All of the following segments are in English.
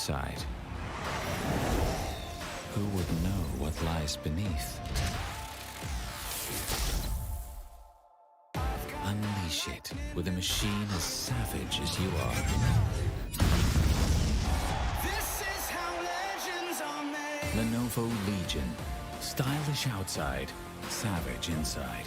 inside? Who would know what lies beneath? Unleash it with a machine as savage as you are. This is how legends are made. Lenovo Legion. Stylish outside, savage inside.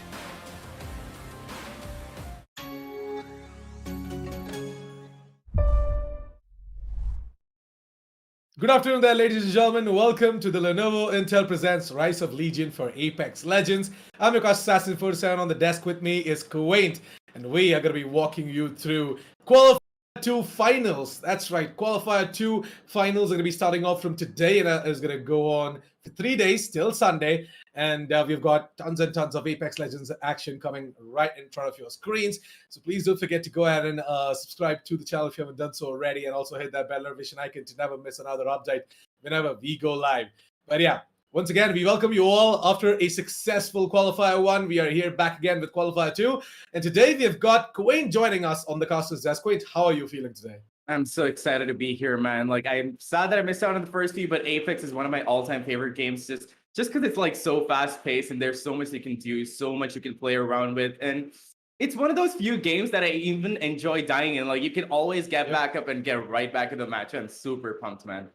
Good afternoon there, ladies and gentlemen. Welcome to the Lenovo Intel Presents Rise of Legion for Apex Legends. I'm your cost Assassin 47. On the desk with me is Quaint, and we are going to be walking you through Qualifier 2 Finals. That's right, Qualifier 2 Finals are going to be starting off from today, and it's going to go on for 3 days till Sunday. And we've got tons and tons of Apex Legends action coming right in front of your screens. So please don't forget to go ahead and subscribe to the channel if you haven't done so already, and also hit that bell notification icon to never miss another update whenever we go live. But yeah, once again, we welcome you all after a successful Qualifier 1. We are here back again with Qualifier 2. And today we've got Quaint joining us on the caster's desk. Quaint, how are you feeling today? I'm so excited to be here, man. Like, I'm sad that I missed out on the first few, but Apex is one of my all-time favorite games just because it's like so fast-paced and there's so much you can do, so much you can play around with. And it's one of those few games that I even enjoy dying in. Like, you can always get back up and get right back in the match. I'm super pumped, man.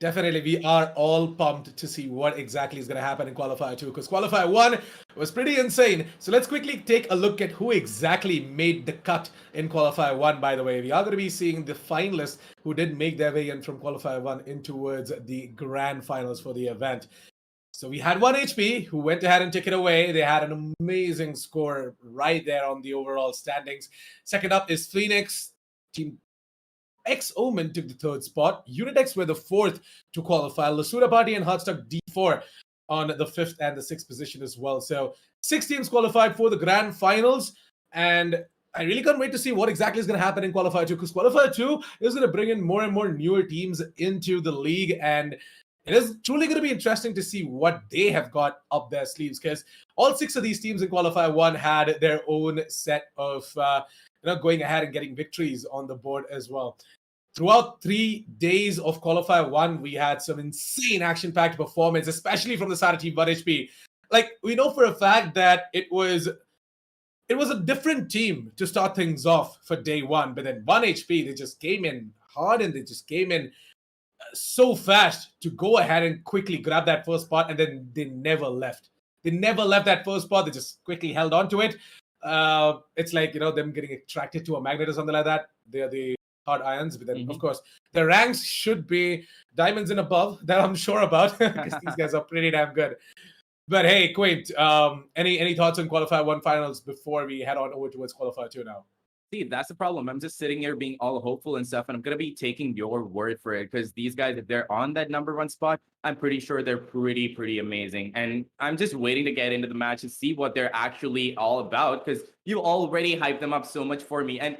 Definitely, we are all pumped to see what exactly is going to happen in Qualifier 2, because Qualifier 1 was pretty insane. So let's quickly take a look at who exactly made the cut in Qualifier 1, by the way. We are going to be seeing the finalists who did make their way in from Qualifier 1 in towards the grand finals for the event. So we had 1HP who went ahead and took it away. They had an amazing score right there on the overall standings. Second up is Phoenix. Team X-Omen took the third spot. Unitex were the fourth to qualify. Lasuda Party and Hotstock D4 on the fifth and the sixth position as well. So 6 teams qualified for the grand finals. And I really can't wait to see what exactly is going to happen in Qualifier 2, because Qualifier 2 is going to bring in more and more newer teams into the league. And it is truly going to be interesting to see what they have got up their sleeves, because all 6 of these teams in Qualifier 1 had their own set of going ahead and getting victories on the board as well. Throughout 3 days of Qualifier 1, we had some insane action-packed performance, especially from the side of Team 1HP. Like, we know for a fact that it was a different team to start things off for day 1, but then 1HP, they just came in hard and they just came in so fast to go ahead and quickly grab that first spot, and then they never left. They never left that first spot. They just quickly held on to it. It's like, them getting attracted to a magnet or something like that. They are the hard irons, but then of course the ranks should be diamonds and above, that I'm sure about, because these guys are pretty damn good. But hey, Quaint, any thoughts on Qualifier 1 finals before we head on over towards Qualifier 2 now? See, that's the problem. I'm just sitting here being all hopeful and stuff, and I'm going to be taking your word for it, because these guys, if they're on that #1 spot, I'm pretty sure they're pretty amazing. And I'm just waiting to get into the match and see what they're actually all about, because you already hyped them up so much for me. And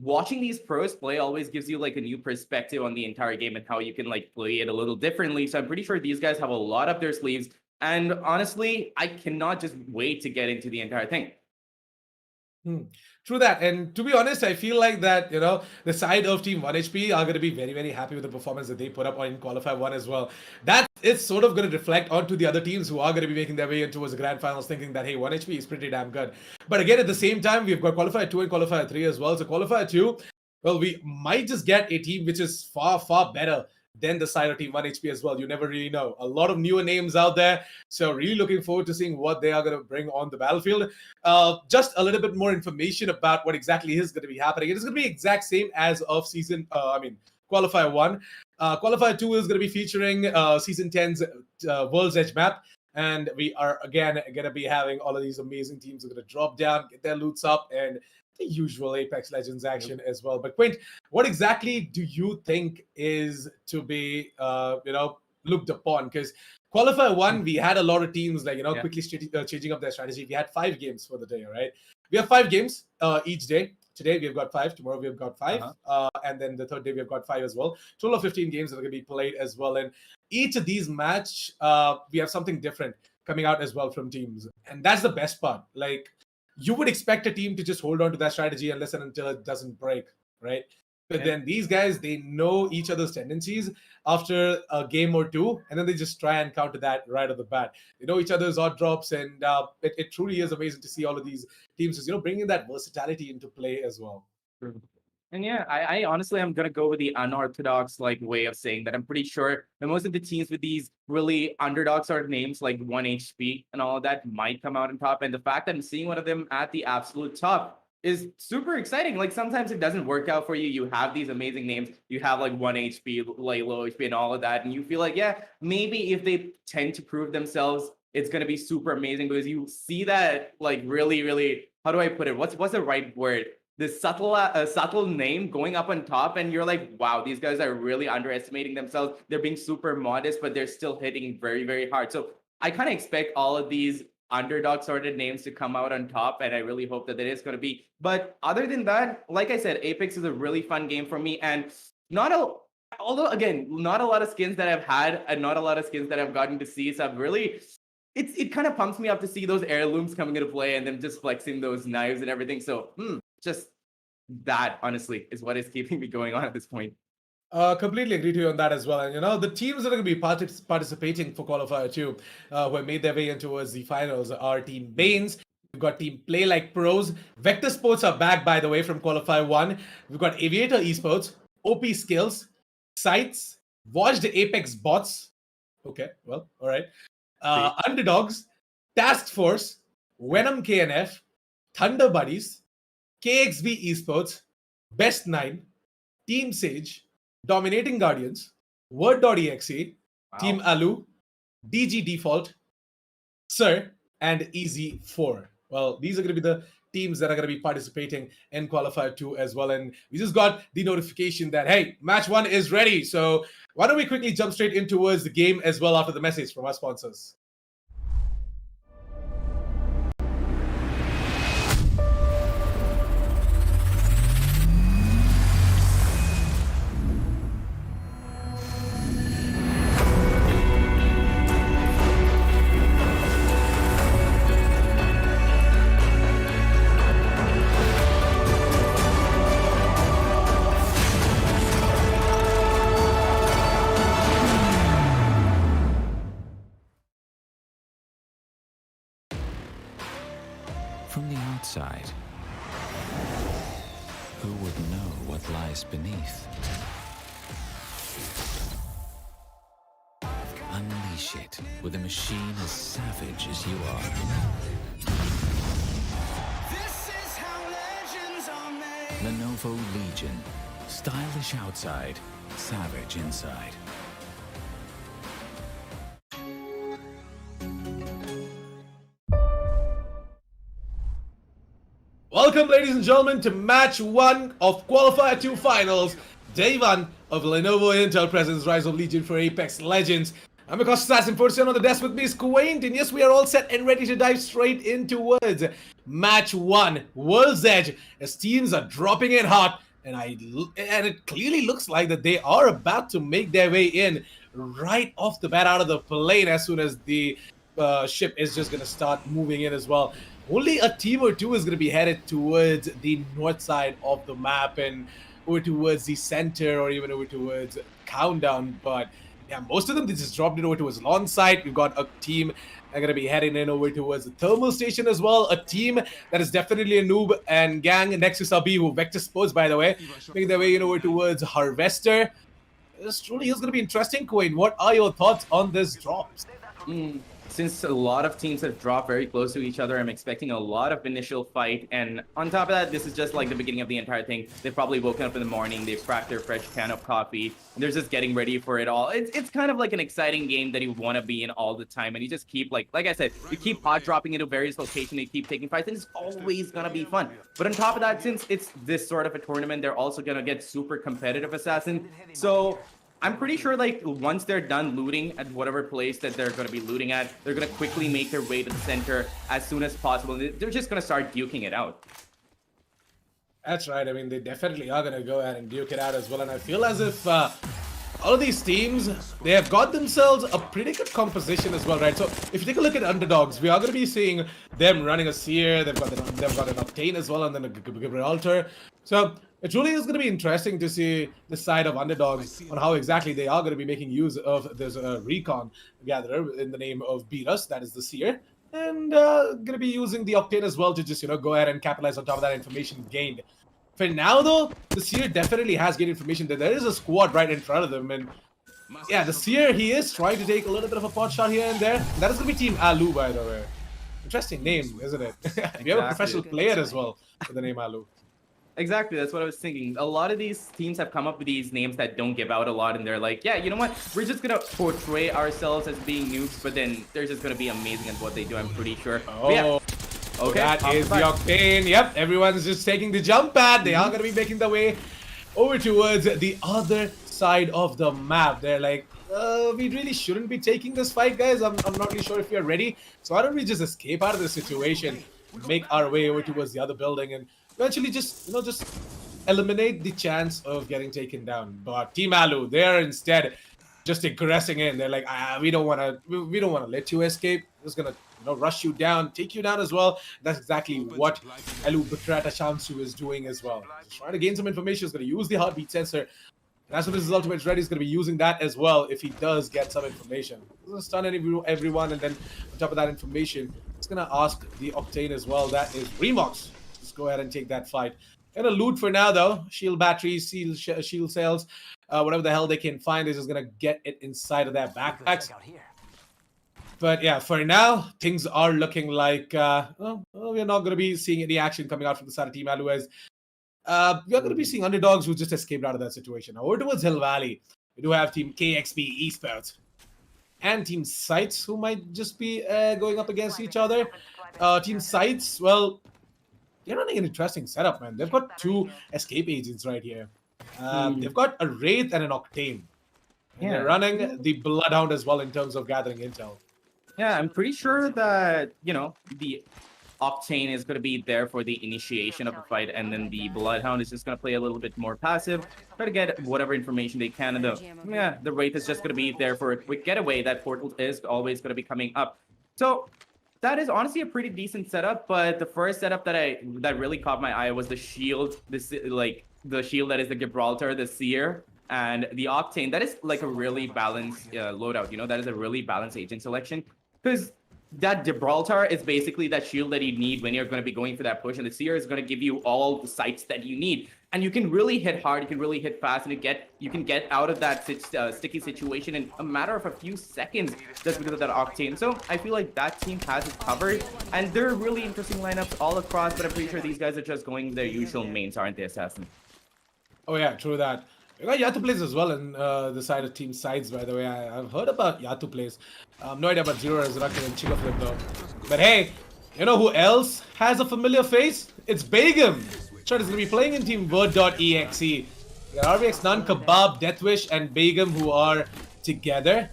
watching these pros play always gives you like a new perspective on the entire game and how you can like play it a little differently. So I'm pretty sure these guys have a lot up their sleeves. And honestly, I cannot just wait to get into the entire thing. True that. And to be honest, I feel like that, the side of Team 1HP are going to be very happy with the performance that they put up on Qualifier 1 as well. That is sort of going to reflect onto the other teams who are going to be making their way in towards the grand finals, thinking that, hey, 1HP is pretty damn good. But again, at the same time, we've got Qualifier 2 and Qualifier 3 as well. So Qualifier 2, well, we might just get a team which is far better than the side of Team 1HP as well. You never really know. A lot of newer names out there. So really looking forward to seeing what they are going to bring on the battlefield. Just a little bit more information about what exactly is going to be happening. It is going to be exact same as of Qualifier 1. Qualifier 2 is going to be featuring Season 10's World's Edge map. And we are, again, going to be having all of these amazing teams who are going to drop down, get their loots up, and the usual Apex Legends action as well. But Quint, what exactly do you think is to be, looked upon? Because Qualifier 1, we had a lot of teams quickly changing up their strategy. We had 5 games for the day, right? We have 5 games each day. Today we've got 5. Tomorrow we've got 5. And then the third day we've got 5 as well. Total of 15 games that are going to be played as well. And each of these match, we have something different coming out as well from teams. And that's the best part. Like, you would expect a team to just hold on to that strategy and listen until it doesn't break, right? But Yeah. then these guys, they know each other's tendencies after a game or two, and then they just try and counter that right off the bat. They know each other's odd drops, and it truly is amazing to see all of these teams just, bringing that versatility into play as well. True. And yeah, I honestly I'm gonna go with the unorthodox like way of saying that. I'm pretty sure that most of the teams with these really underdog sort of names like 1 HP and all of that might come out on top. And the fact that I'm seeing one of them at the absolute top is super exciting. Like sometimes it doesn't work out for you. You have these amazing names. You have like 1 HP, like low HP, and all of that, and you feel like yeah, maybe if they tend to prove themselves, it's gonna be super amazing because you see that like really, really. How do I put it? What's the right word? This subtle name going up on top, and you're like, wow, these guys are really underestimating themselves. They're being super modest, but they're still hitting very, very hard. So I kind of expect all of these underdog sorted names to come out on top, and I really hope that it is going to be. But other than that, like I said, Apex is a really fun game for me, and not a although again, not a lot of skins that I've had, and not a lot of skins that I've gotten to see. So I've really it kind of pumps me up to see those heirlooms coming into play and then just flexing those knives and everything. So just that honestly is what is keeping me going on at this point. Completely agree to you on that as well. And the teams that are going to be participating for Qualifier 2, who have made their way in towards the finals, are Team Banes. We've got Team Play Like Pros. Vector Sports are back, by the way, from Qualifier 1. We've got Aviator Esports, OP Skills, Sites, Watched Apex Bots. Okay, well, all right. Underdogs, Task Force, Venom KNF, Thunder Buddies, KXV Esports, Best 9, Team Sage, Dominating Guardians, Word.exe, Team Alu, DG Default, Sir, and Easy4. Well, these are going to be the teams that are going to be participating in Qualifier 2 as well. And we just got the notification that, hey, match 1 is ready. So why don't we quickly jump straight in towards the game as well after the message from our sponsors. From the outside, who would know what lies beneath? Unleash it with a machine as savage as you are. This is how legends are made. Lenovo Legion. Stylish outside, savage inside. Welcome, ladies and gentlemen, to match 1 of Qualifier 2 finals, day 1 of Lenovo Intel presents Rise of Legion for Apex Legends. I'm your Cost Assassin, 47 on the desk with me is Quaint, and yes, we are all set and ready to dive straight into words. Match 1, World's Edge, as teams are dropping in hot, and it clearly looks like that they are about to make their way in right off the bat out of the plane as soon as the ship is just going to start moving in as well. Only a team or two is going to be headed towards the north side of the map and over towards the center or even over towards Countdown. But yeah, most of them, they just dropped it over towards launch site. We've got a team that are going to be heading in over towards the thermal station as well. A team that is definitely a noob and gang, Nexus RB, who Vector Sports, by the way, making their way in over towards Harvester. This truly is going to be interesting, Quain. What are your thoughts on this drops? Since a lot of teams have dropped very close to each other, I'm expecting a lot of initial fight. And on top of that, this is just like the beginning of the entire thing. They've probably woken up in the morning, they've cracked their fresh can of coffee, and they're just getting ready for it all. It's kind of like an exciting game that you want to be in all the time. And you just keep, like I said, you keep hot dropping into various locations, you keep taking fights, and it's always going to be fun. But on top of that, since it's this sort of a tournament, they're also going to get super competitive assassins. So I'm pretty sure like once they're done looting at whatever place that they're going to be looting at, they're going to quickly make their way to the center as soon as possible. They're just going to start duking it out. That's right. I mean, they definitely are going to go ahead and duke it out as well. And I feel as if all of these teams, they have got themselves a pretty good composition as well, right? So if you take a look at underdogs, we are going to be seeing them running a Seer. They've got an Octane as well, and then a Gibraltar. So It really is going to be interesting to see the side of underdogs on how exactly they are going to be making use of this recon gatherer in the name of Beat Us, that is the Seer, and going to be using the Octane as well to just, go ahead and capitalize on top of that information gained. For now, though, the Seer definitely has gained information that there is a squad right in front of them, and yeah, the Seer, he is trying to take a little bit of a pot shot here and there. That is going to be Team Alu, by the way. Interesting name, isn't it? We have a professional player as well with the name Alu. Exactly, that's what I was thinking. A lot of these teams have come up with these names that don't give out a lot, and they're like, yeah, you know what? We're just gonna portray ourselves as being noobs, but then they're just gonna be amazing at what they do, I'm pretty sure. Oh, yeah. Okay, that is the Octane. Yep, everyone's just taking the jump pad. They are gonna be making their way over towards the other side of the map. They're like, we really shouldn't be taking this fight, guys. I'm not really sure if you're ready. So why don't we just escape out of this situation, make our way over towards the other building, and eventually just eliminate the chance of getting taken down. But Team Alu, they're instead just aggressing in. They're like, we don't want to let you escape. We're just gonna rush you down, take you down as well. That's exactly what Alu Butrata Shamsu is doing as well. Just trying to gain some information. He's gonna use the heartbeat sensor. And as soon as his ultimate's ready, he's going to be using that as well if he does get some information. He's going to stun everyone, and then on top of that information, he's going to ask the Octane as well. That is Remox. Just go ahead and take that fight. Gonna loot for now, though. Shield batteries, shield cells, whatever the hell they can find, they're just going to get it inside of their backpacks. But yeah, for now, things are looking like we're not going to be seeing any action coming out from the side of Team Alu as we are going to be seeing underdogs who just escaped out of that situation. Now, over towards Hill Valley, we do have Team KXP Esports and Team Sights who might just be going up against each other. Team Sights, well, they're running an interesting setup, man. They've got two escape agents right here. They've got a Wraith and an Octane. And they're running the Bloodhound as well in terms of gathering intel. Yeah, I'm pretty sure that, the Octane is going to be there for the initiation of the fight, and then the Bloodhound is just going to play a little bit more passive, try to get whatever information they can, and the Wraith is just going to be there for a quick getaway. That portal is always going to be coming up. So that is honestly a pretty decent setup, but the first setup that really caught my eye was the shield, the shield that is the Gibraltar, the Seer, and the Octane. That is like a really balanced loadout, that is a really balanced agent selection, because that Gibraltar is basically that shield that you need when you're going to be going for that push, and the Seer is going to give you all the sights that you need, and you can really hit hard, you can really hit fast, and you can get out of that sticky situation in a matter of a few seconds just because of that Octane. So I feel like that team has it covered, and they're really interesting lineups all across, but I'm pretty sure these guys are just going their usual mains, aren't they, Assassin? Oh yeah, true that. We got Yatu plays as well in the side of Team Sides, by the way. I've heard about Yatu plays. No idea about Zero Resurrected and Chica Flip though. But hey, you know who else has a familiar face? It's Begum. Sure, is going to be playing in Team Word.exe. We got RVX, Nun, Kebab, Deathwish, and Begum who are together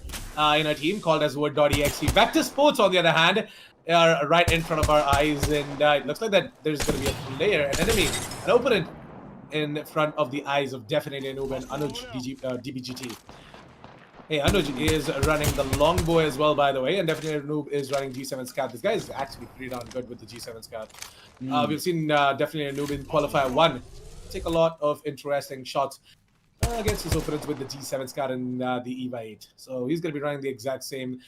in a team called as Word.exe. Vector Sports, on the other hand, are right in front of our eyes, and it looks like that there's going to be a player, an enemy, an opponent in front of the eyes of definitely Noob and Anuj DBGT. Hey, Anuj is running the longbow as well, by the way, and definitely Noob is running G7 Scout. This guy is actually pretty darn good with the G7 Scout. We've seen definitely Noob in Qualifier 1 take a lot of interesting shots against his opponents with the G7 Scout and the EVA 8. So he's going to be running the exact same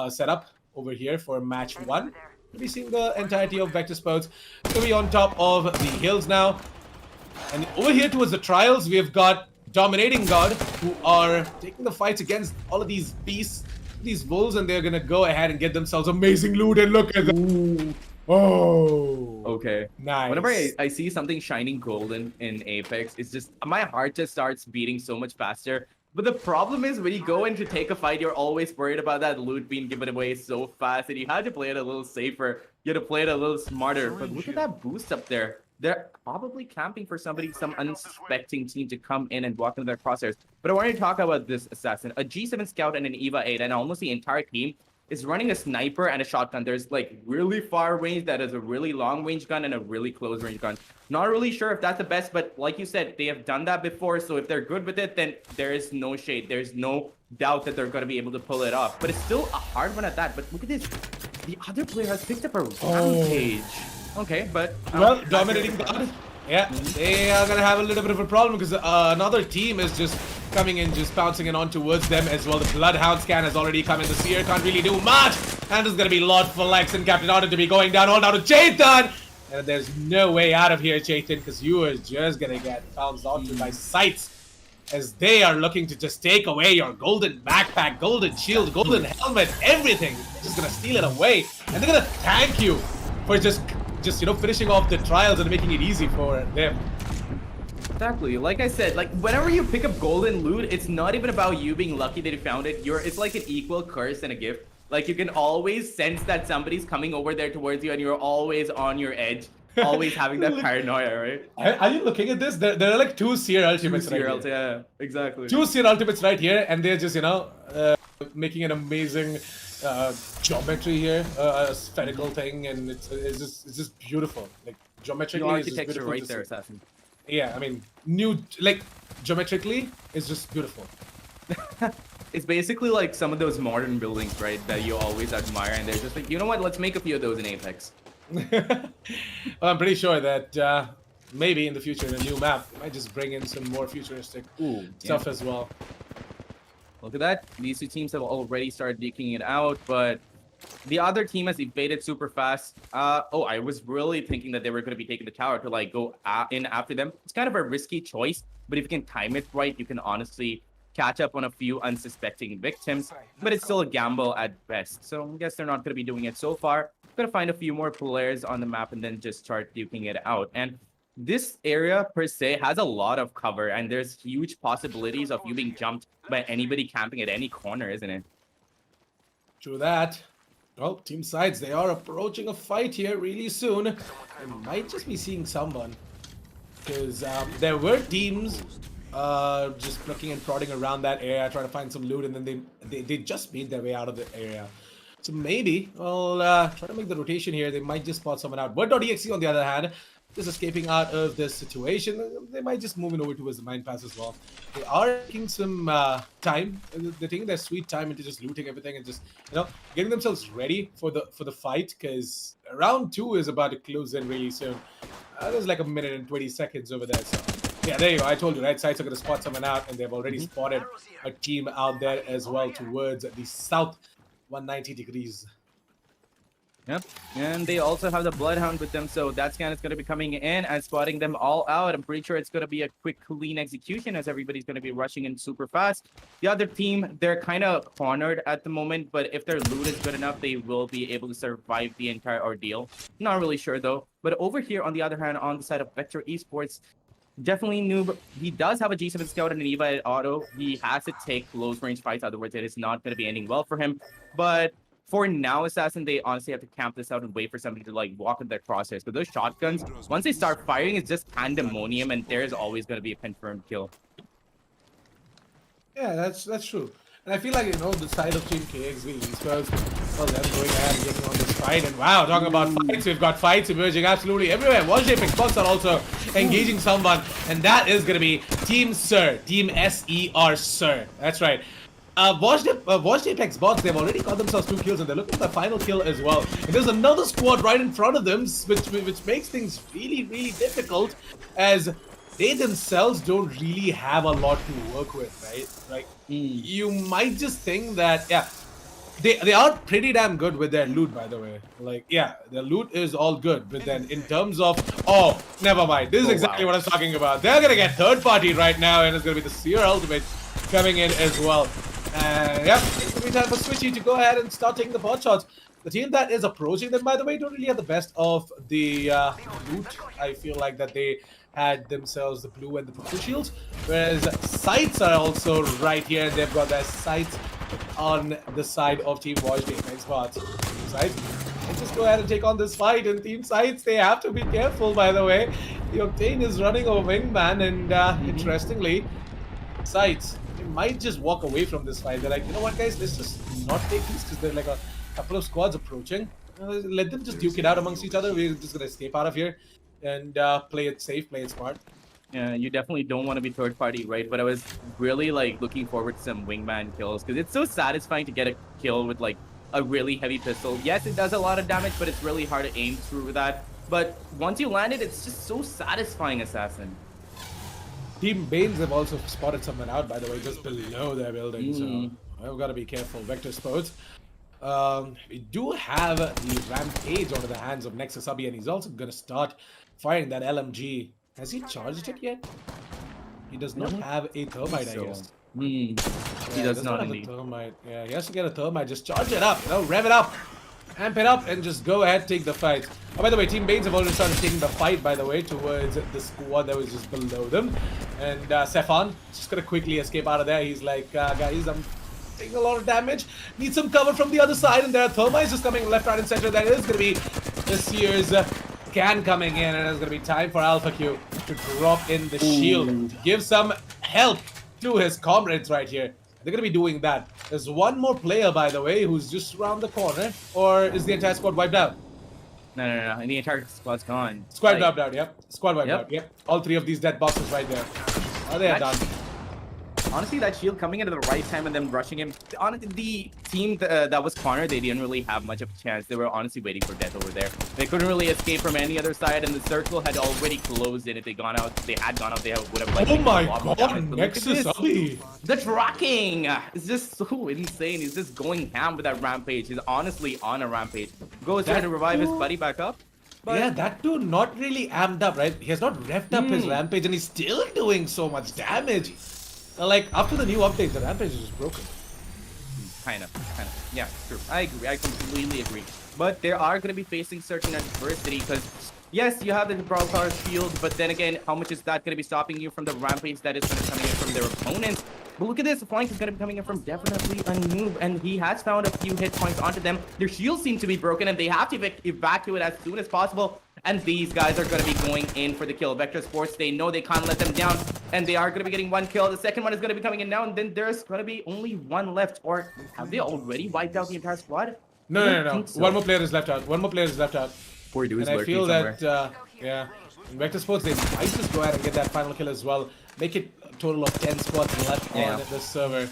setup over here for match 1. We'll be seeing the entirety of Vector Sports. It's going to be on top of the hills now. And over here towards the trials, we have got Dominating God, who are taking the fights against all of these beasts, these wolves, and they're gonna go ahead and get themselves amazing loot. And look at that! Ooh. Oh, okay, nice. Whenever I see something shining golden in Apex, it's just my heart just starts beating so much faster. But the problem is when you go in to take a fight, you're always worried about that loot being given away so fast, and you have to play it a little safer. You have to play it a little smarter. But look at that boost up there. They're probably camping for some unsuspecting team to come in and walk into their crosshairs. But I want to talk about this assassin. A G7 Scout and an EVA 8, and almost the entire team is running a sniper and a shotgun. There's like really far range, that is a really long range gun, and a really close range gun. Not really sure if that's the best, but like you said, they have done that before. So if they're good with it, then there is no shade. There's no doubt that they're going to be able to pull it off. But it's still a hard one at that. But look at this. The other player has picked up a rampage. Okay, but well, Dominating God Yeah, they are gonna have a little bit of a problem because another team is just coming in, just bouncing in on towards them as well. The Bloodhound scan has already come in. The Seer can't really do much. And there's gonna be Lord Flex and Captain Otter to be going down, all down to Chaitan. And there's no way out of here, Chaitan, because you are just gonna get bounced onto by Sights as they are looking to just take away your golden backpack, golden shield, golden helmet, everything. They're just gonna steal it away, and they're gonna thank you for just finishing off the trials and making it easy for them. Exactly. Like I said, like whenever you pick up golden loot, it's not even about you being lucky that you found it. It's like an equal curse and a gift. Like you can always sense that somebody's coming over there towards you, and you're always on your edge, always having that paranoia, right? Are you looking at this? There are like 2 Seer ultimates right here. Yeah, exactly. 2 Seer ultimates right here, and they're just making an amazing geometry here, a spherical thing, and it's just beautiful. Like geometrically, New it's just architecture beautiful right to there, see. Assassin. Yeah, I mean, new, like, geometrically, it's just beautiful. It's basically like some of those modern buildings, right, that you always admire, and they're just like, you know what, let's make a few of those in Apex. Well, I'm pretty sure that maybe in the future, in a new map, they might just bring in some more futuristic stuff as well. Look at that. These two teams have already started digging it out, but the other team has evaded super fast. I was really thinking that they were going to be taking the tower to like go in after them. It's kind of a risky choice, but if you can time it right, you can honestly catch up on a few unsuspecting victims, but it's still a gamble at best. So I guess they're not going to be doing it so far. Going to find a few more players on the map and then just start duking it out. And this area per se has a lot of cover, and there's huge possibilities of you being jumped by anybody camping at any corner, isn't it? True that. Well, team sides, they are approaching a fight here really soon. I might just be seeing someone. Because there were teams just looking and prodding around that area, trying to find some loot, and then they just made their way out of the area. So maybe, I'll try to make the rotation here. They might just spot someone out. Word.exe, on the other hand, just escaping out of this situation. They might just move in over towards the mine pass as well. They are taking some time. They're taking their sweet time into just looting everything and just, getting themselves ready for the fight, because round 2 is about to close in really soon. There's like a minute and 20 seconds over there. So yeah, there you go. I told you, right? Sides are going to spot someone out, and they've already spotted a team out there as well towards the south 190 degrees. Yep, and they also have the Bloodhound with them, so that scan is going to be coming in and spotting them all out. I'm pretty sure it's going to be a quick, clean execution as everybody's going to be rushing in super fast. The other team, they're kind of cornered at the moment, but if their loot is good enough, they will be able to survive the entire ordeal. Not really sure, though. But over here, on the other hand, on the side of Vector Esports, definitely Noob. He does have a G7 Scout and an Eva Auto. He has to take close-range fights, otherwise it is not going to be ending well for him. But for now, Assassin, they honestly have to camp this out and wait for somebody to like walk in their crosshairs. But those shotguns, once they start firing, it's just pandemonium, and there's always going to be a confirmed kill. Yeah, that's true. And I feel like, the side of Team KXV Esports, well, them going ahead and getting on this fight. And wow, talking about fights, we've got fights emerging absolutely everywhere. Watch Apex Bots are also engaging someone, and that is going to be Team Sir, Team SER Sir. That's right. Watched Apex Bots, they've already got themselves 2 kills, and they're looking for the final kill as well. And there's another squad right in front of them, which makes things really, really difficult, as they themselves don't really have a lot to work with, right? Like, you might just think that, yeah, they are pretty damn good with their loot, by the way. Like, yeah, their loot is all good, but then in terms of, never mind. This is exactly what I was talking about. They're gonna get third party right now, and it's gonna be the Seer Ultimate coming in as well. And yep, it's gonna be time for Switchy to go ahead and start taking the pot shots. The team that is approaching them, by the way, don't really have the best of the loot. I feel like that they had themselves the blue and the purple shields, whereas sights are also right here, and they've got their sights on the side of Team Watch Apex Bots. Sights, let's just go ahead and take on this fight. And Team Sights, they have to be careful, by the way. The Octane is running a wingman, and interestingly, Sights might just walk away from this fight. They're like, you know what, guys, let's just not take these, because there's like a couple of squads approaching. Let them just duke it out amongst each other. We're just gonna escape out of here and play it safe, play it smart. Yeah, you definitely don't want to be third party, right? But I was really like looking forward to some wingman kills, because it's so satisfying to get a kill with like a really heavy pistol. Yes, it does a lot of damage, but it's really hard to aim through that. But once you land it, it's just so satisfying, Assassin. Team Banes have also spotted someone out, by the way, just below their building. So I've got to be careful. Vector Sports. We do have the Rampage onto the hands of Nexus Abi, and he's also going to start firing that LMG. Has he charged it yet? He does not have a thermite, I guess. He does not have a indeed. thermite. Yeah, he has to get a thermite. Just charge it up, rev it up, amp it up, and just go ahead, take the fight. Oh, by the way, Team Banes have already started taking the fight, by the way, towards the squad that was just below them. And Sefan just gonna quickly escape out of there. He's like, guys, I'm taking a lot of damage. Need some cover from the other side, and there are thermites just coming left, right, and center. That is gonna be this year's can coming in, and it's gonna be time for Alpha Q to drop in the shield to give some help to his comrades right here. They're gonna be doing that. There's one more player, by the way, who's just around the corner, or is the entire squad wiped out? No. And the entire squad's gone. Squad wiped out, yep. Squad wiped out, yep. All three of these dead bosses right there. Oh, they are done. Honestly, that shield coming in at the right time and then rushing him. Honestly, the team that was cornered, they didn't really have much of a chance. They were honestly waiting for death over there. They couldn't really escape from any other side, and the circle had already closed in. If they had gone out, they would have. Oh my god, Nexus Abi! The tracking is just so insane. He's just going ham with that rampage. He's honestly on a rampage. Goes there to revive his buddy back up. But yeah, that dude not really amped up, right? He has not revved up his rampage, and he's still doing so much damage. Like, after the new update, the rampage is just broken. Kind of. Yeah, true. I agree. I completely agree. But they are going to be facing certain adversity because, yes, you have the Gibraltar shield, but then again, how much is that going to be stopping you from the rampage that is going to be coming in from their opponents? But look at this. The flank is going to be coming in from definitely a noob, and he has found a few hit points onto them. Their shields seem to be broken, and they have to evacuate as soon as possible. And these guys are going to be going in for the kill. Vector Sports, they know they can't let them down, and they are going to be getting one kill. The second one is going to be coming in now, and then there's going to be only one left. Or have they already wiped out the entire squad? No. So. One more player is left out. Poor dude's and I feel somewhere. that, yeah, in Vector Sports, they might just go ahead and get that final kill as well. Make it a total of 10 squads left on this server.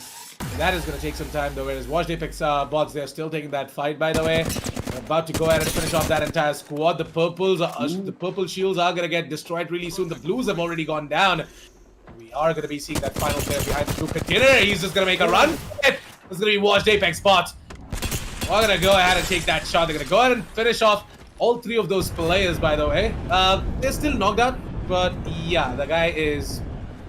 That is going to take some time, though, whereas Watched Apex bots, they're still taking that fight, by the way. They're about to go ahead and finish off that entire squad. The purple shields are going to get destroyed really soon. The blues have already gone down. We are going to be seeing that final player behind the blue container. He's just going to make a run. It's going to be Watched Apex bots. We're going to go ahead and take that shot. They're going to go ahead and finish off all three of those players, by the way. They're still knocked out, but yeah, the guy is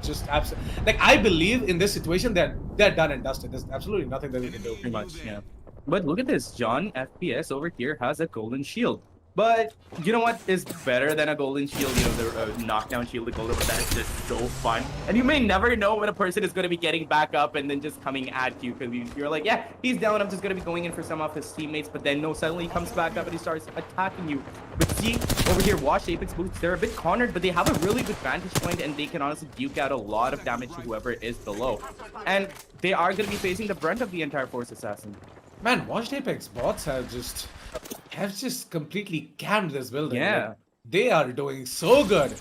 just absolutely, like, I believe in this situation they're done and dusted. There's absolutely nothing that we can do. Pretty much, yeah. But look at this. John FPS over here has a golden shield. But you know what is better than a golden shield? You know, the knockdown shield, the golden one. That is just so fun. And you may never know when a person is going to be getting back up and then just coming at you. Because you're like, yeah, he's down. I'm just going to be going in for some of his teammates. But then no, suddenly he comes back up and he starts attacking you. But see, over here, Watch Apex Boots, they're a bit cornered, but they have a really good vantage point. And they can honestly duke out a lot of damage to whoever is below. And they are going to be facing the brunt of the entire Force Assassin. Man, Watched Apex bots have just completely cammed this building. Yeah. Like, they are doing so good.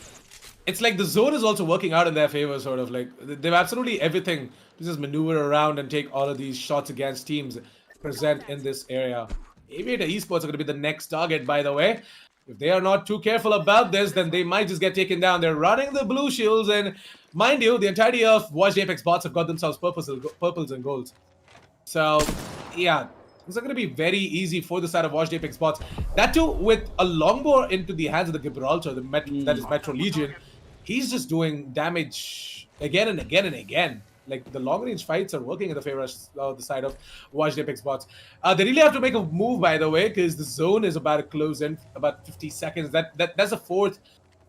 It's like the zone is also working out in their favor, sort of. Like, they've absolutely everything to just maneuver around and take all of these shots against teams present in this area. Aviator Esports are going to be the next target, by the way. If they are not too careful about this, then they might just get taken down. They're running the blue shields, and mind you, the entirety of Watched Apex bots have got themselves purples and golds. So, yeah, it's going to be very easy for the side of Watched Apex bots. That too, with a longbow into the hands of the Gibraltar, that is Metro Legion, he's just doing damage again and again and again. Like, the long-range fights are working in the favor of the side of Watched Apex bots. They really have to make a move, by the way, because the zone is about to close in about 50 seconds. That's a fourth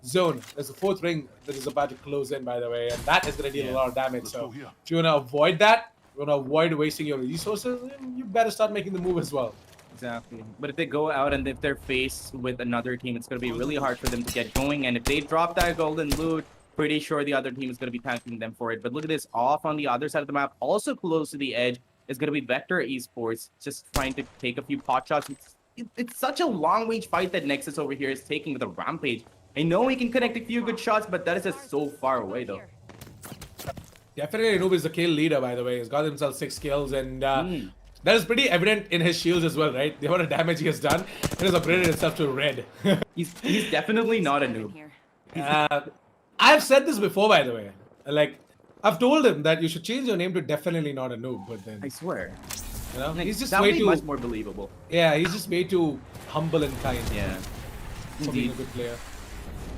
zone. There's a fourth ring that is about to close in, by the way, and that is going to deal a lot of damage. So if you want to avoid that, you want to avoid wasting your resources, you better start making the move as well. Exactly. But if they go out and if they're faced with another team, it's going to be really hard for them to get going. And if they drop that golden loot, pretty sure the other team is going to be thanking them for it. But look at this. Off on the other side of the map, also close to the edge, is going to be Vector Esports, just trying to take a few pot shots. It's such a long-range fight that Nexus over here is taking with a Rampage. I know he can connect a few good shots, but that is just so far away, though. Definitely Noob is the kill leader, by the way. He's got himself 6 kills, and That is pretty evident in his shields as well, right? The amount of damage he has done, it has upgraded itself to red. He's definitely not a noob. I've said this before, by the way. Like, I've told him that you should change your name to definitely not a noob, but then, I swear. you know, Like, he's just that would way be too, much more believable. yeah, he's just way too humble and kind Yeah. for being a Indeed. good player.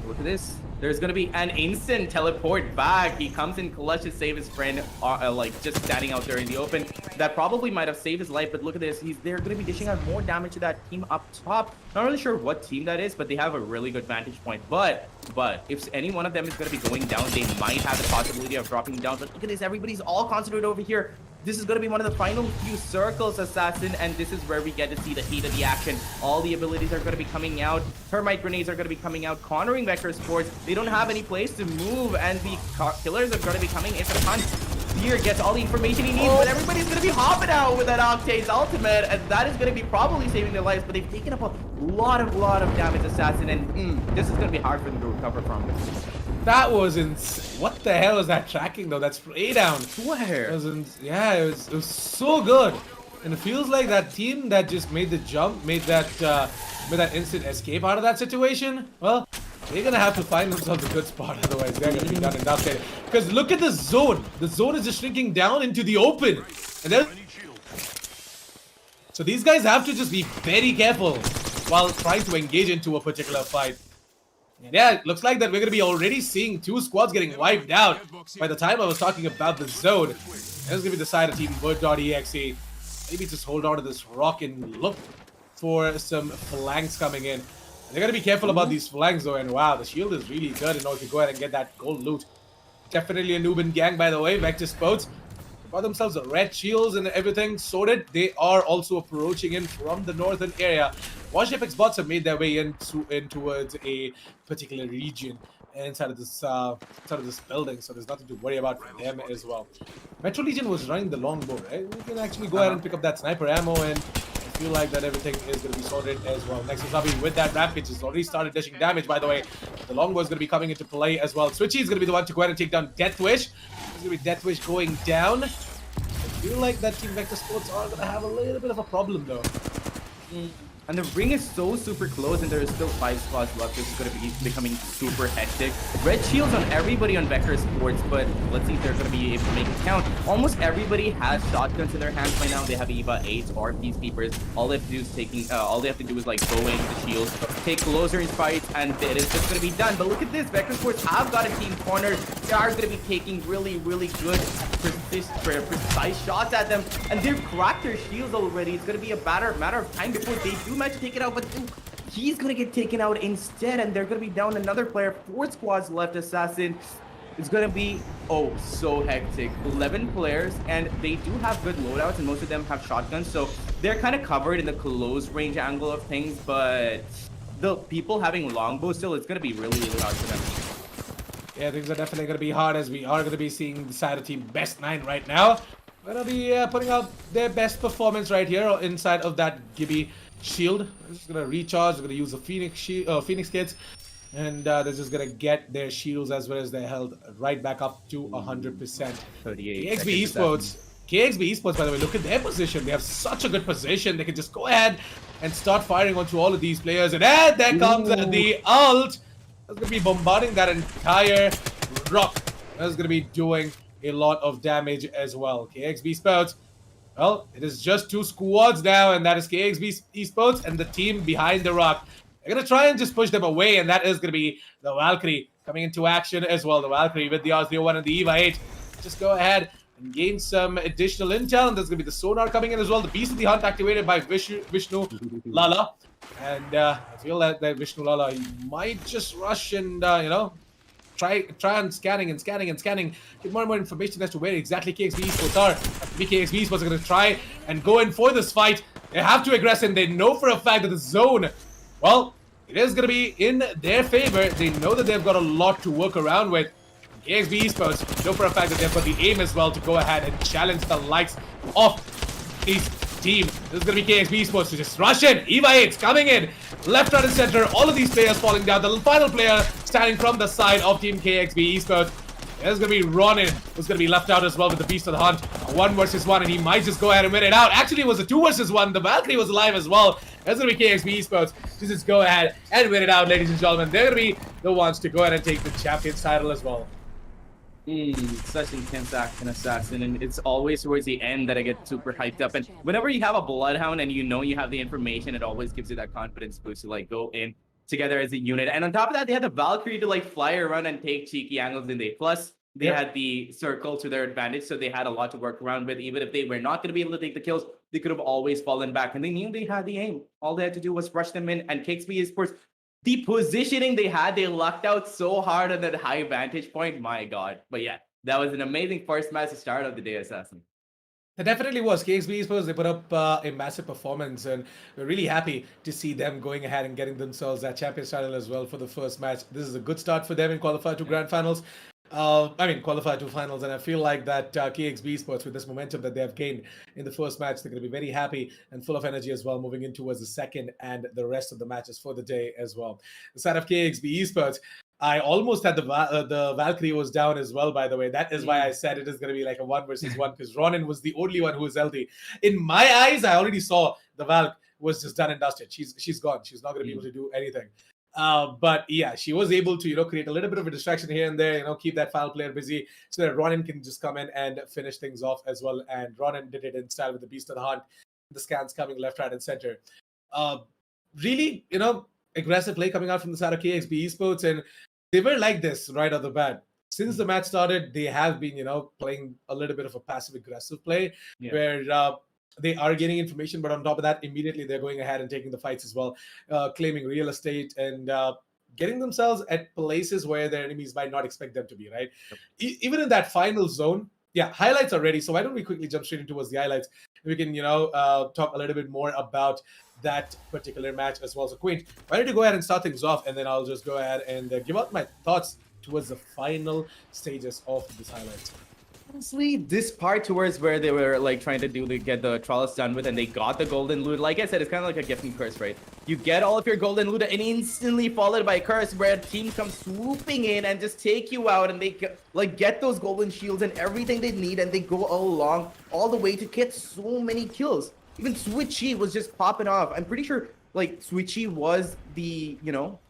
Look at this. There's gonna be an instant teleport back. He comes in clutch to save his friend, like just standing out there in the open. That probably might have saved his life, but look at this. They're gonna be dishing out more damage to that team up top. Not really sure what team that is, but they have a really good vantage point. But if any one of them is gonna be going down, they might have the possibility of dropping down. But look at this. Everybody's all concentrated over here. This is going to be one of the final few circles, Assassin, and this is where we get to see the heat of the action. All the abilities are going to be coming out. Termite grenades are going to be coming out, cornering Vector Sports. They don't have any place to move, and the killers are going to be coming into the hunt. Fear gets all the information he needs, but everybody's going to be hopping out with that Octane's ultimate, and that is going to be probably saving their lives, but they've taken up a lot of damage, Assassin, and this is going to be hard for them to recover from. That was insane. What the hell was that tracking though? That spray down. Where? It was yeah, it was so good. And it feels like that team that just made the jump, made that instant escape out of that situation. Well, they're gonna have to find themselves a good spot, otherwise they're gonna be done and dusted. Because look at the zone. The zone is just shrinking down into the open. And then, so these guys have to just be very careful while trying to engage into a particular fight. And yeah, it looks like that we're going to be already seeing two squads getting wiped out by the time I was talking about the zone. And it's going to be the side of Team Bird.exe. Maybe just hold on to this rock and look for some flanks coming in. And they're going to be careful about these flanks though. And wow, the shield is really good in order to go ahead and get that gold loot. Definitely a Nubian gang, by the way. Vector Sports got themselves red shields and everything sorted. They are also approaching in from the northern area. Watch Apex bots have made their way in towards a particular region inside of this building, so there's nothing to worry about for them as well. Metro Legion was running the longbow, right? We can actually go ahead and pick up that sniper ammo, and I feel like that everything is going to be sorted as well. Next is Zabi with that rampage has already started dishing damage, by the way. The longbow is going to be coming into play as well. Switchy is going to be the one to go ahead and take down Deathwish. It's going to be Deathwish going down. I feel like that Team Vector Sports are going to have a little bit of a problem though. And the ring is so super close, and there is still 5 spots left. This is going to be becoming super hectic. Red shields on everybody on Vector Sports, but let's see if they're going to be able to make it count. Almost everybody has shotguns in their hands right now. They have EVA 8s or Peacekeepers. All they have to do is all they have to do is like go in the shields, take closer in fights, and it is just going to be done. But look at this, Vector Sports have got a team cornered. They are going to be taking really good precise shots at them, and they've cracked their shields already. It's going to be a matter of time before they do manage to take it out, but he's going to get taken out instead, and they're going to be down another player. 4 squads left, Assassin. It's going to be, oh, so hectic. 11 players, and they do have good loadouts, and most of them have shotguns, so they're kind of covered in the close range angle of things, but the people having longbows still, it's going to be really hard for them. Yeah, things are definitely going to be hard, as we are going to be seeing the side of Team Best 9 right now. Going to be putting out their best performance right here inside of that Gibby shield. They're just going to recharge. They're going to use the Phoenix kits. And they're just going to get their shields as well as their health right back up to 100%. 38 KXB Esports, by the way, look at their position. They have such a good position. They can just go ahead and start firing onto all of these players. And there comes the ult. That's going to be bombarding that entire rock. That's going to be doing a lot of damage as well. KXB Sports, well, it is just 2 squads now, and that is KXB Esports and the team behind the rock. They're going to try and just push them away, and that is going to be the Valkyrie coming into action as well. The Valkyrie with the R01 and the EVA 8. Just go ahead and gain some additional intel, and there's going to be the sonar coming in as well. The Beast of the Hunt activated by Vishnu Lala. And I feel that Vishnu Lala might just rush and, you know, try on scanning, get more and more information as to where exactly KXB Esports are. KXB Esports are going to try and go in for this fight. They have to aggress, and they know for a fact that the zone, well, it is going to be in their favor. They know that they've got a lot to work around with. KXB Esports know for a fact that they've got the aim as well to go ahead and challenge the likes of these team. This is going to be KXB Esports to just rush in. EVA 8's coming in. Left, right, and center. All of these players falling down. The final player standing from the side of Team KXB Esports. There's going to be Ronin, who's going to be left out as well with the Beast of the Hunt. 1 versus 1, and he might just go ahead and win it out. Actually, it was a 2 versus 1. The Valkyrie was alive as well. That's going to be KXB Esports to just go ahead and win it out, ladies and gentlemen. They're going to be the ones to go ahead and take the Champions title as well. Such intense action, Assassin, and it's always towards the end that I get super hyped up. And whenever you have a Bloodhound and you know you have the information, it always gives you that confidence boost to like go in together as a unit. And on top of that, they had the Valkyrie to like fly around and take cheeky angles in the plus. They had the circle to their advantage, so they had a lot to work around with. Even if they were not going to be able to take the kills, they could have always fallen back, and they knew they had the aim. All they had to do was rush them in, and KXP Esports, the positioning they had, they lucked out so hard on that high vantage point. My God. But yeah, that was an amazing first match to start of the day, Assassin. It definitely was. KXB Esports, they put up a massive performance, and we're really happy to see them going ahead and getting themselves that Champions title as well for the first match. This is a good start for them in Qualifier 2 Grand Finals. Qualifier 2 Finals, and I feel like that KXB Esports, with this momentum that they have gained in the first match, they're going to be very happy and full of energy as well, moving in towards the second and the rest of the matches for the day as well. The side of KXB Esports, I almost had the Valkyrie was down as well, by the way. That is why I said it is going to be like a 1 versus 1, because Ronin was the only one who was healthy. In my eyes, I already saw the Valk was just done and dusted. She's gone. She's not going to be able to do anything. But yeah, she was able to, create a little bit of a distraction here and there, keep that final player busy so that Ronin can just come in and finish things off as well. And Ronin did it in style with the Beast of the Hunt, the scans coming left, right, and center. Really, aggressive play coming out from the side of KXB Esports, and they were like this right off the bat. Since the match started, they have been, playing a little bit of a passive-aggressive play where they are getting information, but on top of that, immediately they're going ahead and taking the fights as well, claiming real estate and getting themselves at places where their enemies might not expect them to be, right? Even in that final zone, highlights are ready. So why don't we quickly jump straight into towards the highlights? We can, talk a little bit more about that particular match as well. So Queen, why don't you go ahead and start things off, and then I'll just go ahead and give out my thoughts towards the final stages of this highlight. Honestly, this part towards where they were like trying to get the trials done with, and they got the golden loot. Like I said, it's kind of like a gift and curse, right? You get all of your golden loot and instantly followed by a curse where a team comes swooping in and just take you out, and they get those golden shields and everything they need, and they go along all the way to get so many kills. Even Switchy was just popping off. I'm pretty sure like Switchy was the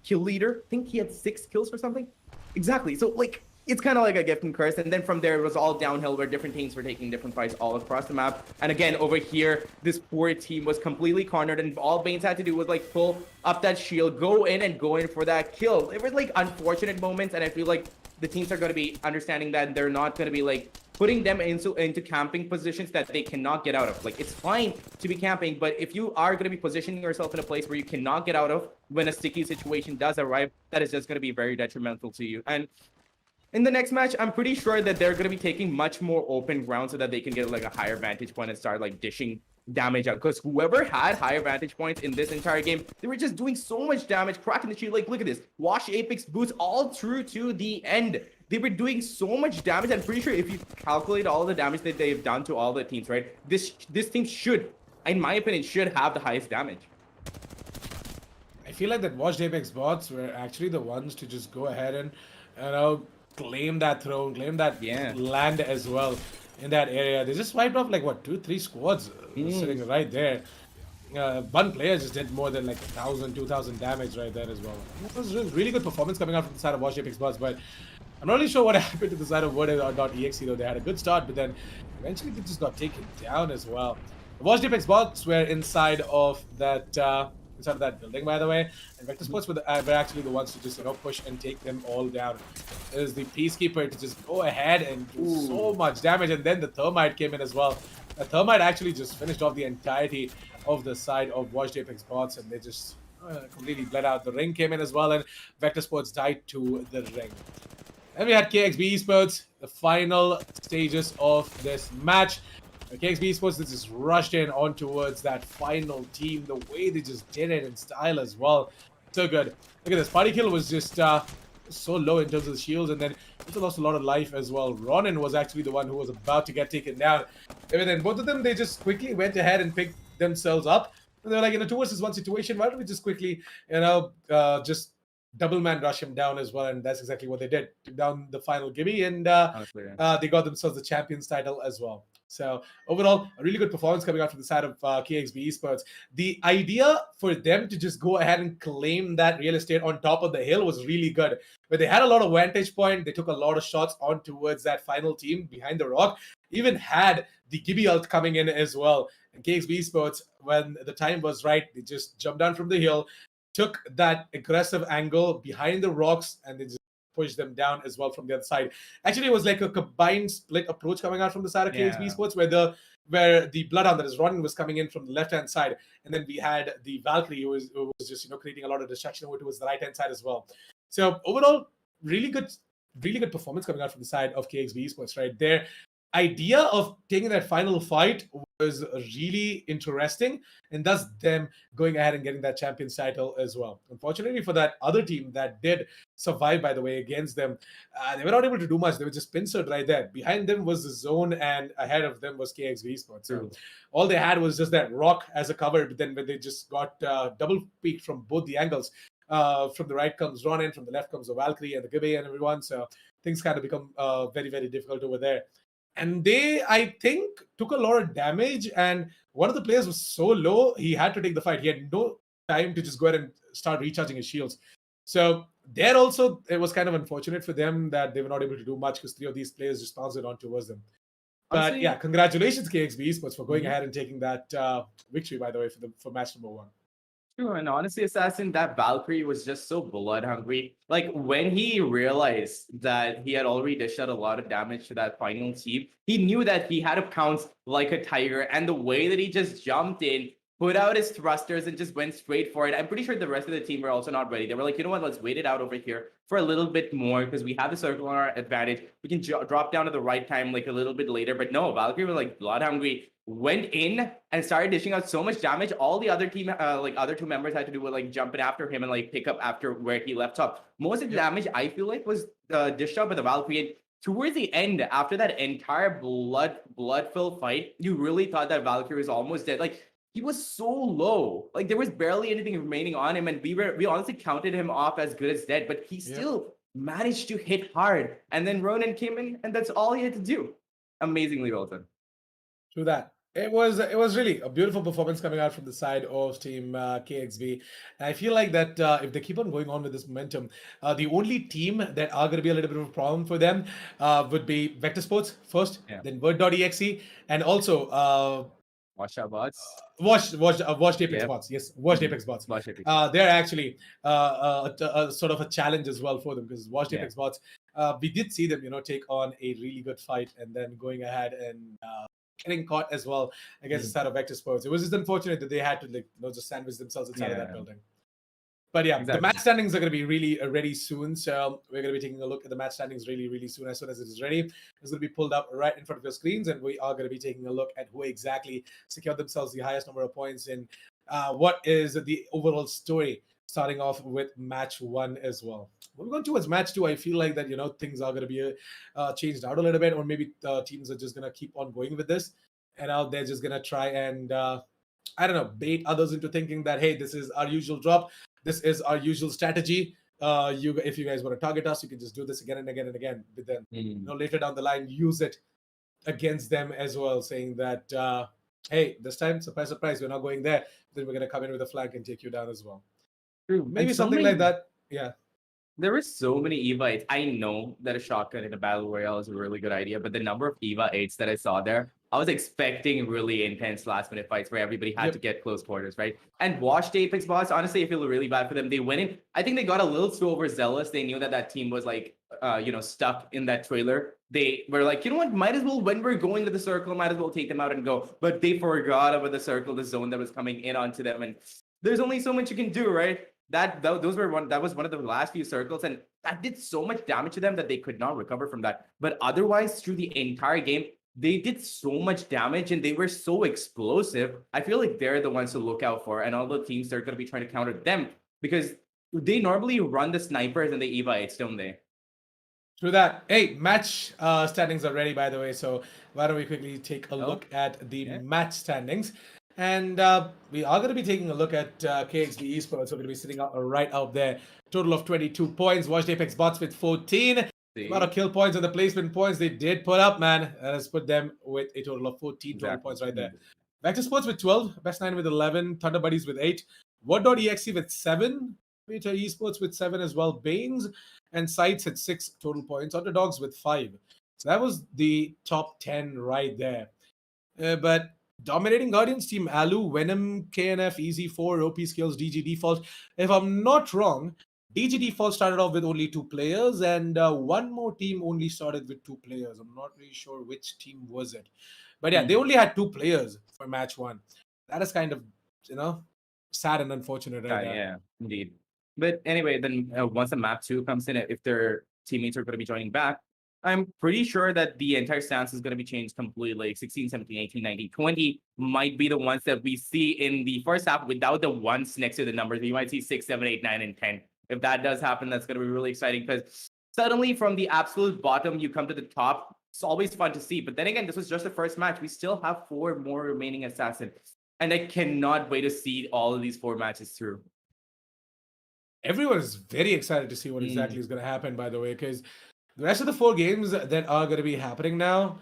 kill leader. I think he had 6 kills or something. Exactly. So like, it's kind of like a gift and curse, and then from there it was all downhill where different teams were taking different fights all across the map. And again, over here, this poor team was completely cornered, and all Banes had to do was like pull up that shield, go in for that kill. It was like unfortunate moments, and I feel like the teams are going to be understanding that they're not going to be like putting them into camping positions that they cannot get out of. Like, it's fine to be camping, but if you are going to be positioning yourself in a place where you cannot get out of when a sticky situation does arrive, that is just going to be very detrimental to you. And in the next match, I'm pretty sure that they're going to be taking much more open ground so that they can get like a higher vantage point and start like dishing damage out. Because whoever had higher vantage points in this entire game, they were just doing so much damage, cracking the shield. Like, look at this. Wash Apex boots all through to the end. They were doing so much damage. I'm pretty sure if you calculate all the damage that they've done to all the teams, right? This team should, in my opinion, should have the highest damage. I feel like that Washed Apex bots were actually the ones to just go ahead and, claim that throne, claim that land as well in that area. They just wiped off like what, 2-3 squads sitting right there. One player just did more than like 1,000, 2,000 damage right there as well. It was really good performance coming out from the side of Washed Apex bots, but I'm not really sure what happened to the side of Word.exe though. They had a good start, but then eventually they just got taken down as well. The Washed Apex bots were inside of that building, by the way, and Vector Sports were actually the ones to just push and take them all down. It was the Peacekeeper to just go ahead and do so much damage, and then the Thermite came in as well. The Thermite actually just finished off the entirety of the side of Washed Apex bots, and they just completely bled out. The Ring came in as well, and Vector Sports died to the Ring. Then we had KXB Esports, the final stages of this match. KXB Esports, they just rushed in on towards that final team. The way they just did it in style as well. So good. Look at this. Party Kill was just so low in terms of the shields, and then also lost a lot of life as well. Ronin was actually the one who was about to get taken down. And then both of them, they just quickly went ahead and picked themselves up. And they're like, in a 2 versus 1 situation, why don't we just quickly, just double man rush him down as well, and that's exactly what they did. Took down the final Gibby, and Honestly, yeah. they got themselves the champions title as well. So overall, a really good performance coming out from the side of KXB Esports. The idea for them to just go ahead and claim that real estate on top of the hill was really good. But they had a lot of vantage point. They took a lot of shots on towards that final team behind the rock. Even had the Gibby ult coming in as well. And KXB Esports, when the time was right, they just jumped down from the hill, took that aggressive angle behind the rocks, and they just pushed them down as well from the other side. Actually, it was like a combined split approach coming out from the side of KXB Yeah. Sports, where the Bloodhound that is running was coming in from the left hand side, and then we had the Valkyrie who was just creating a lot of distraction over towards the right hand side as well. So overall, really good performance coming out from the side of KXB Esports. Right, their idea of taking that final fight was really interesting, and thus them going ahead and getting that champions title as well. Unfortunately for that other team that did survive, by the way, against them, they were not able to do much. They were just pincered right there. Behind them was the zone, and ahead of them was KXV Esports. So all they had was just that rock as a cover, but then when they just got double peaked from both the angles. From the right comes Ronin, from the left comes the Valkyrie and the Gibbe and everyone. So things kind of become very, very difficult over there. And they, I think, took a lot of damage. And one of the players was so low, he had to take the fight. He had no time to just go ahead and start recharging his shields. So there also, it was kind of unfortunate for them that they were not able to do much because three of these players just bounced it on towards them. But Honestly, yeah, congratulations, KXB Esports, for going Mhm. ahead and taking that victory, by the way, for match number 1. True, and honestly, Assassin, that Valkyrie was just so blood hungry. Like when he realized that he had already dished out a lot of damage to that final team, he knew that he had to pounce like a tiger. And the way that he just jumped in, put out his thrusters, and just went straight for it. I'm pretty sure the rest of the team were also not ready. They were like, you know what, let's wait it out over here for a little bit more because we have the circle on our advantage. We can drop down at the right time, like a little bit later. But no, Valkyrie was like blood hungry, went in and started dishing out so much damage. All the other team, other two members had to do with like jumping after him and like pick up after where he left off. Most of the damage I feel like was dished out by the Valkyrie. And towards the end, after that entire blood-filled fight, you really thought that Valkyrie was almost dead. Like he was so low, like there was barely anything remaining on him, and we honestly counted him off as good as dead, but he still managed to hit hard. And then Ronan came in, and that's all he had to do. Amazingly well done. True that. It was really a beautiful performance coming out from the side of Team KXB. And I feel like that if they keep on going on with this momentum, the only team that are going to be a little bit of a problem for them would be Vector Sports first, then Word.exe, and also Watch out, bots. Watched Apex Bots. Yes, watched Apex Bots. Watch Apex. They're actually a sort of a challenge as well for them because watched Apex Bots. We did see them, take on a really good fight and then going ahead and getting caught as well against the side of Vector Sports. It was just unfortunate that they had to just sandwich themselves inside of that building. But yeah, the match standings are going to be really ready soon. So we're going to be taking a look at the match standings really, really soon. As soon as it is ready, it's going to be pulled up right in front of your screens. And we are going to be taking a look at who exactly secured themselves the highest number of points and what is the overall story, starting off with match 1 as well. Moving on towards match 2, I feel like that, things are going to be changed out a little bit, or maybe teams are just going to keep on going with this. And now they're just going to try and, I don't know, bait others into thinking that, hey, this is our usual drop. This is our usual strategy. If you guys want to target us, you can just do this again and again and again. But then, later down the line, use it against them as well, saying that, hey, this time, surprise, surprise, we're not going there. Then we're going to come in with a flank and take you down as well. True. Maybe something like that. Yeah. There were so many EVA 8s. I know that a shotgun in a battle royale is a really good idea, but the number of EVA 8s that I saw there, I was expecting really intense last-minute fights where everybody had to get close quarters, right? And watched Apex Boss. Honestly, I feel really bad for them. They went in. I think they got a little too overzealous. They knew that team was like, stuck in that trailer. They were like, you know what? Might as well, when we're going to the circle, might as well take them out and go. But they forgot about the circle, the zone that was coming in onto them, and there's only so much you can do, right? That was one of the last few circles, and that did so much damage to them that they could not recover from that. But otherwise, through the entire game, they did so much damage and they were so explosive. I feel like they're the ones to look out for, and all the teams that are going to be trying to counter them because they normally run the snipers and the EVA 8s, don't they? Through that. Hey, match standings are ready, by the way. So why don't we quickly take a look at the match standings? And we are going to be taking a look at KXB Esports. We're going to be sitting right out there. Total of 22 points. Watched Apex Bots with 14. A lot of kill points and the placement points they did put up, man. Let's put them with a total of 14 total points right there. Vector Sports with 12. Best 9 with 11. Thunder Buddies with 8. Word.exe with 7. Peter Esports with 7 as well. Banes and Sites at 6 total points. Underdogs with 5. So that was the top 10 right there. But dominating Guardians team Alu, Venom, KNF, Easy4, OP Skills, DG Default. If I'm not wrong, DG Default started off with only 2 players, and one more team only started with 2 players. I'm not really sure which team was it. But yeah, they only had 2 players for match 1. That is kind of, sad and unfortunate right there. Yeah, indeed. But anyway, then once the map 2 comes in, if their teammates are going to be joining back, I'm pretty sure that the entire stance is going to be changed completely. Like 16, 17, 18, 19, 20 might be the ones that we see in the first half without the ones next to the numbers. You might see 6, 7, 8, 9, and 10. If that does happen, that's going to be really exciting because suddenly from the absolute bottom, you come to the top. It's always fun to see. But then again, this was just the first match. We still have 4 more remaining assassins. And I cannot wait to see all of these 4 matches through. Everyone is very excited to see what exactly is going to happen, by the way, because the rest of the 4 games that are going to be happening now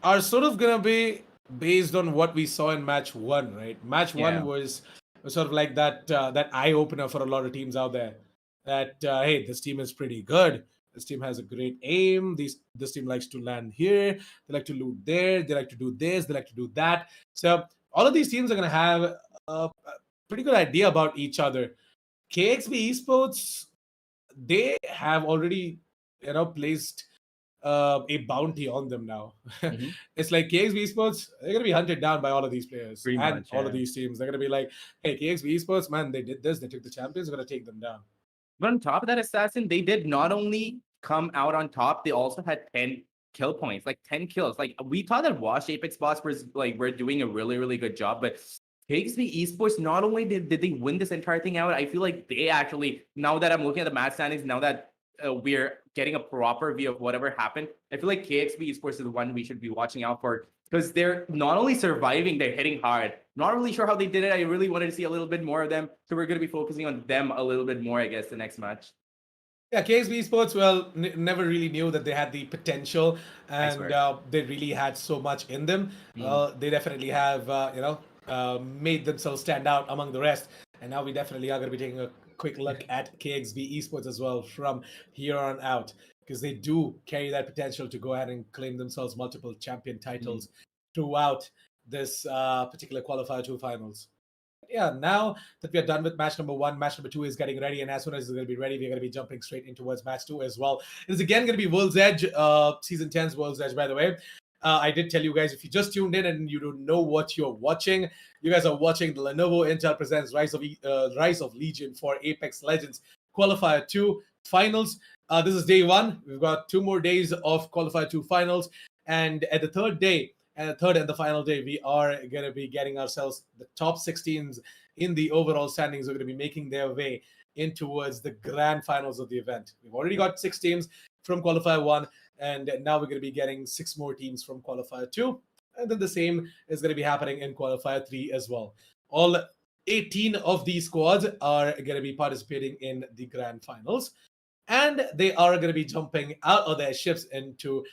are sort of going to be based on what we saw in match 1, right? Match 1 was sort of like that that eye-opener for a lot of teams out there. That, hey, this team is pretty good. This team has a great aim. This team likes to land here. They like to loot there. They like to do this. They like to do that. So all of these teams are going to have a pretty good idea about each other. KXB Esports, they have already placed a bounty on them now. It's like KXB Esports, they're going to be hunted down by all of these players all of these teams. They're going to be like, hey, KXB Esports, man, they did this. They took the champions. We're going to take them down. But on top of that, Assassin, they did not only come out on top, they also had 10 kill points, like 10 kills. Like we thought that Wash Apex Boss was like, we're doing a really, really good job, but KXB Esports, not only did they win this entire thing out, I feel like they actually, now that I'm looking at the match standings, now that we're getting a proper view of whatever happened, I feel like KXB Esports is the one we should be watching out for because they're not only surviving, they're hitting hard. Not really sure how they did it. I really wanted to see a little bit more of them. So we're going to be focusing on them a little bit more, I guess, the next match. Yeah, KXB Esports, well, never really knew that they had the potential and they really had so much in them. They definitely have, made themselves stand out among the rest. And now we definitely are going to be taking a quick look at KXB Esports as well from here on out, because they do carry that potential to go ahead and claim themselves multiple champion titles throughout this particular Qualifier 2 finals. Yeah, now that we are done with match number 1, match number 2 is getting ready, and as soon as it's going to be ready, we're going to be jumping straight in towards match 2 as well. It is again going to be World's Edge, Season 10's World's Edge, by the way. I did tell you guys, if you just tuned in and you don't know what you're watching, you guys are watching the Lenovo Intel Presents Rise of Legion for Apex Legends Qualifier 2 Finals. This is day 1. We've got 2 more days of Qualifier 2 Finals, and at the third day, and the third and the final day, we are going to be getting ourselves the top 16s in the overall standings. Are going to be making their way in towards the grand finals of the event. We've already got 6 teams from Qualifier 1, and now we're going to be getting 6 more teams from Qualifier 2. And then the same is going to be happening in Qualifier 3 as well. All 18 of these squads are going to be participating in the grand finals. And they are going to be jumping out of their ships into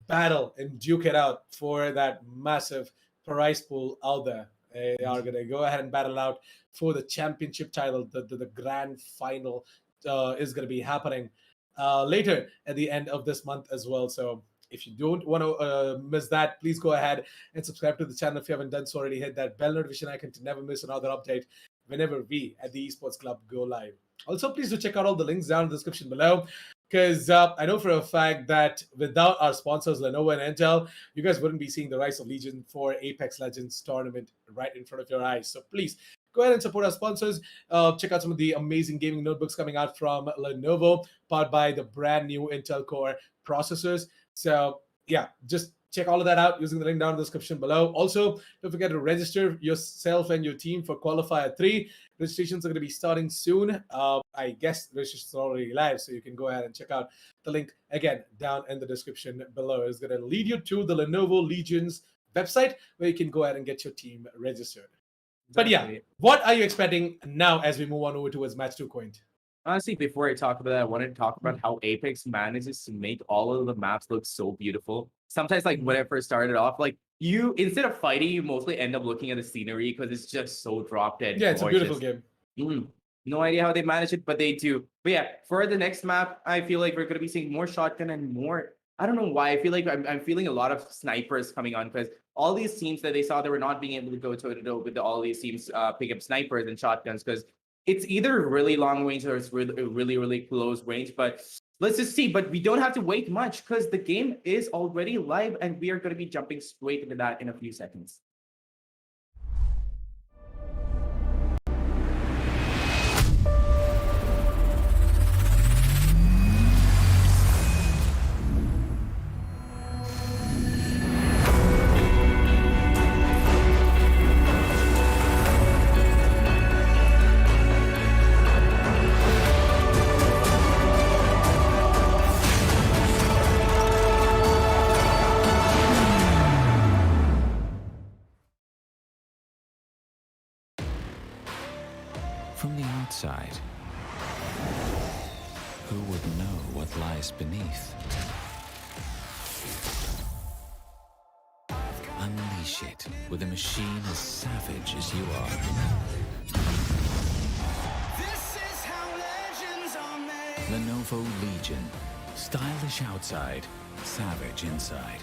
battle and duke it out for that massive prize pool out there. They are going to go ahead and battle out for the championship title. The grand final is going to be happening later at the end of this month as well. So if you don't want to miss that, please go ahead and subscribe to the channel if you haven't done so already. Hit that bell notification icon to never miss another update whenever we at the Esports Club go live. Also, please do check out all the links down in the description below, because I know for a fact that without our sponsors, Lenovo and Intel, you guys wouldn't be seeing the Rise of Legion for Apex Legends tournament right in front of your eyes. So please go ahead and support our sponsors. Check out some of the amazing gaming notebooks coming out from Lenovo, powered by the brand new Intel Core processors. So yeah, just check all of that out using the link down in the description below. Also, don't forget to register yourself and your team for Qualifier 3. Registrations are going to be starting soon. I guess registrations are already live, so you can go ahead and check out the link again down in the description below. It's going to lead you to the Lenovo Legions website where you can go ahead and get your team registered. But yeah, Exactly. what are you expecting now as we move on over towards match 2 Coin? Honestly, before I talk about that, I wanted to talk about how Apex manages to make all of the maps look so beautiful. Sometimes, like when I first started off, like you instead of fighting, you mostly end up looking at the scenery because it's just so drop dead Yeah, it's a beautiful gorgeous. game. No idea how they manage it, but they do. But yeah, for the next map, I feel like we're gonna be seeing more shotgun and more. I don't know why. I feel like I'm feeling a lot of snipers coming on because all these teams that they saw they were not being able to go toe to toe with all these teams pick up snipers and shotguns because it's either really long range or it's really close range. But let's just see. But we don't have to wait much because the game is already live and we are going to be jumping straight into that in a few seconds. From the outside, who would know what lies beneath? Unleash it with a machine as savage as you are. This is how legends are made. Lenovo Legion. Stylish outside, savage inside.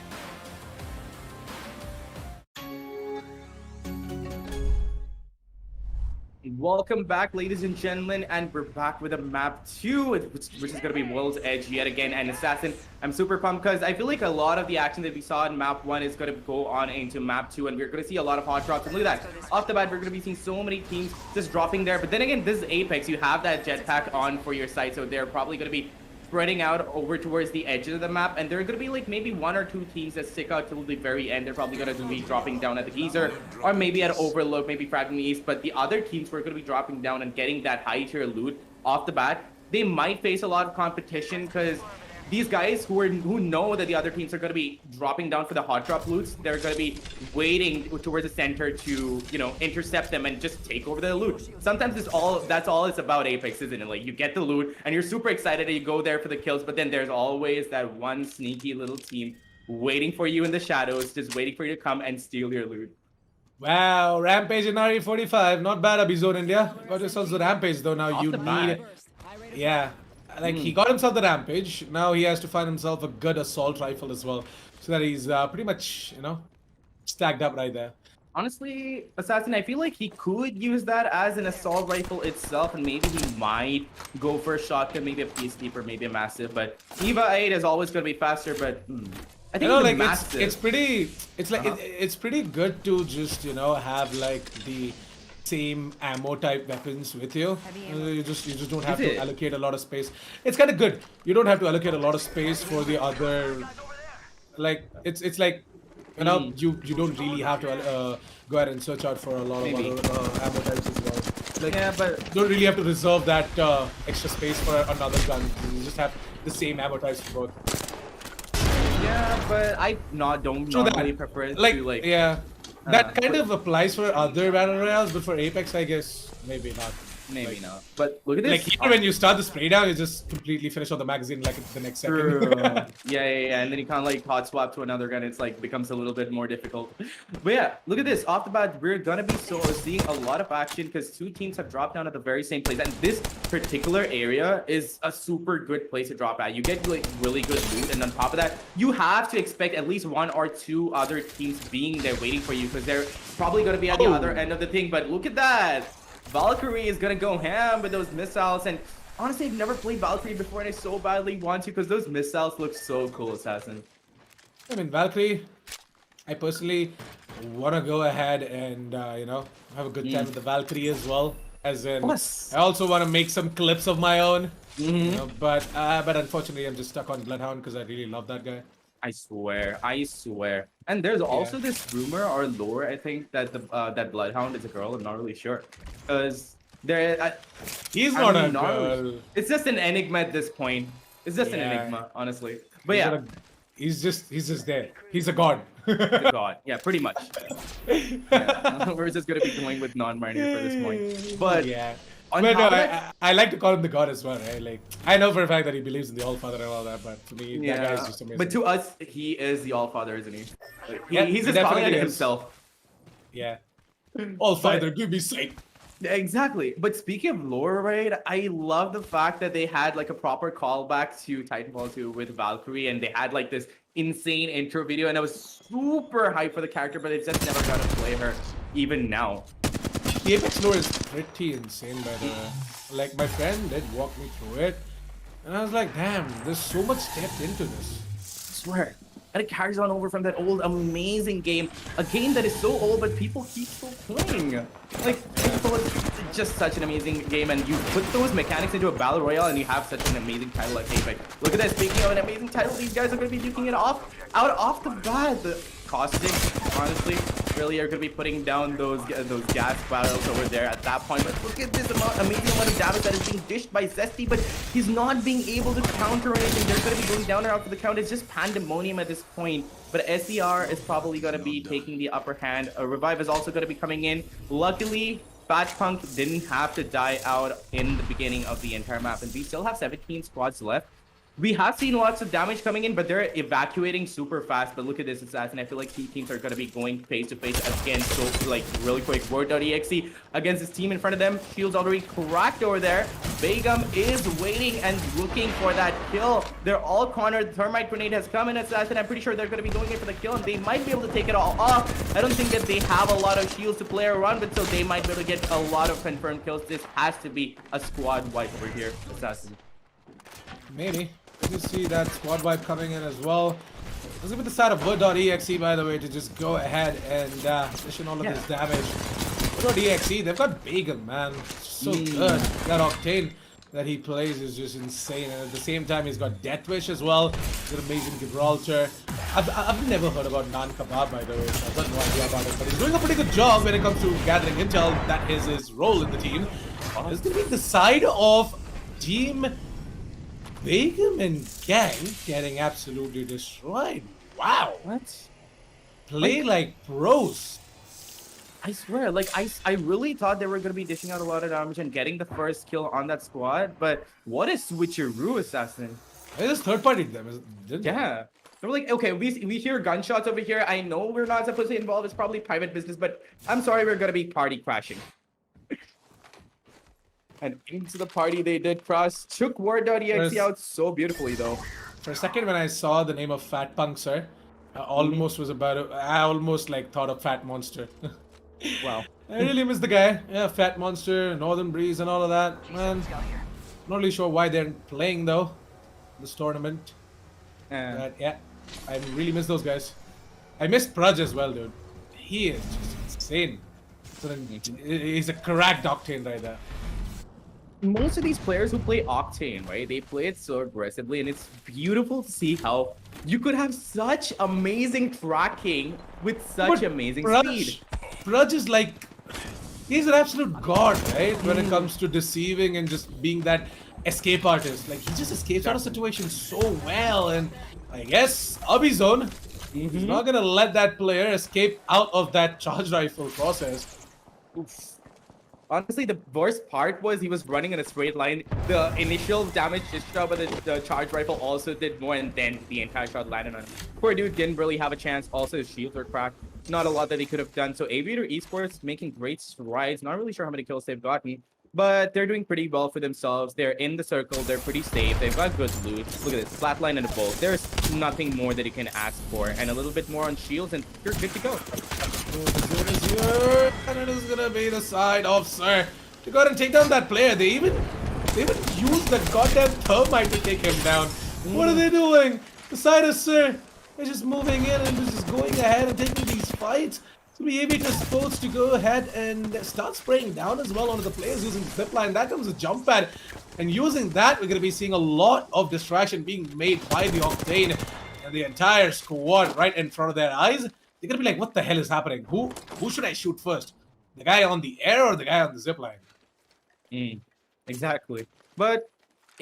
Welcome back, ladies and gentlemen, and we're back with a map 2, which is going to be World's Edge yet again, and Assassin. I'm super pumped because I feel like a lot of the action that we saw in map 1 is going to go on into map 2, and we're going to see a lot of hot drops. And look at that. Off the bat, we're going to be seeing so many teams just dropping there. But then again, this is Apex. You have that jetpack on for your side, so they're probably going to be spreading out over towards the edges of the map, and there are going to be like maybe 1 or 2 teams that stick out till the very end. They're probably going to be dropping down at the geyser or maybe at Overlook, maybe Fragment East, but the other teams who are going to be dropping down and getting that high tier loot off the bat, they might face a lot of competition because these guys who know that the other teams are going to be dropping down for the hot drop loots, they're going to be waiting towards the center to, you know, intercept them and just take over the loot. Sometimes that's all it's about Apex, isn't it? Like you get the loot and you're super excited and you go there for the kills, but then there's always that one sneaky little team waiting for you in the shadows, just waiting for you to come and steal your loot. Wow, Rampage in RE45. Not bad, Abizone India. Got yourselves the Rampage though. Now Off you the bat. need. Yeah. Like he got himself the Rampage. Now he has to find himself a good assault rifle as well. So that he's pretty much, you know, stacked up right there. Honestly, Assassin, I feel like he could use that as an assault rifle itself, and maybe he might go for a shotgun, maybe a peacekeeper, maybe a massive. But Eva 8 is always going to be faster, but I think You know, the like massive. it's pretty. It's like it's pretty good to just, you know, have like the same ammo type weapons with you. You just don't have Is to it? allocate a lot of space. It's kind of good. You don't have to allocate a lot of space for the other. Like it's like, you know, you don't really have to go ahead and search out for a lot Maybe. of other ammo types as well. Like, Yeah, but you don't really have to reserve that extra space for another gun. You just have the same ammo types for both. I don't True that. normally prefer it Like, to like. yeah, that uh, kind of applies for other battle royales, but for Apex, I guess maybe not. Maybe like, not. But look at Like this. here, when you start the spray down, you just completely finish off the magazine like the next second. True. yeah. And then you can't like hot swap to another gun. It's like becomes a little bit more difficult. But yeah, look at this. Off the bat, we're gonna be seeing a lot of action because 2 teams have dropped down at the very same place. And this particular area is a super good place to drop at. You get like really good loot, and on top of that, you have to expect at least 1 or 2 other teams being there waiting for you because they're probably gonna be at the other end of the thing. But look at that. Valkyrie is gonna go ham with those missiles, and honestly, I've never played Valkyrie before, and I so badly want to because those missiles look so cool, Assassin. I mean, Valkyrie, I personally want to go ahead and you know, have a good time with the Valkyrie as well. As in, Yes. I also want to make some clips of my own. You know, but unfortunately, I'm just stuck on Bloodhound because I really love that guy. I swear. And there's also this rumor or lore, I think, that the that Bloodhound is a girl. I'm not really sure, because there. He's I not mean, a girl. It's just an enigma at this point. It's just an Yeah. enigma, honestly. But He's yeah. not he's just there. He's a god. The god. Yeah, pretty much. Yeah. We're just gonna be going with non-binary for this point. But yeah. on But no, top of that, I like to call him the god as well, right? Like, I know for a fact that he believes in the All Father and all that, but for me, that guy is just amazing. but to us, he is the All Father, isn't he? Yeah, He's he just calling definitely it is. himself. Yeah. All Father, give me sight. Exactly. But speaking of lore, right, I love the fact that they had like a proper callback to Titanfall 2 with Valkyrie, and they had like this insane intro video, and I was super hyped for the character, but it just never got to play her even now. The Apex lore is pretty insane, by the way. Like, my friend did walk me through it, and I was like, damn, there's so much depth into this. I swear. And it carries on over from that old amazing game. A game that is so old, but people keep still playing. Like, it's just such an amazing game. And you put those mechanics into a battle royale and you have such an amazing title like Apex. Look at that. Speaking of an amazing title, these guys are going to be duking it off off the bat. The caustic, honestly, really are going to be putting down those gas barrels over there at that point. But look at this amazing amount of damage that is being dished by Zesty, but he's not being able to counter anything. They're going to be going down and out for the count. It's just pandemonium at this point. But SER is probably going to be taking the upper hand. Revive is also going to be coming in. Luckily, Fat Punk didn't have to die out in the beginning of the entire map, and we still have 17 squads left. We have seen lots of damage coming in, but they're evacuating super fast. But look at this assassin. I feel like teams are going to be going face to face again. So, like, really quick. Word.exe against his team in front of them. Shields already cracked over there. Begum is waiting and looking for that kill. They're all cornered. The thermite grenade has come in, assassin. I'm pretty sure they're going to be going in for the kill, and they might be able to take it all off. I don't think that they have a lot of shields to play around, but so they might be able to get a lot of confirmed kills. This has to be a squad wipe over here, assassin. Maybe. You see that squad wipe coming in as well. Let's give it the side of Word.exe, by the way, to just go ahead and dish in all of this damage. Word.exe, they've got Begum, man. So good. That Octane that he plays is just insane. And at the same time, he's got Death Wish as well. He's got amazing Gibraltar. I've never heard about Naan Kebab, by the way, so I've got no idea about it. But he's doing a pretty good job when it comes to gathering intel. That is his role in the team. It's going to be the side of Team Begum and gang getting absolutely destroyed. Wow. What? Play like pros. I swear, like, I really thought they were going to be dishing out a lot of damage and getting the first kill on that squad, but what a switcheroo, assassin. They just third-partied them, didn't they? Yeah. They were like, okay, we hear gunshots over here. I know we're not supposed to involve. It's probably private business, but I'm sorry, we're going to be party crashing. And into the party they did cross. Took Word.exe out so beautifully, though. For a second, when I saw the name of Fat Punk, sir, I almost I almost like thought of Fat Monster. Wow. I really miss the guy. Yeah, Fat Monster, Northern Breeze, and all of that. Man, not really sure why they're playing though this tournament. But yeah, I really miss those guys. I miss Prudge as well, dude. He is just insane. He's a cracked Octane right there. Most of these players who play Octane, right, they play it so aggressively, and it's beautiful to see how you could have such amazing tracking with such amazing speed. Prudge is like, he's an absolute god, right? When it comes to deceiving and just being that escape artist. Like, he just escapes out of situations so well, and I guess Abizone is not gonna let that player escape out of that charge rifle process. Oof. Honestly, the worst part was he was running in a straight line. The initial damage dished out, but the charge rifle also did more, and then the entire shot landed on him. Poor dude didn't really have a chance. Also, his shields were cracked. Not a lot that he could have done. So Aviator Esports making great strides. Not really sure how many kills they've gotten, but they're doing pretty well for themselves. They're in the circle. They're pretty safe. They've got good loot. Look at this. Flatline and a bolt. There's nothing more that you can ask for. And a little bit more on shields, and you're good to go. And it is gonna be the side of Sir to go ahead and take down that player. They even used the goddamn thermite to take him down. What are they doing? The side of Sir is just moving in and just going ahead and taking these fights. So the Aviator Sports to go ahead and start spraying down as well onto the players using the zipline. That comes a jump pad. And using that, we're gonna be seeing a lot of distraction being made by the Octane and the entire squad right in front of their eyes. They're gonna be like, what the hell is happening? Who should I shoot first? The guy on the air or the guy on the zipline? Exactly. But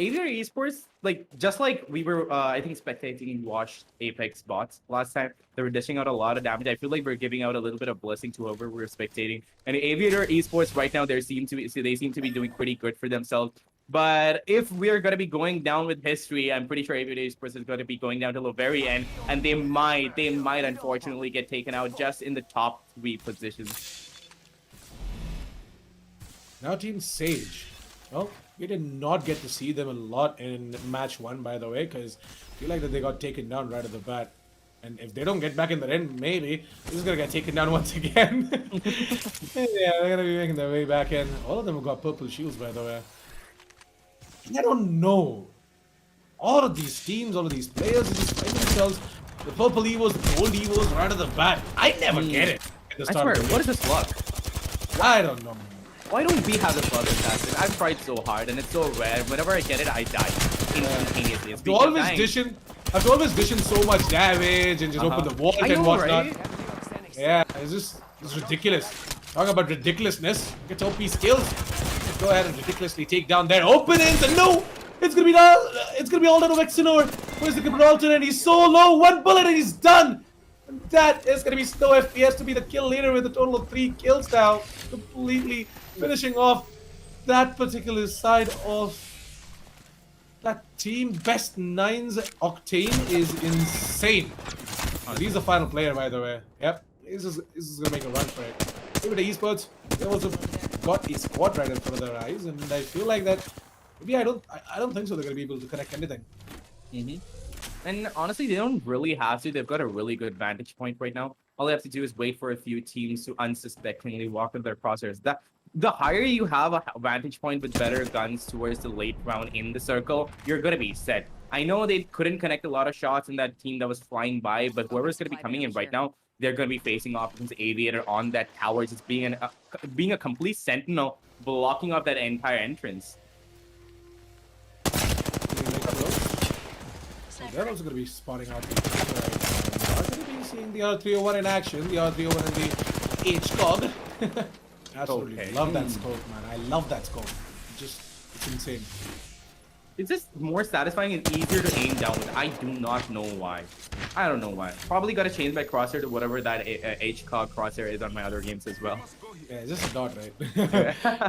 Aviator Esports, like just like we were, I think spectating and watched Apex bots last time. They were dishing out a lot of damage. I feel like we're giving out a little bit of blessing to whoever we're spectating. And Aviator Esports right now, they seem to be doing pretty good for themselves. But if we're gonna be going down with history, I'm pretty sure Aviator Esports is gonna be going down to the very end, and they might unfortunately get taken out just in the top 3 positions. Now Team Sage. Well, we did not get to see them a lot in match 1, by the way, because I feel like that they got taken down right at the bat. And if they don't get back in the ring, maybe this is gonna get taken down once again. Yeah, they're gonna be making their way back in. All of them have got purple shields, by the way. And I don't know. All of these teams, all of these players are just fighting themselves. The purple Evos, the gold Evos right at the bat. I never get it. At the I start swear, of the what is game. this luck? I don't know. Why don't we have this luck assassin? I've tried so hard and it's so rare. Whenever I get it, I die instantaneously. To always dish in, I have to always dish in so much damage and just open the vault I and know, whatnot. right? Yeah, it's ridiculous. Talk about ridiculousness. Get OP skills. Just go ahead and ridiculously take down their openings, and no, it's gonna be all done of Exenor. Where's the Gibraltar? And he's so low. 1 bullet and he's done. And that is gonna be Snow FPS to be the kill leader with a total of 3 kills now, completely finishing off that particular side of that team. Best 9's Octane is insane. He's the final player, by the way. Yep, this is gonna make a run for it. Give it to Esports. They also got a squad right in front of their eyes, and I feel like that. Maybe I don't think so. They're gonna be able to connect anything. And honestly, they don't really have to. They've got a really good vantage point right now. All they have to do is wait for a few teams to unsuspectingly walk in their crosshairs. The higher you have a vantage point with better guns towards the late round in the circle, you're gonna be set. I know they couldn't connect a lot of shots in that team that was flying by, but whoever's gonna be coming in right now, they're gonna be facing off against Aviator on that tower, just being a complete sentinel, blocking off that entire entrance. So they're also going to be spotting out. They are going to be seeing the R301 in action. The R301 in the H-Cog. Absolutely Okay. love that scope, man. I love that scope. It's insane. It's just more satisfying and easier to aim down with. I do not know why. I don't know why. Probably got to change my crosshair to whatever that HCOG crosshair is on my other games as well. Yeah, it's just a dot, right?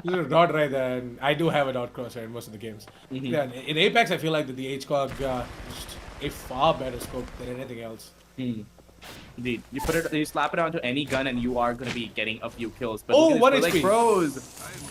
Just a dot right there, and I do have a dot crosshair in most of the games. Yeah, in Apex, I feel like that the HCOG is a far better scope than anything else. Indeed, you slap it onto any gun and you are gonna be getting a few kills. But Oh, look at 1 this, HP. like pros.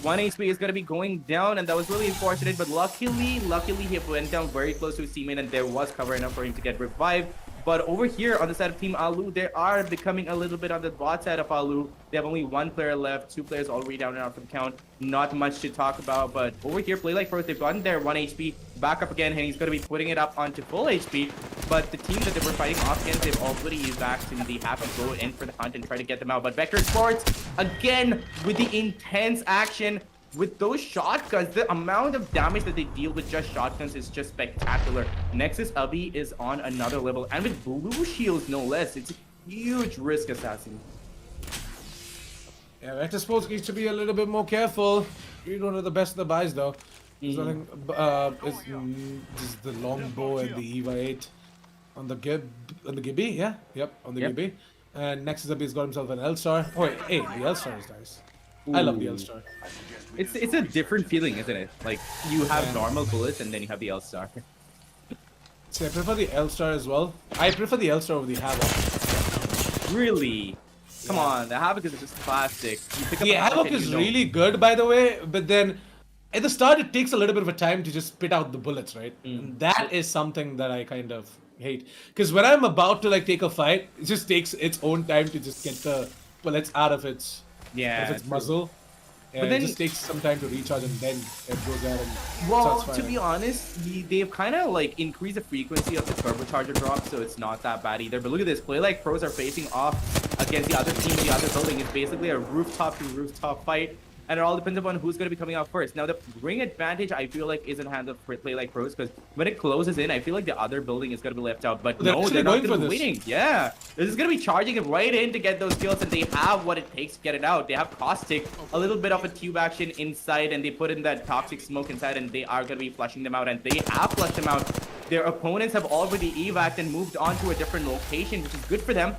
1 HP is gonna be going down, and that was really unfortunate. But luckily he went down very close to his teammate, and there was cover enough for him to get revived. But over here on the side of Team Alu, they are becoming a little bit on the bot side of Alu. They have only 1 player left, 2 players already down and out for the count. Not much to talk about, but over here, Play Like Pros, they've gotten their 1 HP back up again, and he's going to be putting it up onto full HP. But the team that they were fighting off against, they've already evaxed, and they have to go in for the hunt and try to get them out. But Vector Sports, again, with the intense action, with those shotguns, the amount of damage that they deal with just shotguns is just spectacular. Nexus Avi is on another level, and with blue shields no less. It's a huge risk assassin. Yeah, Vector Sports needs to be a little bit more careful. You don't know the best of the buys, though. There's nothing, is the longbow and the Eva 8 on the Gibby, yeah? Yep, on the Gibby. And Nexus Avi has got himself an L-Star. Oh, wait, hey, the L-Star is nice. I love the L-Star. It's a different feeling, isn't it? Like, you have normal bullets and then you have the L-Star. See, I prefer the L-Star as well. I prefer the L-Star over the Havoc. Really? Come on, the Havoc is just classic. You pick up The an arc Havoc and is you know. really good, by the way, but then at the start it takes a little bit of a time to just spit out the bullets, right? And that is something that I kind of hate. Because when I'm about to like take a fight, it just takes its own time to just get the bullets out of its true. muzzle. And then- it just takes some time to recharge, and then it goes out and Well, starts to firing. be honest, they've kind of like increased the frequency of the turbocharger drop, so it's not that bad either. But look at this, Play Like Pros are facing off against the other team in the other building. It's basically a rooftop to rooftop fight, and it all depends upon who's going to be coming out first. Now, the ring advantage, I feel like, isn't handled for Play Like Pros, because when it closes in, I feel like the other building is going to be left out. But They're no, actually they're not going going to for be this. waiting. Yeah, this is going to be charging it right in to get those kills, and they have what it takes to get it out. They have Caustic, a little bit of a tube action inside, and they put in that toxic smoke inside, and they are going to be flushing them out, and they have flushed them out. Their opponents have already evac'd and moved on to a different location, which is good for them.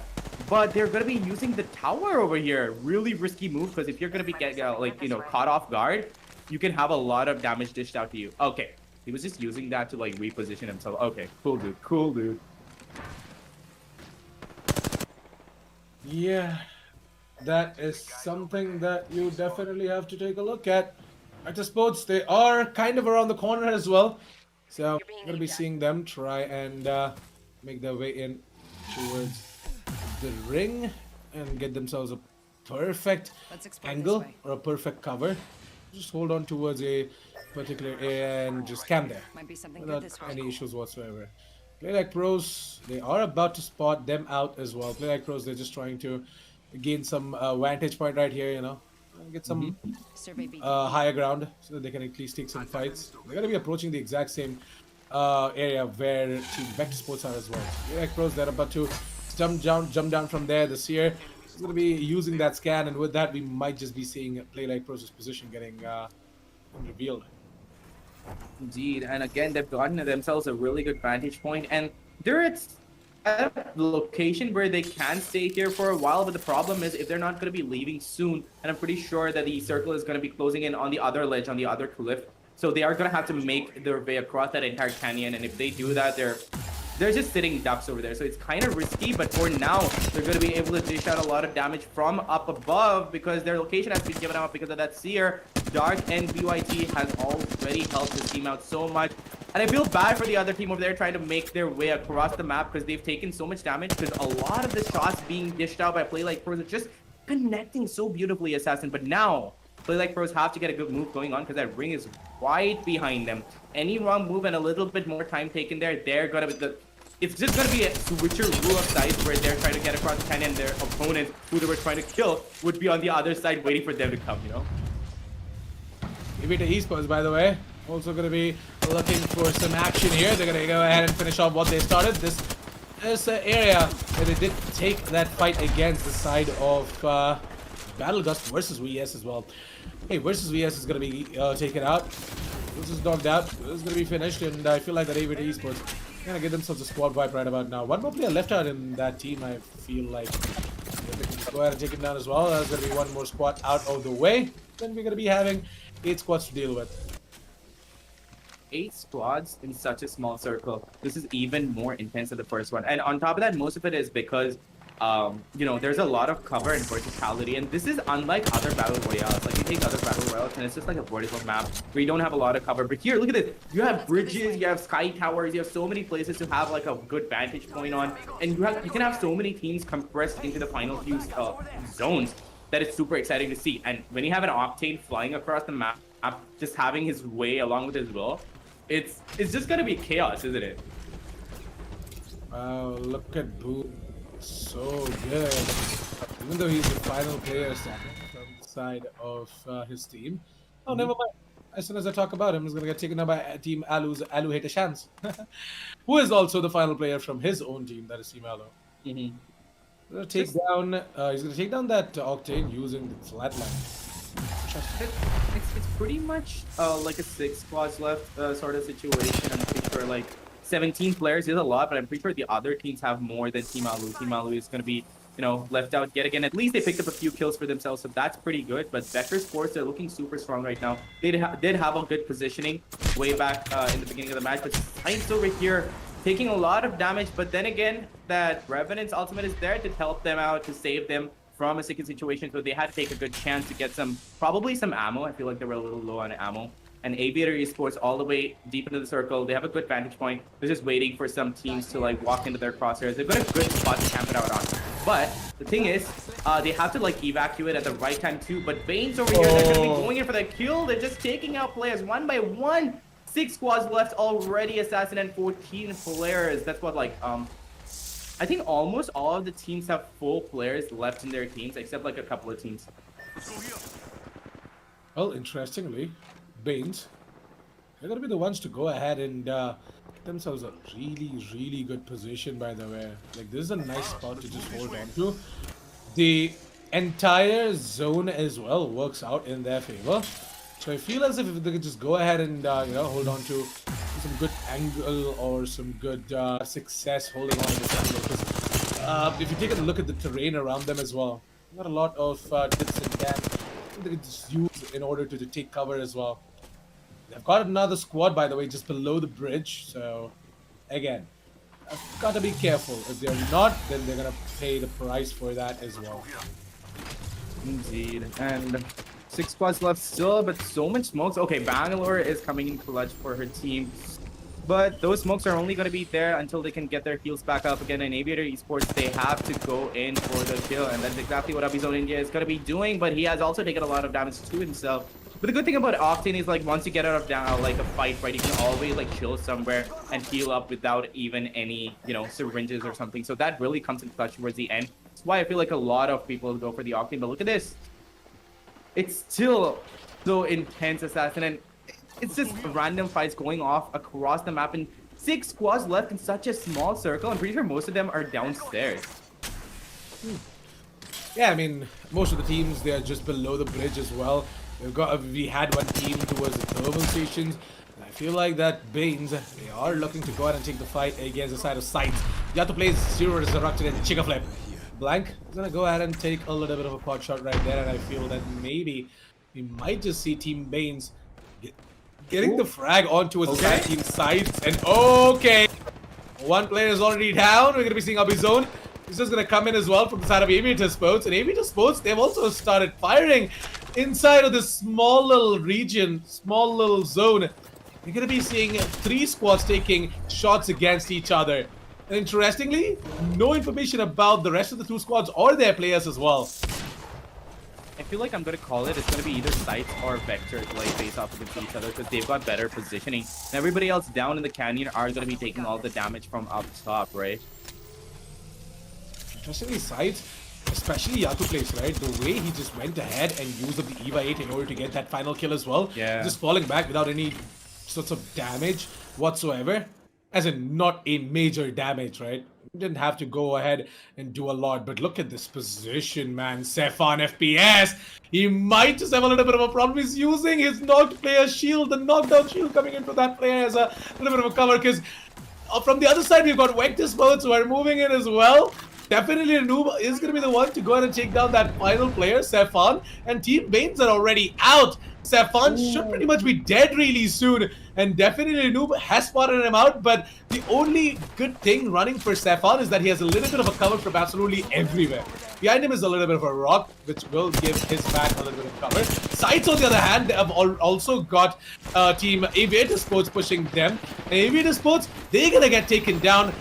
But they're going to be using the tower over here. Really risky move, because if you're going to be caught off guard, you can have a lot of damage dished out to you. Okay, he was just using that to like reposition himself. Okay, cool dude, cool dude. Yeah, that is something that you definitely have to take a look at. Esports, they are kind of around the corner as well. So we're going to be seeing them try and make their way in towards the ring and get themselves a perfect angle or a perfect cover. Just hold on towards a particular area and just camp there Might be something good without this way. any issues whatsoever. Play Like Pros, they are about to spot them out as well. Play Like Pros, they're just trying to gain some vantage point right here, you know, get some Survey B. higher ground so that they can at least take some fights. They're going to be approaching the exact same area where Team Vector Sports are as well. Play Like Pros, they're about to jump down from there. The Seer is going to be using that scan, and with that, we might just be seeing Play Like Pros' position getting revealed. Indeed, and again, they've gotten themselves a really good vantage point, and they're at a location where they can stay here for a while. But the problem is, if they're not going to be leaving soon, and I'm pretty sure that the circle is going to be closing in on the other ledge, on the other cliff, so they are going to have to make their way across that entire canyon. And if they do that, they're just sitting ducks over there, so it's kind of risky. But for now, they're going to be able to dish out a lot of damage from up above because their location has been given up because of that Seer. Dark and BYT has already helped this team out so much, and I feel bad for the other team over there trying to make their way across the map because they've taken so much damage, because a lot of the shots being dished out by Play Like Pros are just connecting so beautifully, Assassin. But now Play Like Pros have to get a good move going on because that ring is right behind them. Any wrong move and a little bit more time taken there, they're gonna be it's just going to be a switcher rule of size where they're trying to get across the canyon, and their opponent, who they were trying to kill, would be on the other side waiting for them to come, you know? Maybe to Esports, by the way, also going to be looking for some action here. They're going to go ahead and finish off what they started. This is an area where they did take that fight against the side of Battlegust versus VS as well. Hey, versus VS is going to be taken out. This is knocked out. This is going to be finished, and I feel like that AVT Esports gonna get themselves a squad wipe right about now. One more player left out in that team. I feel like they can go ahead and take him down as well. There's gonna be one more squad out of the way. Then we're gonna be having 8 squads to deal with. 8 squads in such a small circle. This is even more intense than the first one. And on top of that, most of it is because there's a lot of cover and verticality, and this is unlike other battle royales. Like, you take other battle royales and it's just like a vertical map where you don't have a lot of cover. But here, look at this. You have bridges, you have sky towers, you have so many places to have like a good vantage point on, and you can have so many teams compressed into the final few zones that it's super exciting to see. And when you have an Octane flying across the map, just having his way along with his will, it's just gonna be chaos, isn't it? Wow, look at Boo. So good. Even though he's the final player standing from the side of his team. Oh, never mind. As soon as I talk about him, he's going to get taken out by Team Alu's Alu Hater Shans. Who is also the final player from his own team, that is Team Alu. He's going to take down that Octane using the flatline. It's pretty much like a 6 squads left sort of situation. I'm pretty sure like 17 players is a lot, but I'm pretty sure the other teams have more than Team Alu. Team Alu is going to be, left out yet again. At least they picked up a few kills for themselves, so that's pretty good. But Vector Sports, they're looking super strong right now. They did have a good positioning way back in the beginning of the match, but Science over here taking a lot of damage. But then again, that Revenant's ultimate is there to help them out, to save them from a sticky situation, so they had to take a good chance to get probably some ammo. I feel like they were a little low on ammo. And Aviator Esports all the way deep into the circle. They have a good vantage point. They're just waiting for some teams to like walk into their crosshairs. They've got a good spot to camp it out on. But the thing is, they have to like evacuate at the right time too. But Bane's over here, they're gonna be going in for the kill. They're just taking out players one by one. 6 squads left already, Assassin, and 14 players. That's what I think almost all of the teams have full players left in their teams, except like a couple of teams. Well, interestingly, Baines, they're going to be the ones to go ahead and get themselves a really, really good position, by the way. Like, this is a nice spot to just hold on to. The entire zone as well works out in their favor. So I feel as if they could just go ahead and, hold on to some good angle or some good success holding on to this angle. Because if you take a look at the terrain around them as well, not a lot of dips and dams they could just use in order to take cover as well. They've got another squad, by the way, just below the bridge. So, again, I've got to be careful. If they're not, then they're going to pay the price for that as well. Indeed. And 6 squads left still, but so much smokes. Okay, Bangalore is coming in clutch for her team. But those smokes are only going to be there until they can get their heals back up again. In Aviator Esports, they have to go in for the kill. And that's exactly what Abizone India is going to be doing. But he has also taken a lot of damage to himself. But the good thing about Octane is, like, once you get out of down, like, a fight, right, you can always, like, chill somewhere and heal up without even any, syringes or something. So that really comes in clutch towards the end. That's why I feel like a lot of people go for the Octane. But look at this. It's still so intense, Assassin. And it's just random fights going off across the map. And 6 squads left in such a small circle. I'm pretty sure most of them are downstairs. Yeah, I mean, most of the teams, they're just below the bridge as well. We had one team towards the thermal stations. And I feel like that Baines, they are looking to go ahead and take the fight against the side of Sights. You have to play Zero Resurrected and Chica Flip. Blank is going to go ahead and take a little bit of a pot shot right there. And I feel that maybe we might just see Team Baines getting the frag onto his side Team Sights. And okay, one player is already down. We're going to be seeing Abizone. He's just going to come in as well from the side of Aviator Sports. And Aviator Sports, they've also started firing inside of this small little region, small little zone. You're going to be seeing 3 squads taking shots against each other. And interestingly, no information about the rest of the 2 squads or their players as well. I feel like I'm going to call it. It's going to be either Sights or Vector to, like, face off against each other because they've got better positioning. And everybody else down in the canyon are going to be taking all the damage from up top, right? Interestingly, Sights, especially Yatu plays, right? The way he just went ahead and used up the EVA 8 in order to get that final kill as well. Yeah. Just falling back without any sorts of damage whatsoever. As in, not a major damage, right? Didn't have to go ahead and do a lot. But look at this position, man. Sefan FPS. He might just have a little bit of a problem. He's using his knocked player shield. The knockdown shield coming in for that player as a little bit of a cover. Because from the other side, we've got Vectus Birds who are moving in as well. Definitely Noob is going to be the one to go ahead and take down that final player, Sefan. And Team Baines are already out. Sefan should pretty much be dead really soon. And definitely Noob has spotted him out. But the only good thing running for Sefan is that he has a little bit of a cover from absolutely everywhere. Behind him is a little bit of a rock, which will give his back a little bit of cover. Sights, on the other hand, they have also got Team Aviator Sports pushing them. And Aviator Sports, they're going to get taken down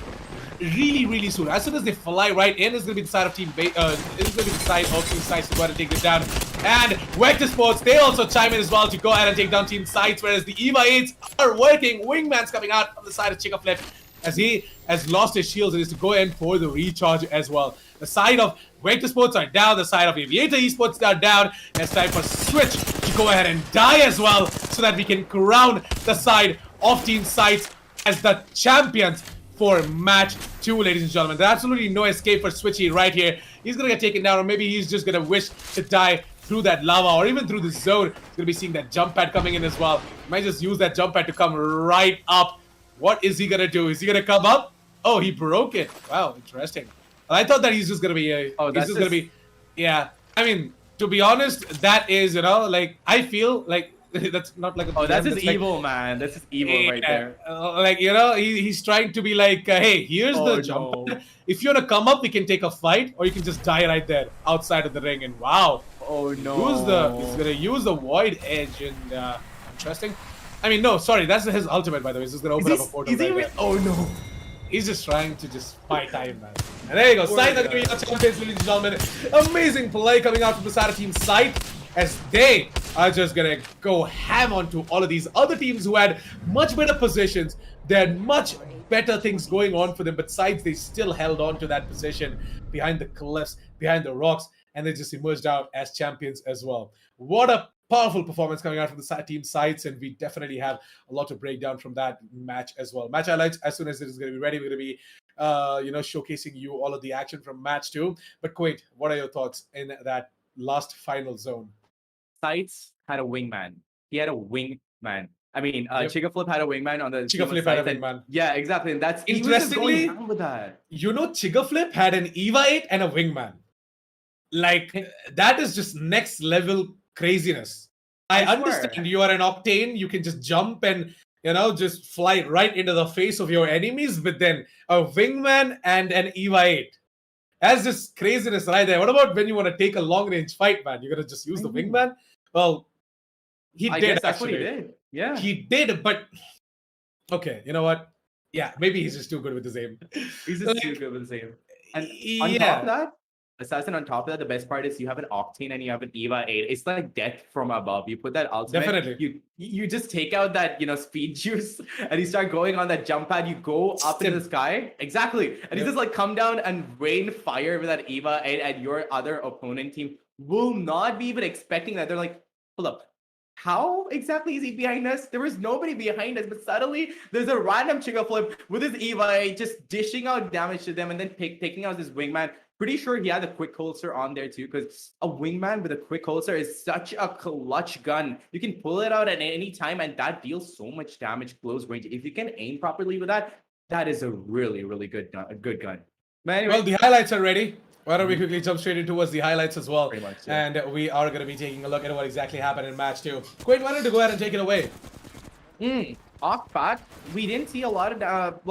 really soon. As soon as they fly right in, it's going to be the side of Team it's going to be the side of Team Sights to go ahead and take it down. And Vector Sports, they also chime in as well to go ahead and take down Team Sights, whereas the EVA 8s are working. Wingman's coming out on the side of Chica Flip as he has lost his shields and is to go in for the recharge as well. The side of Vector Sports are down, the side of Aviator Esports are down. And it's time for Switch to go ahead and die as well so that we can crown the side of Team Sights as the champions for match 2, ladies and gentlemen. There's absolutely no escape for Switchy right here. He's gonna get taken down, or maybe he's just gonna wish to die through that lava or even through the zone. He's gonna be seeing that jump pad coming in as well. Might just use that jump pad to come right up. What is he gonna do? Is he gonna come up? Oh, he broke it. Wow, interesting. I thought that he's just gonna be gonna be, yeah. I mean, to be honest, that is, like, I feel like that's not like a that's just evil, like, man. That's just evil right there. Like, he's trying to be like, hey, here's the jump. No. If you want to come up, we can take a fight, or you can just die right there outside of the ring. And wow. Oh no. He's gonna use the void edge, and interesting. I mean, no, sorry, that's his ultimate, by the way. He's just gonna open up a portal. Oh no. He's just trying to just fight time, man. And there you go. Sight are gonna be our champions, ladies and gentlemen. Amazing play coming out from the side of Team Sight, as they are just gonna go ham onto all of these other teams who had much better positions. They had much better things going on for them, but Sights, they still held on to that position behind the cliffs, behind the rocks, and they just emerged out as champions as well. What a powerful performance coming out from the team sides, and we definitely have a lot to break down from that match as well. Match highlights, as soon as it is going to be ready, we're going to be showcasing you all of the action from match 2. But Quaint, what are your thoughts in that last final zone? Sites had a wingman. He had a wingman. I mean, Yep. Chica Flip had a wingman on the Chica team of Flip had a Sites, and- wingman. Yeah, exactly. And that's he was just going Interestingly, down with that. you know, Chiga Flip had an Eva 8 and a wingman. Like, that is just next level craziness. I swear. understand you are an Octane, you can just jump and, just fly right into the face of your enemies, but then a wingman and an Eva 8. That's just craziness right there. What about when you want to take a long range fight, man? You're going to just use the wingman? Well, he I did guess that's what he actually. did. Yeah. He did, but okay, you know what? Yeah, maybe he's just too good with his aim. He's just Like, too good with the same. And on top of that, Assassin, on top of that, the best part is you have an Octane and you have an Eva 8. It's like death from above. You put that ultimate. Definitely. You just take out that, speed juice and you start going on that jump pad. You go up in the sky. Exactly. And you just like come down and rain fire with that Eva 8, and your other opponent team will not be even expecting that. They're like, hold up. How exactly is he behind us? There was nobody behind us, but suddenly there's a random Chica Flip with his Eva 8 just dishing out damage to them and then taking out this wingman. Pretty sure he had a quick holster on there too, because a wingman with a quick holster is such a clutch gun. You can pull it out at any time, and that deals so much damage close range. If you can aim properly with that, that is a really, really good gun. But anyway, well, the highlights are ready. Why don't we quickly jump straight into the highlights as well? Pretty much, yeah. And we are going to be taking a look at what exactly happened in match 2. Quaint, why don't you go ahead and take it away? Off bat, we didn't see a lot of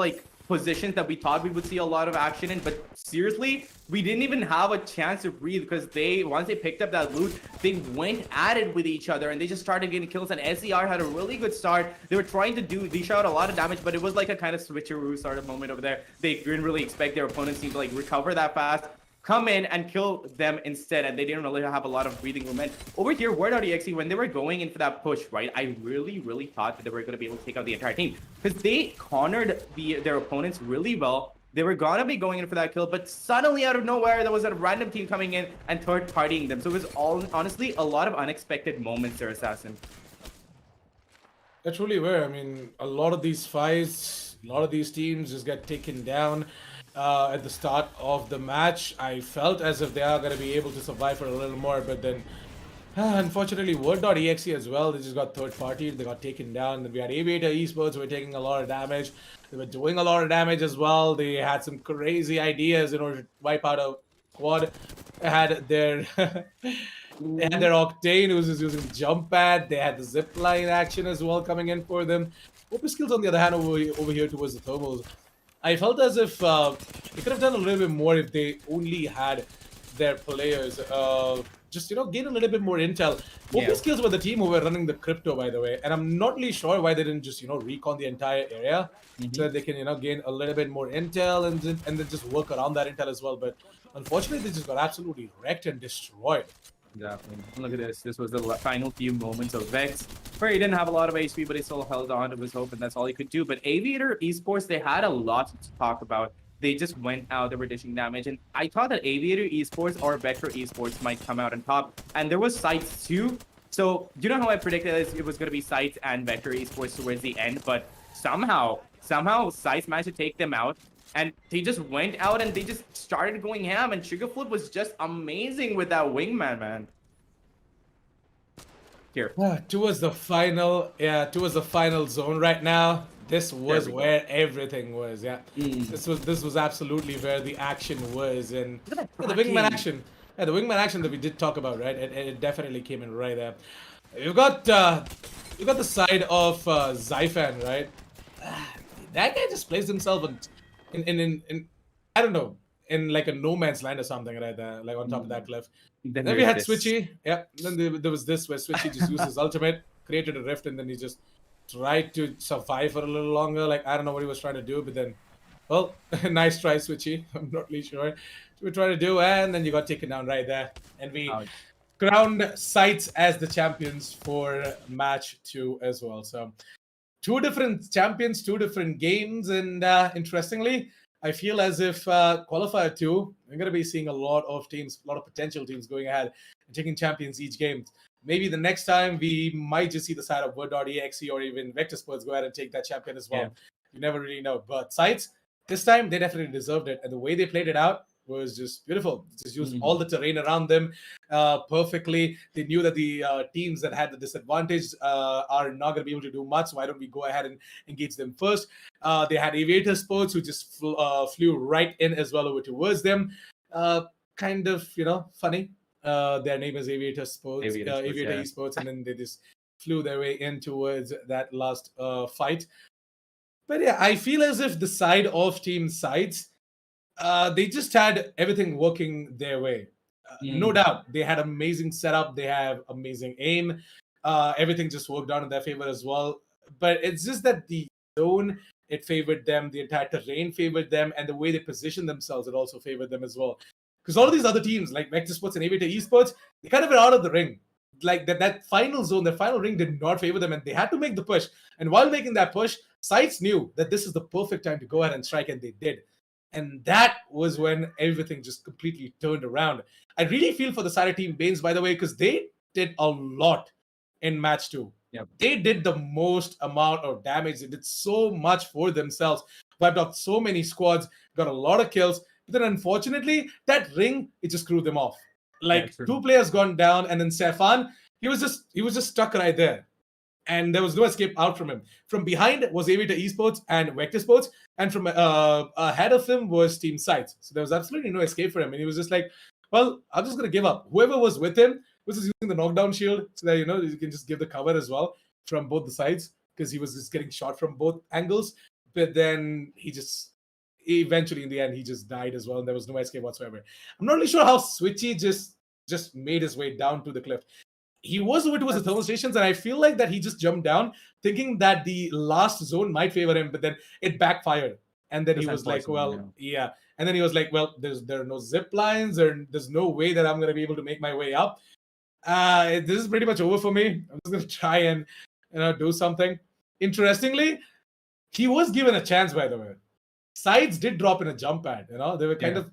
positions that we thought we would see a lot of action in, but seriously, we didn't even have a chance to breathe, because once they picked up that loot, they went at it with each other and they just started getting kills. And SER had a really good start. They were trying to dish out a lot of damage, but it was like a kind of switcheroo sort of moment over there. They didn't really expect their opponents to recover that fast, come in and kill them instead, and they didn't really have a lot of breathing room. And over here, Word.exe, when they were going in for that push, right, I really, really thought that they were going to be able to take out the entire team, because they cornered their opponents really well. They were going to be going in for that kill, but suddenly out of nowhere, there was a random team coming in and third-partying them. So it was honestly a lot of unexpected moments there, Assassin. That truly were. I mean, a lot of these fights, a lot of these teams just get taken down at the start of the match. I felt as if they are going to be able to survive for a little more, but then unfortunately, Word.exe as well, they just got third-partied. They got taken down. Then we had Aviator Esports who were taking a lot of damage. They were doing a lot of damage as well. They had some crazy ideas in order to wipe out a quad. They had their Octane who was just using jump pad. They had the zip line action as well coming in for them. Open skills on the other hand over here towards the thermals. I felt as if they could have done a little bit more if they only had their players just gain a little bit more intel. Open skills were the team who were running the crypto, by the way, and I'm not really sure why they didn't just recon the entire area so that they can gain a little bit more intel and then just work around that intel as well. But unfortunately, they just got absolutely wrecked and destroyed. Exactly. Look at this. This was the final few moments of Vex, where he didn't have a lot of HP, but he still held on to his hope, and that's all he could do. But Aviator Esports, they had a lot to talk about. They just went out, they were dishing damage, and I thought that Aviator Esports or Vector Esports might come out on top. And there was Sites too. So you know how I predicted it was going to be Sites and Vector Esports towards the end, but somehow Sites managed to take them out. And they just went out and they just started going ham, and Sugar Flip was just amazing with that wingman, man. Here. Towards the final zone right now. This was where everything was. This was absolutely where the action was, and the wingman action. Yeah, the wingman action that we did talk about, right? It definitely came in right there. You've got the side of Zyphan, right? That guy just placed himself in I don't know, in like a no man's land or something right there, like on top of that cliff. Then we had Switchy. Yeah. Then there was this where Switchy just used his ultimate, created a rift, and then he just tried to survive for a little longer. Like, I don't know what he was trying to do, but then, well, nice try, Switchy. I'm not really sure what we're trying to do, and then you got taken down right there. And we crowned Sites as the champions for match 2 as well. So, 2 different champions, 2 different games, and interestingly, I feel as if Qualifier 2, we're going to be seeing a lot of teams, a lot of potential teams going ahead and taking champions each game. maybe the next time we might just see the side of Word.exe or even Vector Sports go ahead and take that champion as well. Yeah. You never really know. But Sites, this time they definitely deserved it. And the way they played it out was just beautiful. Just used all the terrain around them perfectly. They knew that the teams that had the disadvantage are not going to be able to do much. So why don't we go ahead and engage them first? They had Aviator Sports who just flew right in as well over towards them. Kind of, funny. Their name is Aviator Sports, Aviator yeah. Esports, and then they just flew their way in towards that last fight. But yeah, I feel as if the side of Team Sides, they just had everything working their way. No doubt, they had amazing setup. They have amazing aim. Everything just worked out in their favor as well. But it's just that the zone, it favored them. The entire terrain favored them, and the way they positioned themselves, it also favored them as well. Because all of these other teams, like Vector Sports and Aviator Esports, they kind of were out of the ring. Like that final zone, the final ring did not favor them, and they had to make the push. And while making that push, Sites knew that this is the perfect time to go ahead and strike, and they did. And that was when everything just completely turned around. I really feel for the Side team Banes, by the way, because they did a lot in match 2. Yep. They did the most amount of damage. They did so much for themselves. Wiped out so many squads, got a lot of kills. But then unfortunately, that ring, it just screwed them off. Like true. 2 players gone down, and then Stefan, he was just stuck right there. And there was no escape out from him. From behind was Aviator Esports and Vector Sports, and from ahead of him was Team Sites. So there was absolutely no escape for him, and he was just like, "Well, I'm just gonna give up." Whoever was with him was just using the knockdown shield, so that you can just give the cover as well from both the sides, because he was just getting shot from both angles. But then eventually in the end he just died as well, and there was no escape whatsoever. I'm not really sure how Switchy just made his way down to the cliff. He was over towards the thermal stations, and I feel like that he just jumped down thinking that the last zone might favor him, but then it backfired. And then he was like, well, yeah. And then he was like, well, there are no zip lines, or there's no way that I'm going to be able to make my way up. This is pretty much over for me. I'm just going to try and do something. Interestingly, he was given a chance, by the way. Sides did drop in a jump pad. They were kind of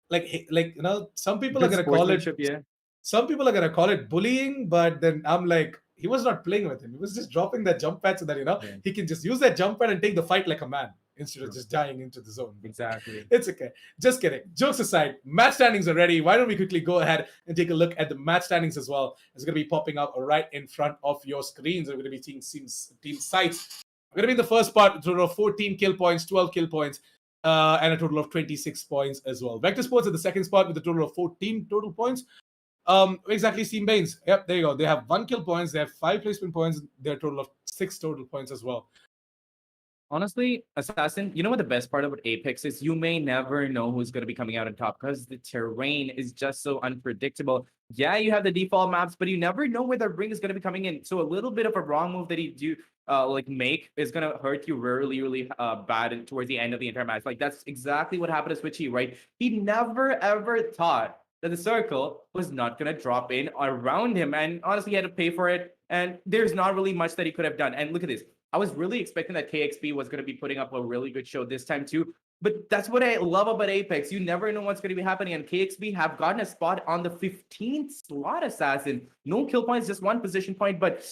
like some people are going to call it. Yeah. Some people are going to call it bullying, but then I'm like, he was not playing with him. He was just dropping that jump pad so that, he can just use that jump pad and take the fight like a man instead of just dying into the zone. Exactly. It's okay. Just kidding. Jokes aside, match standings are ready. Why don't we quickly go ahead and take a look at the match standings as well? It's going to be popping up right in front of your screens. We're going to be seeing team sites. We're going to be in the first part, a total of 14 kill points, 12 kill points, and a total of 26 points as well. Vector Sports at the second spot with a total of 14 total points. Exactly, Steam Banes. Yep, there you go. They have 1 kill points, they have 5 placement points, they're a total of 6 total points as well. Honestly, Assassin, you know what the best part about Apex is? You may never know who's going to be coming out on top because the terrain is just so unpredictable. Yeah, you have the default maps, but you never know where the ring is going to be coming in. So a little bit of a wrong move that you make is going to hurt you really, really bad towards the end of the entire match. Like, that's exactly what happened to Switchy, right? He never, ever thought that the circle was not going to drop in around him. And honestly, he had to pay for it. And there's not really much that he could have done. And look at this. I was really expecting that KXP was going to be putting up a really good show this time too. But that's what I love about Apex. You never know what's going to be happening. And KXP have gotten a spot on the 15th slot, Assassin. No kill points, just 1 position point. But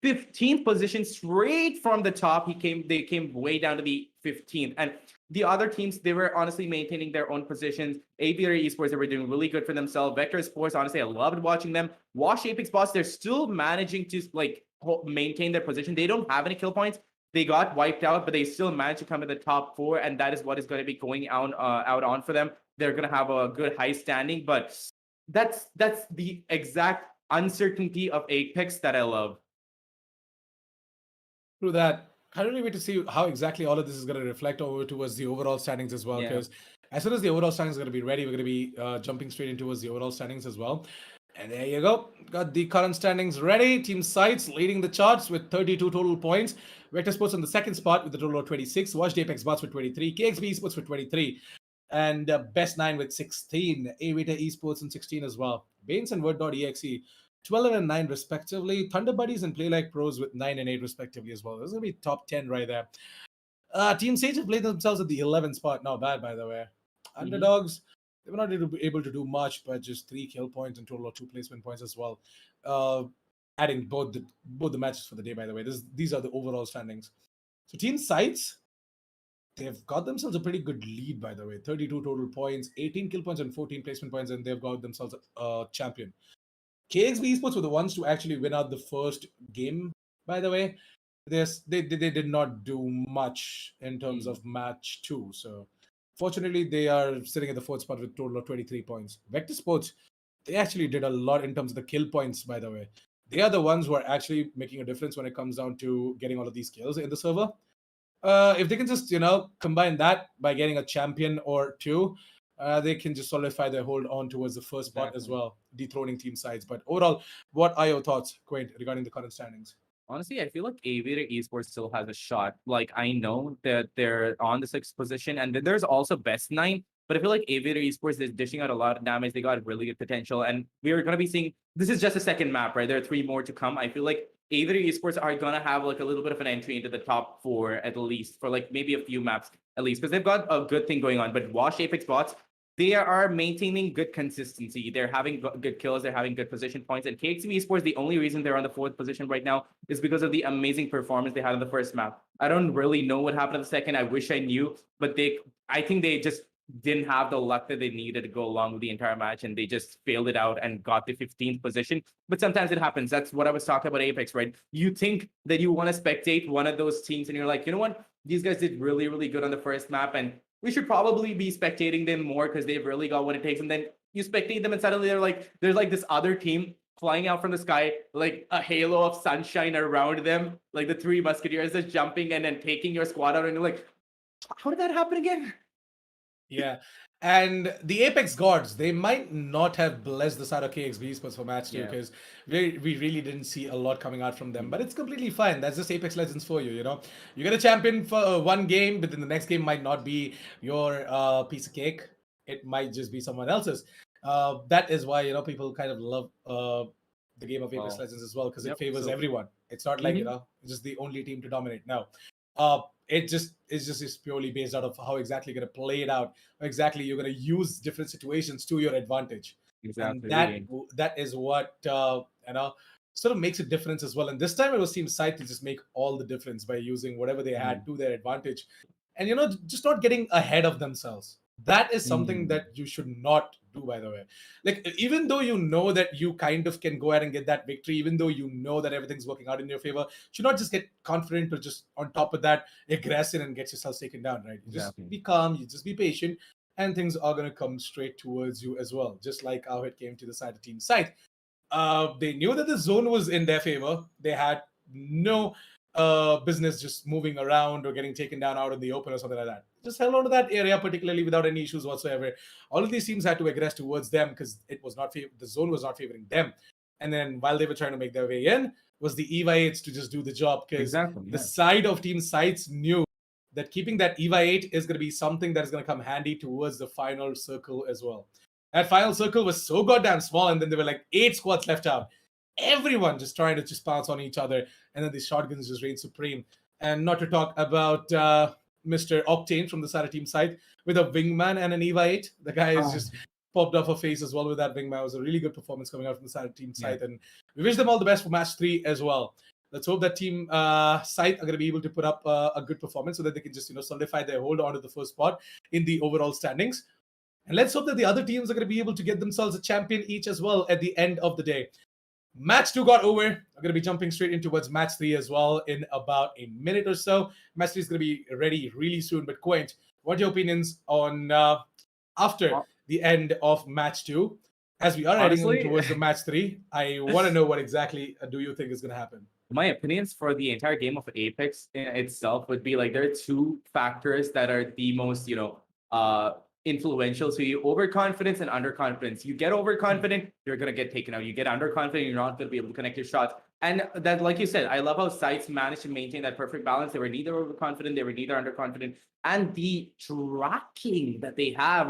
15th position straight from the top. They came way down to the 15th. And the other teams, they were honestly maintaining their own positions. Aviator Esports, they were doing really good for themselves. Vector Sports, honestly, I loved watching them. Wash Apex Boss, they're still managing to maintain their position. They don't have any kill points. They got wiped out, but they still managed to come in the top 4, and that is what is going to be going out on for them. They're going to have a good high standing, but that's the exact uncertainty of Apex that I love. Through that, I don't really wait to see how exactly all of this is going to reflect over towards the overall standings as well. Because as soon as the overall standings are going to be ready, we're going to be jumping straight into towards the overall standings as well. And there you go. Got the current standings ready. Team Sites leading the charts with 32 total points. Vector Sports on the second spot with a total of 26. Watched Apex Bots with 23. KXP Esports with 23. And Best 9 with 16. Aviator Esports and 16 as well. Banes and Word.exe 12 and 9 respectively. Thunder Buddies and Play Like Pros with 9 and 8 respectively as well. This is going to be top 10 right there. Team Sage have played themselves at the 11th spot. Not bad, by the way. Underdogs, they were not able to do much, but just 3 kill points and total of 2 placement points as well. adding both the matches for the day. By the way, these are the overall standings. So team sides, they've got themselves a pretty good lead. By the way, 32 total points, 18 kill points, and 14 placement points, and they've got themselves a champion. KXB Esports were the ones to actually win out the first game. By the way, they did not do much in terms of match two. So fortunately, they are sitting at the fourth spot with a total of 23 points. Vector Sports, they actually did a lot in terms of the kill points. By the way, they are the ones who are actually making a difference when it comes down to getting all of these kills in the server. If they can just combine that by getting a champion or two, they can just solidify their hold on towards the first spot as Exactly. well, dethroning team sides. But overall, what are your thoughts, Quaint, regarding the current standings? Honestly, I feel like Aviator Esports still has a shot. Like, I know that they're on the sixth position, and then there's also Best Nine. But I feel like Aviator Esports is dishing out a lot of damage. They got really good potential, and we are gonna be seeing. This is just a second map, right? There are three more to come. I feel like Aviator Esports are gonna have like a little bit of an entry into the top four at least for like maybe a few maps at least because they've got a good thing going on. But Wash Apex Bots, they are maintaining good consistency. They're having good kills. They're having good position points. And KXV Esports, the only reason they're on the fourth position right now is because of the amazing performance they had in the first map. I don't really know what happened in the second. I wish I knew, but I think they just didn't have the luck that they needed to go along with the entire match, and they just failed it out and got the 15th position. But sometimes it happens. That's what I was talking about Apex, right? You think that you want to spectate one of those teams, and you're like, you know what? These guys did really, really good on the first map, and we should probably be spectating them more because they've really got what it takes. And then you spectate them, and suddenly there's like this other team flying out from the sky, like a halo of sunshine around them, like the three musketeers just jumping and then taking your squad out, and you're like, how did that happen again? Yeah. And the Apex gods, they might not have blessed the side of KXB Esports for match two Yeah. because we really didn't see a lot coming out from them. But it's completely fine. That's just Apex Legends for you, you know. You get a champion for one game, but then the next game might not be your piece of cake. It might just be someone else's. That is why, people kind of love the game of Apex Wow. Legends as well because it Yep, favors so- everyone. It's not like, Mhm. just the only team to dominate. No. It just is purely based out of how exactly you're going to play it out, how exactly you're going to use different situations to your advantage, and Exactly. that Really. that is what sort of makes a difference as well. And this time it was Team Side to just make all the difference by using whatever they had to their advantage, and just not getting ahead of themselves. That is something that you should not do, by the way. Like, even though you know that you kind of can go ahead and get that victory, even though you know that everything's working out in your favor, you should not just get confident or just on top of that aggressive and get yourself taken down, right? You Exactly. just be calm, you just be patient, and things are going to come straight towards you as well, just like how it came to the side of Team Side. They knew that the zone was in their favor. They had no business just moving around or getting taken down out in the open or something like that. Just held on to that area particularly without any issues whatsoever. All of these teams had to aggress towards them because the zone was not favoring them. And then while they were trying to make their way in, was the Eva 8s to just do the job because Exactly. the Yeah. side of Team Sights knew that keeping that Eva 8 is going to be something that is going to come handy towards the final circle as well. That final circle was so goddamn small, and then there were like 8 squads left out. Everyone just trying to just pounce on each other, and then the shotguns just reign supreme. And not to talk about Mr. Octane from the Sara team side with a wingman and an Eva 8. The guy is just popped off a face as well with that wingman. It was a really good performance coming out from the Sara team side, and we wish them all the best for match 3 as well. Let's hope that team side are going to be able to put up a good performance so that they can just solidify their hold onto the first spot in the overall standings. And let's hope that the other teams are going to be able to get themselves a champion each as well at the end of the day. Match 2 got over. I'm going to be jumping straight in towards match 3 as well in about a minute or so. Match 3 is going to be ready really soon. But Quint, what are your opinions on after the end of match 2? As we are heading Honestly- towards the match 3, I want to know what exactly do you think is going to happen? My opinions for the entire game of Apex in itself would be like there are two factors that are the most, influential to you: overconfidence and underconfidence. You get overconfident, you're gonna get taken out. You get underconfident, you're not gonna be able to connect your shots. And that, like you said, I love how Sights managed to maintain that perfect balance. They were neither overconfident, they were neither underconfident. And the tracking that they have,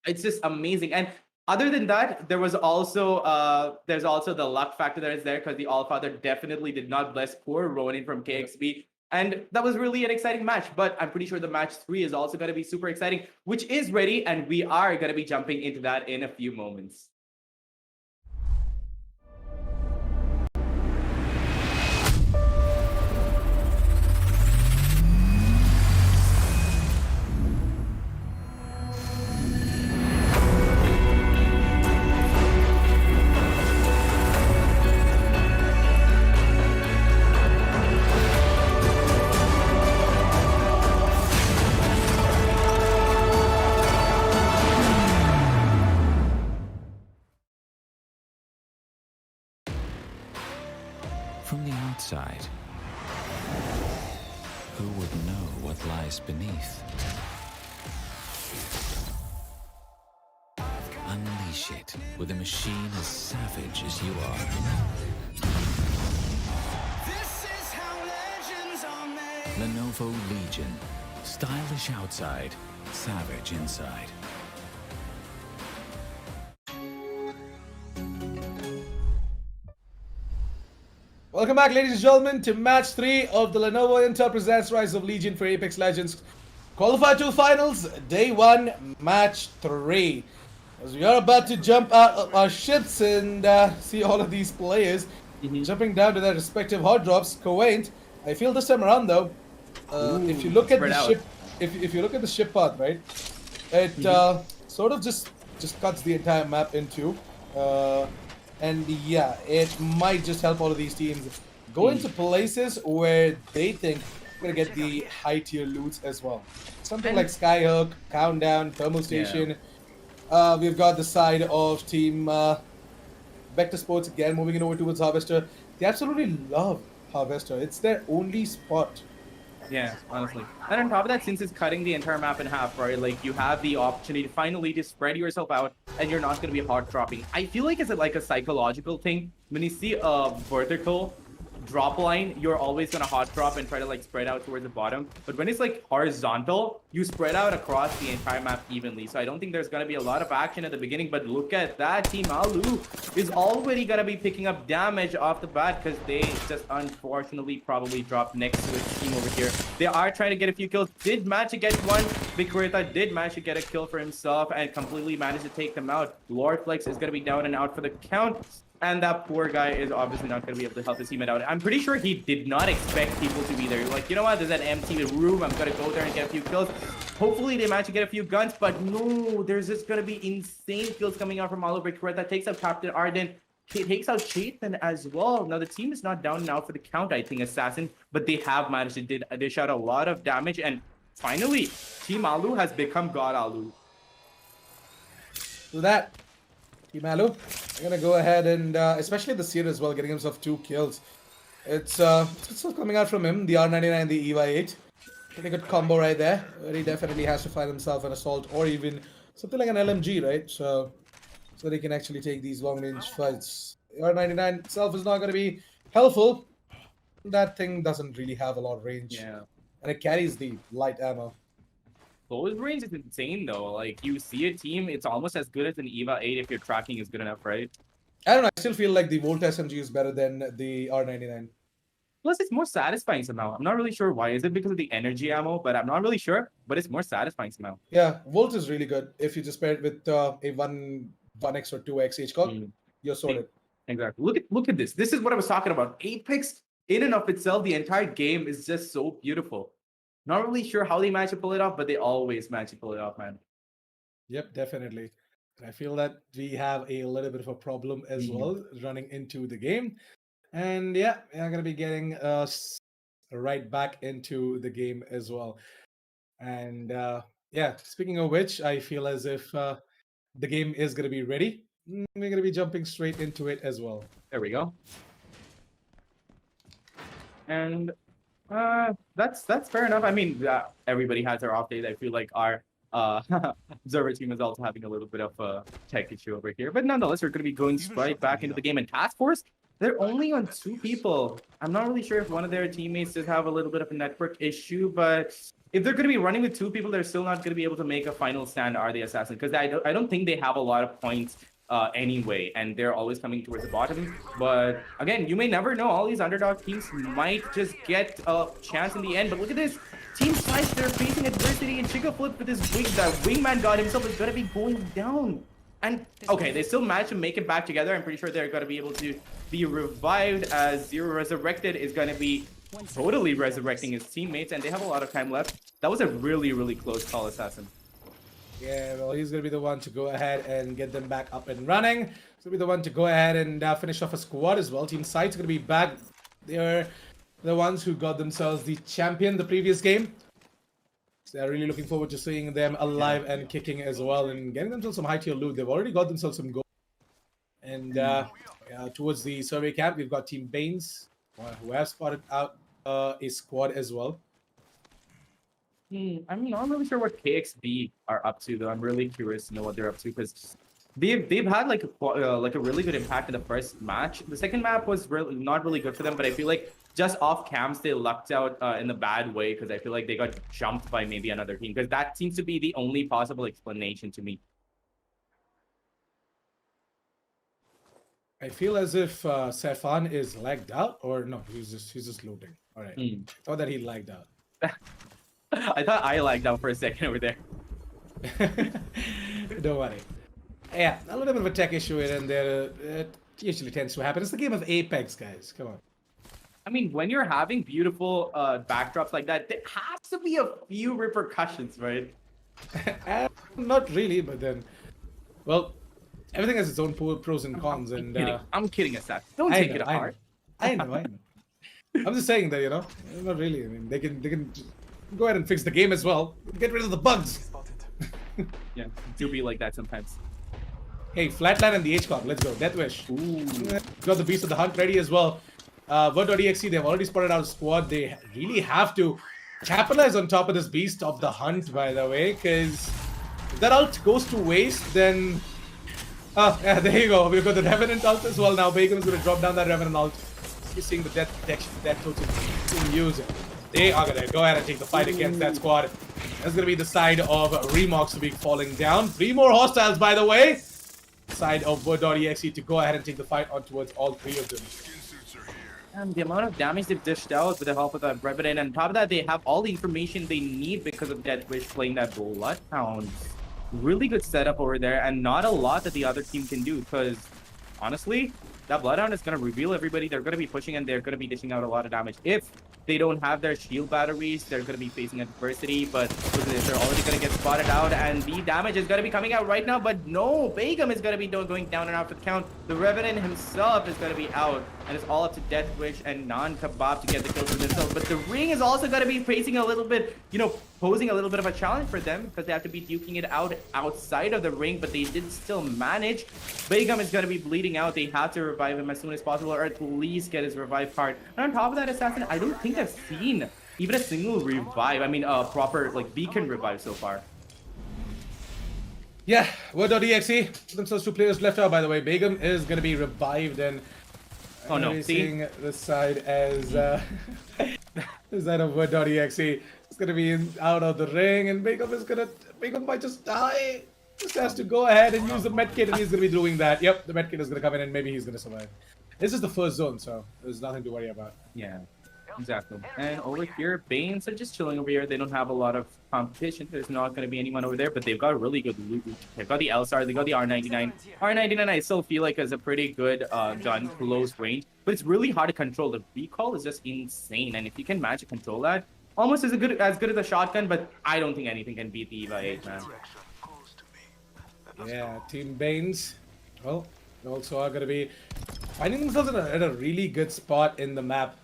it's just amazing. And other than that, there's also the luck factor that is there because the Allfather definitely did not bless poor Ronin from KXB. And that was really an exciting match, but I'm pretty sure the match 3 is also going to be super exciting, which is ready, and we are going to be jumping into that in a few moments. outside. Who would know what lies beneath? Unleash it with a machine as savage as you are. This is how legends are made. Lenovo Legion. Stylish outside, savage inside. Welcome back, ladies and gentlemen, to match 3 of the Lenovo Intel presents Rise of Legion for Apex Legends Qualifier 2 Finals, Day 1, Match 3. As we are about to jump out of our ships and see all of these players jumping down to their respective hot drops. Quaint, I feel this time around though, if you look at the ship, if you look at the ship path, right, it sort of just cuts the entire map in two. And yeah, it might just help all of these teams go into places where they think they're gonna get the high tier loots as well. Something like Skyhook, Countdown, Thermal Station. We've got the side of Team Vector Sports again, moving it over towards Harvester. They absolutely love Harvester. It's their only spot. Yeah, honestly. And on top of that, since it's cutting the entire map in half, right, like you have the opportunity to finally just spread yourself out and you're not going to be hard dropping. I feel like it's like a psychological thing. When you see a vertical drop line, you're always going to hot drop and try to like spread out towards the bottom. But when it's like horizontal, you spread out across the entire map evenly. So I don't think there's going to be a lot of action at the beginning. But look at that. Team Alu is already going to be picking up damage off the bat because they just unfortunately probably dropped next to his team over here. They are trying to get a few kills. Did manage to get one. Big Kurita did manage to get a kill for himself and completely managed to take them out. Lord Flex is going to be down and out for the count. And that poor guy is obviously not going to be able to help his teammate out. I'm pretty sure he did not expect people to be there. Like, you know what? There's an empty room. I'm going to go there and get a few kills. Hopefully, they manage to get a few guns. But no, there's just going to be insane kills coming out from Oliver Correct. That takes out Captain Arden. He takes out Chaitan as well. Now, the team is not down now for the count, I think, Assassin. But they have managed to dish out a lot of damage. And finally, Team Alu has become God Alu. So that, Team Alu, I'm gonna go ahead and especially the Seer as well, getting himself 2 kills. It's still coming out from him, the R99 and the EVA 8. Pretty good combo right there. But he definitely has to find himself an assault or even something like an LMG, right? So they can actually take these long range fights. The R99 itself is not gonna be helpful. That thing doesn't really have a lot of range. Yeah. And it carries the light ammo. Close range is insane though. Like you see a team, it's almost as good as an EVA 8 if your tracking is good enough, right? I don't know, I still feel like the Volt SMG is better than the R99. Plus, it's more satisfying somehow. I'm not really sure why. Is it because of the energy ammo? But I'm not really sure. But it's more satisfying somehow. Yeah, Volt is really good. If you just pair it with a 1x or 2x HCOG, you're sorted. Exactly. Look at this. This is what I was talking about. Apex, in and of itself, the entire game is just so beautiful. Not really sure how they manage to pull it off, but they always manage to pull it off, man. Yep, definitely. And I feel that we have a little bit of a problem as well running into the game. And yeah, we're going to be getting us right back into the game as well. And yeah, speaking of which, I feel as if the game is going to be ready. We're going to be jumping straight into it as well. There we go. And that's fair enough. I mean, everybody has their off days. I feel like our observer team is also having a little bit of a tech issue over here. But nonetheless, we're going to be going right back into the game. And Task Force, they're only on 2 people. I'm not really sure if one of their teammates does have a little bit of a network issue, but if they're going to be running with 2 people, they're still not going to be able to make a final stand, are the Assassin? Because I don't think they have a lot of points anyway, and they're always coming towards the bottom. But again, you may never know. All these underdog teams might just get a chance in the end. But look at this. Team Slice, they're facing adversity, and Chica Flip with his wing. That wingman god himself is going to be going down. And okay, they still managed to make it back together. I'm pretty sure they're going to be able to be revived, as Zero Resurrected is going to be totally resurrecting his teammates, and they have a lot of time left. That was a really, really close call, Assassin. Yeah, well, he's going to be the one to go ahead and get them back up and running. He's going to be the one to go ahead and finish off a squad as well. Team Sight's going to be back. They're the ones who got themselves the champion the previous game. So they're really looking forward to seeing them alive and kicking as well and getting themselves some high tier loot. They've already got themselves some gold. And towards the survey camp, we've got Team Baines who have spotted out a squad as well. I mean, I'm not really sure what KXB are up to though. I'm really curious to know what they're up to because they've had like a really good impact in the first match. The second map was really not really good for them, but I feel like just off camps they lucked out in the bad way because I feel like they got jumped by maybe another team because that seems to be the only possible explanation to me. I feel as if Sefan is lagged out, or no, he's just loading. All right, thought that he lagged out. I thought I lagged out for a second over there. Don't worry. Yeah, a little bit of a tech issue here and there. It usually tends to happen. It's the game of Apex, guys. Come on. I mean, when you're having beautiful backdrops like that, there has to be a few repercussions, right? Not really, but then, well, everything has its own pros and cons. I'm kidding, Asad. Don't take it hard. I know. I'm just saying that, not really. I mean, they can just go ahead and fix the game as well. Get rid of the bugs. Yeah, do be like that sometimes. Hey, Flatline and the HCOM. Let's go. Deathwish. Ooh. Got the Beast of the Hunt ready as well. Vert.exe, they've already spotted out a squad. They really have to capitalize on top of this Beast of the Hunt, by the way, because if that ult goes to waste, then... yeah, there you go. We've got the Revenant ult as well now. Begum is going to drop down that Revenant ult. You're seeing the death protection, death totem use it. They are going to go ahead and take the fight against that squad. That's going to be the side of Remox to be falling down. 3 more hostiles, by the way. Side of Word.exe to go ahead and take the fight on towards all 3 of them. And the amount of damage they've dished out with the help of that Revenant, and on top of that, they have all the information they need because of Deathwish playing that Bloodhound. Really good setup over there, and not a lot that the other team can do, because honestly, that Bloodhound is going to reveal everybody. They're going to be pushing, and they're going to be dishing out a lot of damage. If they don't have their shield batteries, they're going to be facing adversity, but they're already going to get spotted out, and the damage is going to be coming out right now, but no, Begum is going to be going down and out for the count. The Revenant himself is going to be out, and it's all up to Deathwish and Non-Kebab to get the kills for themselves, but the Ring is also going to be facing a little bit, posing a little bit of a challenge for them, because they have to be duking it out outside of the Ring, but they did still manage. Begum is going to be bleeding out. They have to revive him as soon as possible, or at least get his revive card. And on top of that, Assassin, I don't think I've seen even a single revive. I mean, proper, beacon revive so far. Yeah, Word.exe, themselves 2 players left out, by the way. Begum is going to be revived, and oh no, seeing the side as the side of Word.exe is going to be out of the Ring, and Begum might just die. Just has to go ahead and use the medkit, and he's going to be doing that. Yep, the medkit is going to come in, and maybe he's going to survive. This is the first zone, so there's nothing to worry about. Yeah, exactly. And over here, Banes are just chilling over here. They don't have a lot of competition. There's not going to be anyone over there, but they've got really good loot. They've got the LSR, they got the R99. R99 I still feel like is a pretty good gun, close range, but it's really hard to control. The recoil is just insane, and if you can manage to control that, almost as good as a shotgun, but I don't think anything can beat the EVA 8, man. Yeah, Team Banes, well, also are going to be finding themselves at a really good spot in the map.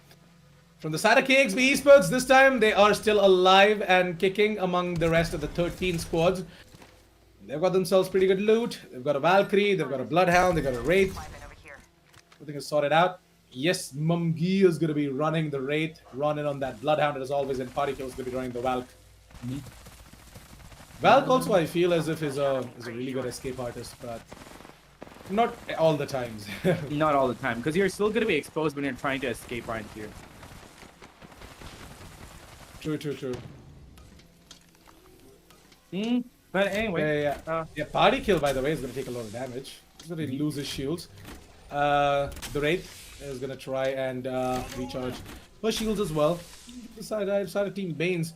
From the side of KXB Esports, this time they are still alive and kicking among the rest of the 13 squads. They've got themselves pretty good loot. They've got a Valkyrie, they've got a Bloodhound, they've got a Wraith. Everything is sorted out. Yes, Mumgi is going to be running the Wraith, running on that Bloodhound, as always, and Party Kill is going to be running the Valk. Valk also, I feel as if is a really good escape artist, but not all the times. Not all the time, because you're still going to be exposed when you're trying to escape right here. True. But anyway. Yeah, Party Kill, by the way, is going to take a lot of damage. He's going to lose his shields. The Wraith is going to try and recharge her shields as well. The side of Team Banes,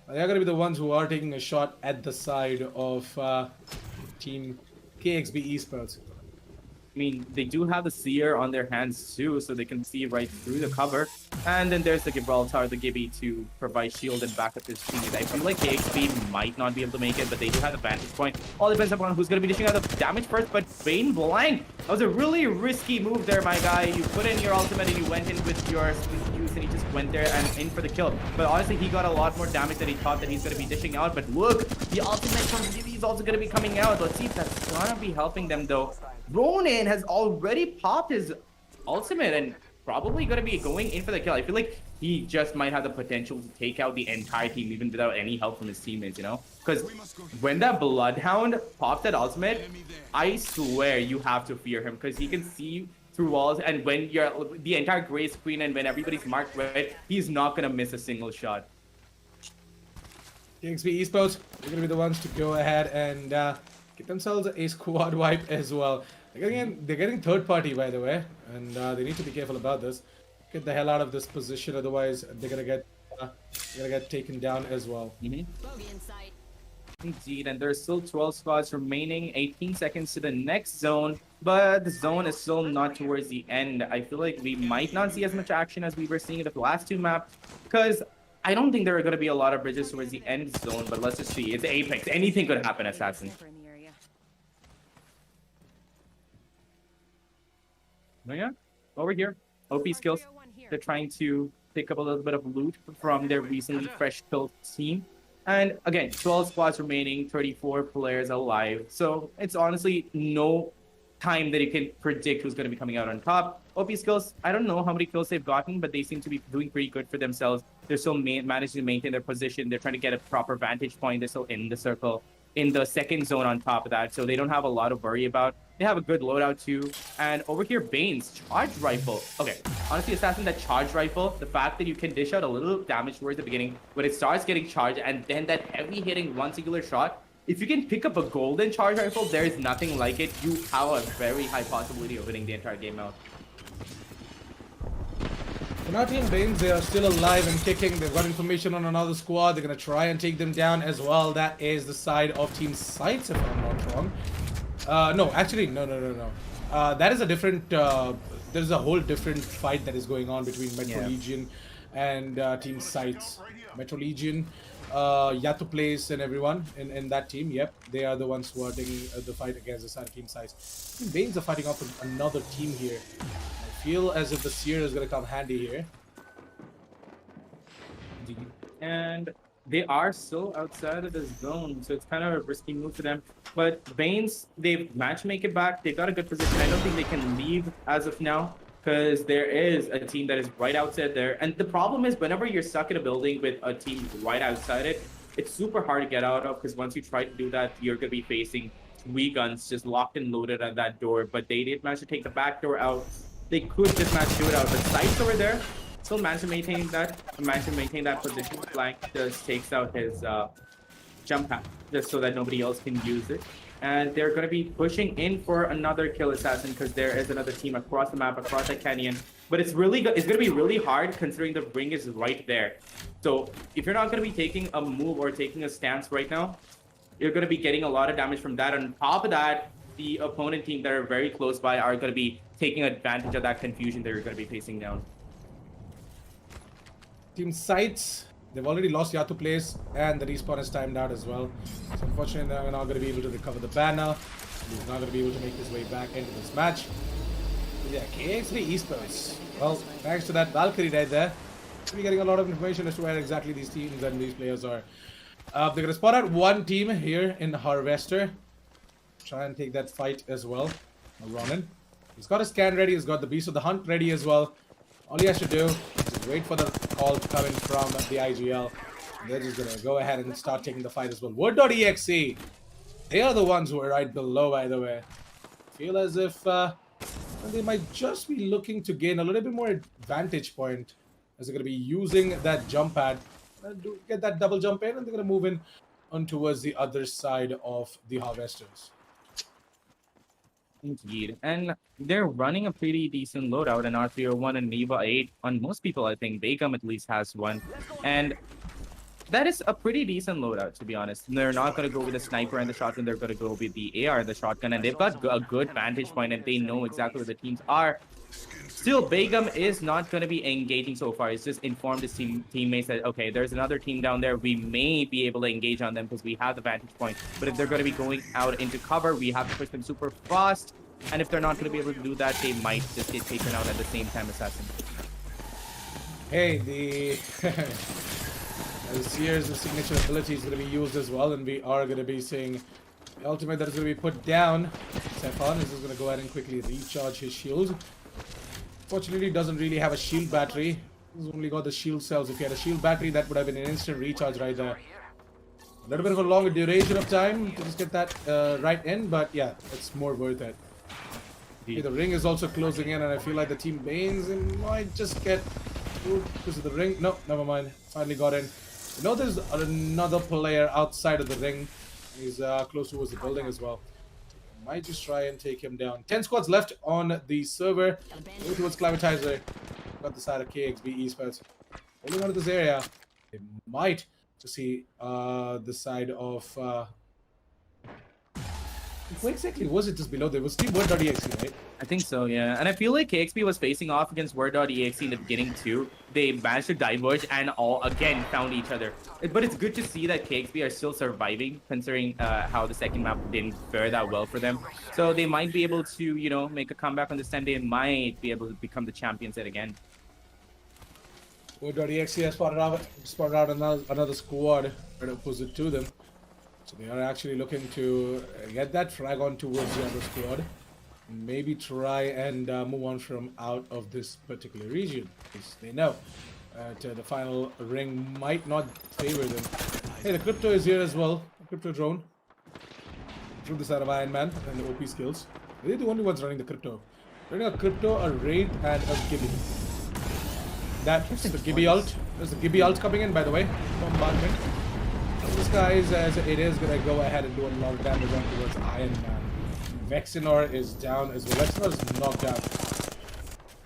they are going to be the ones who are taking a shot at the side of Team KXB Esports. I mean, they do have the Seer on their hands too, so they can see right through the cover. And then there's the Gibraltar, the Gibby, to provide shield and back up his teammates. I feel like KXP might not be able to make it, but they do have the vantage point. All depends upon who's going to be dishing out the damage first, but Bane blind. That was a really risky move there, my guy. You put in your ultimate and you went in with your sweet juice, and he just went there and in for the kill. But honestly, he got a lot more damage than he thought that he's going to be dishing out. But look, the ultimate from Gibby is also going to be coming out. Let's see if that's going to be helping them, though. Ronin has already popped his ultimate, and probably going to be going in for the kill. I feel like he just might have the potential to take out the entire team even without any help from his teammates, you know? Because when that Bloodhound popped that ultimate, I swear you have to fear him because he can see through walls, and when you're the entire gray screen and when everybody's marked red, he's not going to miss a single shot. TXP Esports, they're going to be the ones to go ahead and get themselves a squad wipe as well. They're getting third party, by the way, and they need to be careful about this. Get the hell out of this position, otherwise they're gonna get taken down as well. Indeed, and there's still 12 squads remaining, 18 seconds to the next zone, but the zone is still not towards the end. I feel like we might not see as much action as we were seeing in the last two maps, because I don't think there are going to be a lot of bridges towards the end zone, but let's just see. It's Apex. Anything could happen, Assassin. Oh yeah, over here, OP skills. They're trying to pick up a little bit of loot from their recently fresh killed team. And again, 12 squads remaining, 34 players alive. So it's honestly no time that you can predict who's going to be coming out on top. OP skills, I don't know how many kills they've gotten, but they seem to be doing pretty good for themselves. They're still managing to maintain their position. They're trying to get a proper vantage point. They're still in the circle, in the second zone on top of that. So they don't have a lot to worry about. They have a good loadout too. And over here, Bane's charge rifle. Okay, honestly, Assassin, that charge rifle, the fact that you can dish out a little damage towards the beginning, when it starts getting charged, and then that heavy hitting one singular shot, if you can pick up a golden charge rifle, there is nothing like it. You have a very high possibility of winning the entire game out. For now, Team Banes, they are still alive and kicking. They've got information on another squad. They're going to try and take them down as well. That is the side of Team Sights, if I'm not wrong. No, actually, no. That is a different, there's a whole different fight that is going on between Metro Legion and Team Sights. Metro Legion, Yato Place and everyone in that team, yep, they are the ones who are taking the fight against the side of Team Sights. Team Banes are fighting off with another team here. I feel as if the Seer is going to come handy here. And they are still outside of the zone, so it's kind of a risky move for them. But Banes, they've matchmake it back. They've got a good position. I don't think they can leave as of now, because there is a team that is right outside there. And the problem is, whenever you're stuck in a building with a team right outside it, it's super hard to get out of, because once you try to do that, you're going to be facing 3 guns just locked and loaded at that door. But they did manage to take the back door out. They could just manage to do it out. But Sights over there still managed to maintain that position. Flank just takes out his jump pad just so that nobody else can use it. And they're going to be pushing in for another kill, Assassin, because there is another team across the map, across that canyon. But it's going to be really hard considering the ring is right there. So if you're not going to be taking a move or taking a stance right now, you're going to be getting a lot of damage from that. On top of that, the opponent team that are very close by are going to be taking advantage of that confusion that you're going to be facing down. Team Sights, they've already lost Yato Place, and the respawn is timed out as well. So unfortunately, they're not going to be able to recover the banner. He's not going to be able to make his way back into this match. But yeah, KX3 Esports. Well, thanks to that Valkyrie right there, we're getting a lot of information as to where exactly these teams and these players are. They're going to spot out one team here in Harvester. Try and take that fight as well. Ronin. He's got his scan ready. He's got the Beast of the Hunt ready as well. All he has to do is wait for the call to come in from the IGL. They're just going to go ahead and start taking the fight as well. Wood.exe. They are the ones who are right below, by the way. Feel as if they might just be looking to gain a little bit more vantage point, as they're going to be using that jump pad to get that double jump in, and they're going to move in on towards the other side of the Harvesters. Indeed. And they're running a pretty decent loadout, an R301 and Neva 8. On most people, I think Begum at least has one. And that is a pretty decent loadout, to be honest. They're not going to go with the sniper and the shotgun. They're going to go with the AR and the shotgun. And they've got a good vantage point, and they know exactly where the teams are. Still, Begum is not going to be engaging so far. He's just informed his teammates that, okay, there's another team down there. We may be able to engage on them because we have the vantage point. But if they're going to be going out into cover, we have to push them super fast. And if they're not going to be able to do that, they might just get taken out at the same time, Assassin. Hey, the Seer's signature ability is going to be used as well, and we are going to be seeing the ultimate that is going to be put down. Sephon is just going to go ahead and quickly recharge his shield. Fortunately, doesn't really have a shield battery. He's only got the shield cells. If he had a shield battery, that would have been an instant recharge right there. A little bit of a longer duration of time to just get that right in, but yeah, it's more worth it. Okay, the ring is also closing in, and I feel like the team Banes might just get through because of the ring. No, never mind. Finally got in. You know, there's another player outside of the ring. He's close towards the building as well. Might just try and take him down. 10 squads left on the server. Go towards Climatizer. Got the side of KXB Esports. Holding on to this area. They might to see the side of... What exactly was it just below? There was Team Word.exe, right? I think so, yeah. And I feel like KXP was facing off against Word.exe in the beginning too. They managed to diverge and all again found each other. But it's good to see that KXP are still surviving, considering how the second map didn't fare that well for them. So they might be able to, you know, make a comeback on this time. They might be able to become the champions yet again. Word.exe has spotted out another squad right opposite to them. So they are actually looking to get that frag on towards the other squad. Maybe try and move on from out of this particular region. Because they know the final ring might not favor them. Hey, the Crypto is here as well. The Crypto drone. Through the side of Iron Man and the OP skills. They're the only ones running the Crypto. Running a Crypto, a Wraith, and a Gibby. That's the Gibby ult. There's the Gibby ult coming in, by the way. Bombardment. This guy is, as it is, gonna go ahead and do a lot of damage on towards Iron Man. Vexenor is down as well. Vexenor is knocked out.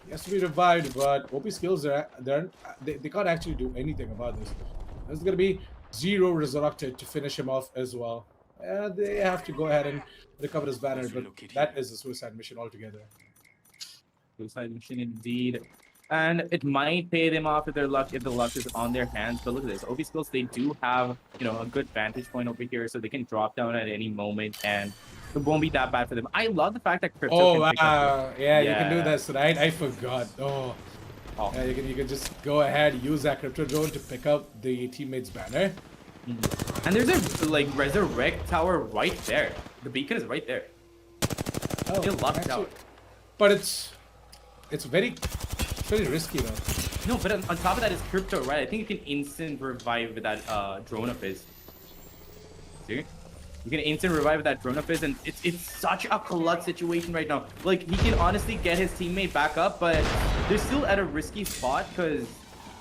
He has to be revived, but OP skills they can't actually do anything about this. There's gonna be 0 resurrected to finish him off as well. They have to go ahead and recover his banner, but that is a suicide mission altogether. Suicide mission indeed. And it might pay them off if the luck is on their hands. But look at this. OP skills, they do have, you know, a good vantage point over here, so they can drop down at any moment, and it won't be that bad for them. I love the fact that Crypto can pick up yeah, you can do this, right? I forgot. Oh. Yeah, you can just go ahead, use that Crypto drone to pick up the teammate's banner. And there's a like resurrect tower right there. The beacon is right there. Oh, Still locked out. But it's very risky though. No, but on top of that is Crypto, right? I think you can instant revive with that drone of his. See? You can instant revive with that drone of his, and it's such a clutch situation right now. Like, he can honestly get his teammate back up, but they're still at a risky spot, because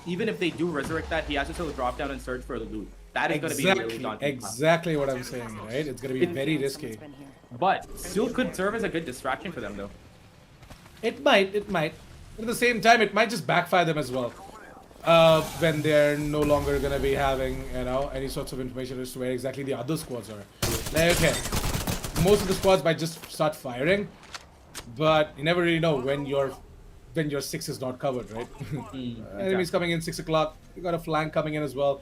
even if they do resurrect that, he has to still drop down and search for the loot. That is going to be really daunting. Exactly what I'm saying, right? It's going to be very risky. But still could serve as a good distraction for them, though. It might. But at the same time, it might just backfire them as well. When they're no longer going to be having, you know, any sorts of information as to where exactly the other squads are. Like, okay, most of the squads might just start firing, but you never really know when your 6 is not covered, right? Enemies coming in 6 o'clock. You got a flank coming in as well,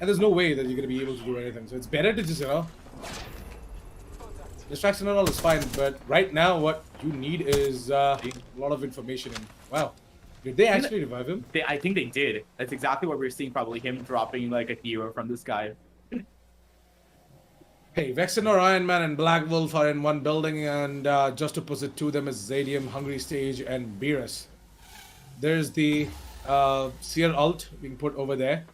and there's no way that you're going to be able to do anything. So it's better to just, you know, distraction and all is fine, but right now what you need is a lot of information. And wow, did they actually revive him? I think they did. That's exactly what we're seeing. Probably him dropping like a hero from the sky. Hey, Vexenor, Iron Man, and Black Wolf are in one building, and just opposite to them is Zadium, Hungry Stage, and Beerus. There's the Seer ult being put over there.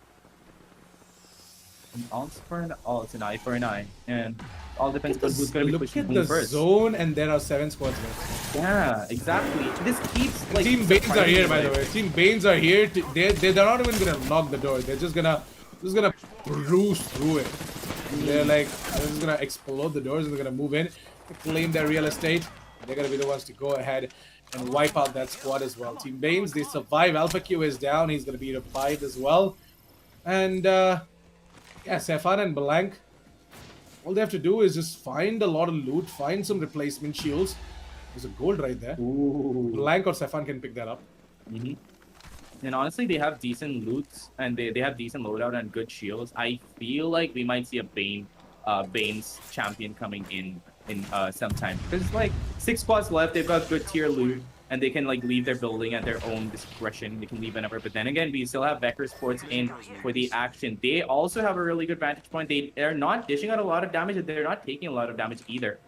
An ult for an ult, an eye for an eye, and all depends on who's going to be pushing the first. Zone, and there are 7 squads left. Yeah, exactly. This keeps like. Team Banes are here, by the way. Team Banes are here. They're not even gonna knock the door. They're just gonna bruise through it. They're just gonna explode the doors and they're gonna move in, claim their real estate. They're gonna be the ones to go ahead and wipe out that squad as well. Team Banes, they survive. Alpha Q is down. He's gonna be revived as well. And yeah, Sefan and Blank, all they have to do is just find a lot of loot, find some replacement shields. There's a gold right there. Ooh. Blank or Sefan can pick that up. And honestly, they have decent loots and they have decent loadout and good shields. I feel like we might see a Bane's champion coming in sometime, because it's like 6 squads left. They've got good tier loot and they can like leave their building at their own discretion. They can leave whenever. But then again, we still have Esports in for the action. They also have a really good vantage point. They're not dishing out a lot of damage, and they're not taking a lot of damage either.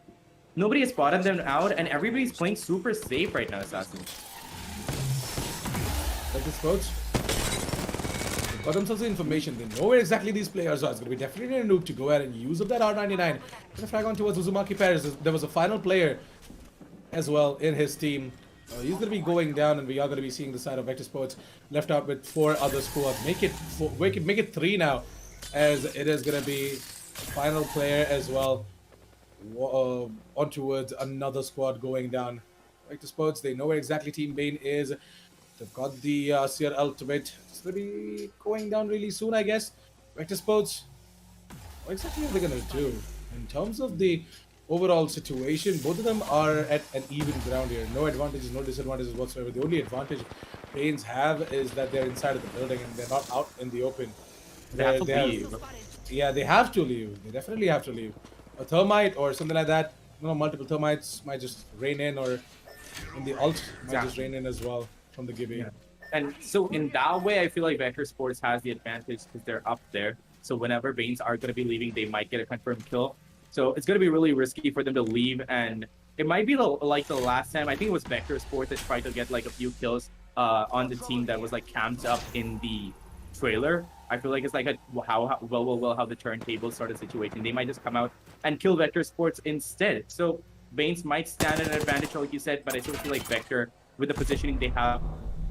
Nobody has spotted them out, and everybody's playing super safe right now, Assassin. Like this coach. They've got themselves the information. They know where exactly these players are. It's going to be definitely a noob to go ahead and use up that R99. Going to frag on towards Uzumaki Paris. There was a final player as well in his team. He's going to be going down, and we are going to be seeing the side of Vector Sports left out with 4 other squads. Make it 3 now, as it is going to be final player as well. On towards another squad going down. Vector Sports, they know where exactly Team Bane is. They've got the CR Ultimate. It's going to be going down really soon, I guess. Vector Sports, what exactly are they going to do? In terms of the overall situation, both of them are at an even ground here. No advantages, no disadvantages whatsoever. The only advantage Banes have is that they're inside of the building and they're not out in the open. They have to leave. Yeah, they have to leave. They definitely have to leave. A thermite or something like that. Multiple thermites might just rain in, or in the ult might just rain in as well from the Gibby. Yeah. And so in that way, I feel like Vector Sports has the advantage because they're up there. So whenever Banes are going to be leaving, they might get a confirmed kill. So it's going to be really risky for them to leave, and it might be like the last time. I think it was Vector Sports that tried to get like a few kills on the team that was like camped up in the trailer. I feel like it's like how the turntable sort of situation. They might just come out and kill Vector Sports instead. So Banes might stand at an advantage, like you said, but I still feel like Vector, with the positioning they have,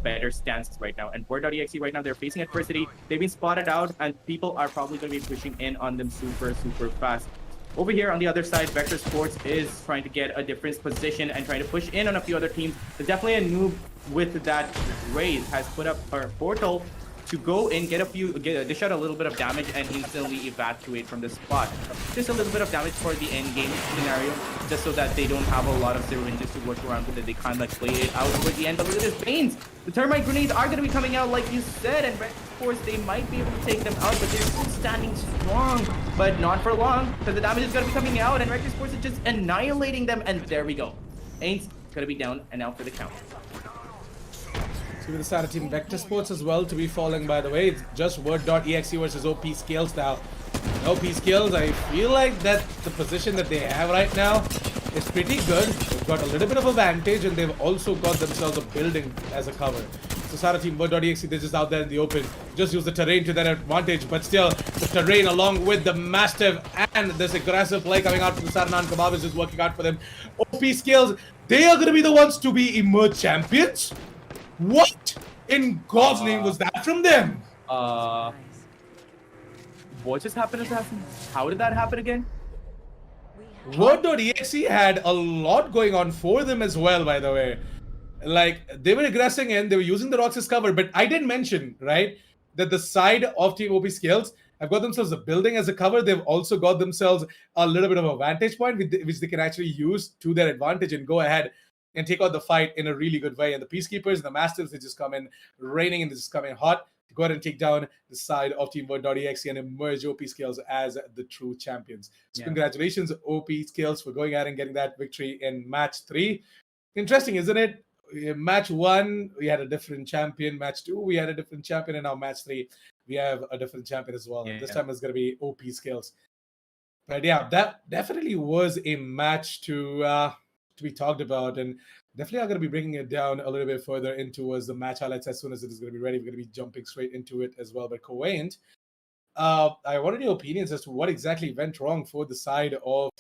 better stances right now. And Board.exe right now, they're facing adversity. They've been spotted out, and people are probably going to be pushing in on them super fast. Over here on the other side, Vector Sports is trying to get a different position and trying to push in on a few other teams. There's definitely a noob with that raid has put up a portal to go in, dish out a little bit of damage and instantly evacuate from the spot. Just a little bit of damage for the end game scenario, just so that they don't have a lot of syringes to work around with, that they can't like play it out towards the end. But look at this, Banes! The thermite grenades are going to be coming out like you said, and Red Force, they might be able to take them out, but they're still standing strong. But not for long, because the damage is going to be coming out, and Red Force is just annihilating them, and there we go. Ain't going to be down and out for the count. With the side of Team Vector Sports as well to be falling, by the way. It's just Word.exe versus OP Skills now. OP Skills, I feel like that the position that they have right now is pretty good. They've got a little bit of advantage, and they've also got themselves a building as a cover. So Sara Team Word.exe, they're just out there in the open. Just use the terrain to their advantage, but still the terrain along with the Mastiff and this aggressive play coming out from the Saranan Kebab is just working out for them. OP Skills, they are going to be the ones to be emerge champions. What in God's name was that from them? What just happened, Assassin? How did that happen again? Word.exe had a lot going on for them as well, by the way. Like, they were aggressing in, they were using the rocks as cover, but I did mention, right, that the side of Team OP Skills have got themselves a building as a cover. They've also got themselves a little bit of a vantage point, which they can actually use to their advantage and go ahead and take out the fight in a really good way. And the Peacekeepers and the Mastiffs, they just come in raining and they just come in hot to go ahead and take down the side of Team Word.exe and emerge OP Skills as the true champions. So congratulations, OP Skills, for going out and getting that victory in match 3. Interesting, isn't it? Match 1, we had a different champion. Match 2, we had a different champion. And now match 3, we have a different champion as well. This time it's going to be OP Skills. But yeah, that definitely was a match to be talked about, and definitely are going to be bringing it down a little bit further into towards the match highlights as soon as it is going to be ready. We're going to be jumping straight into it as well. But Cowain, I wanted your opinions as to what exactly went wrong for the side of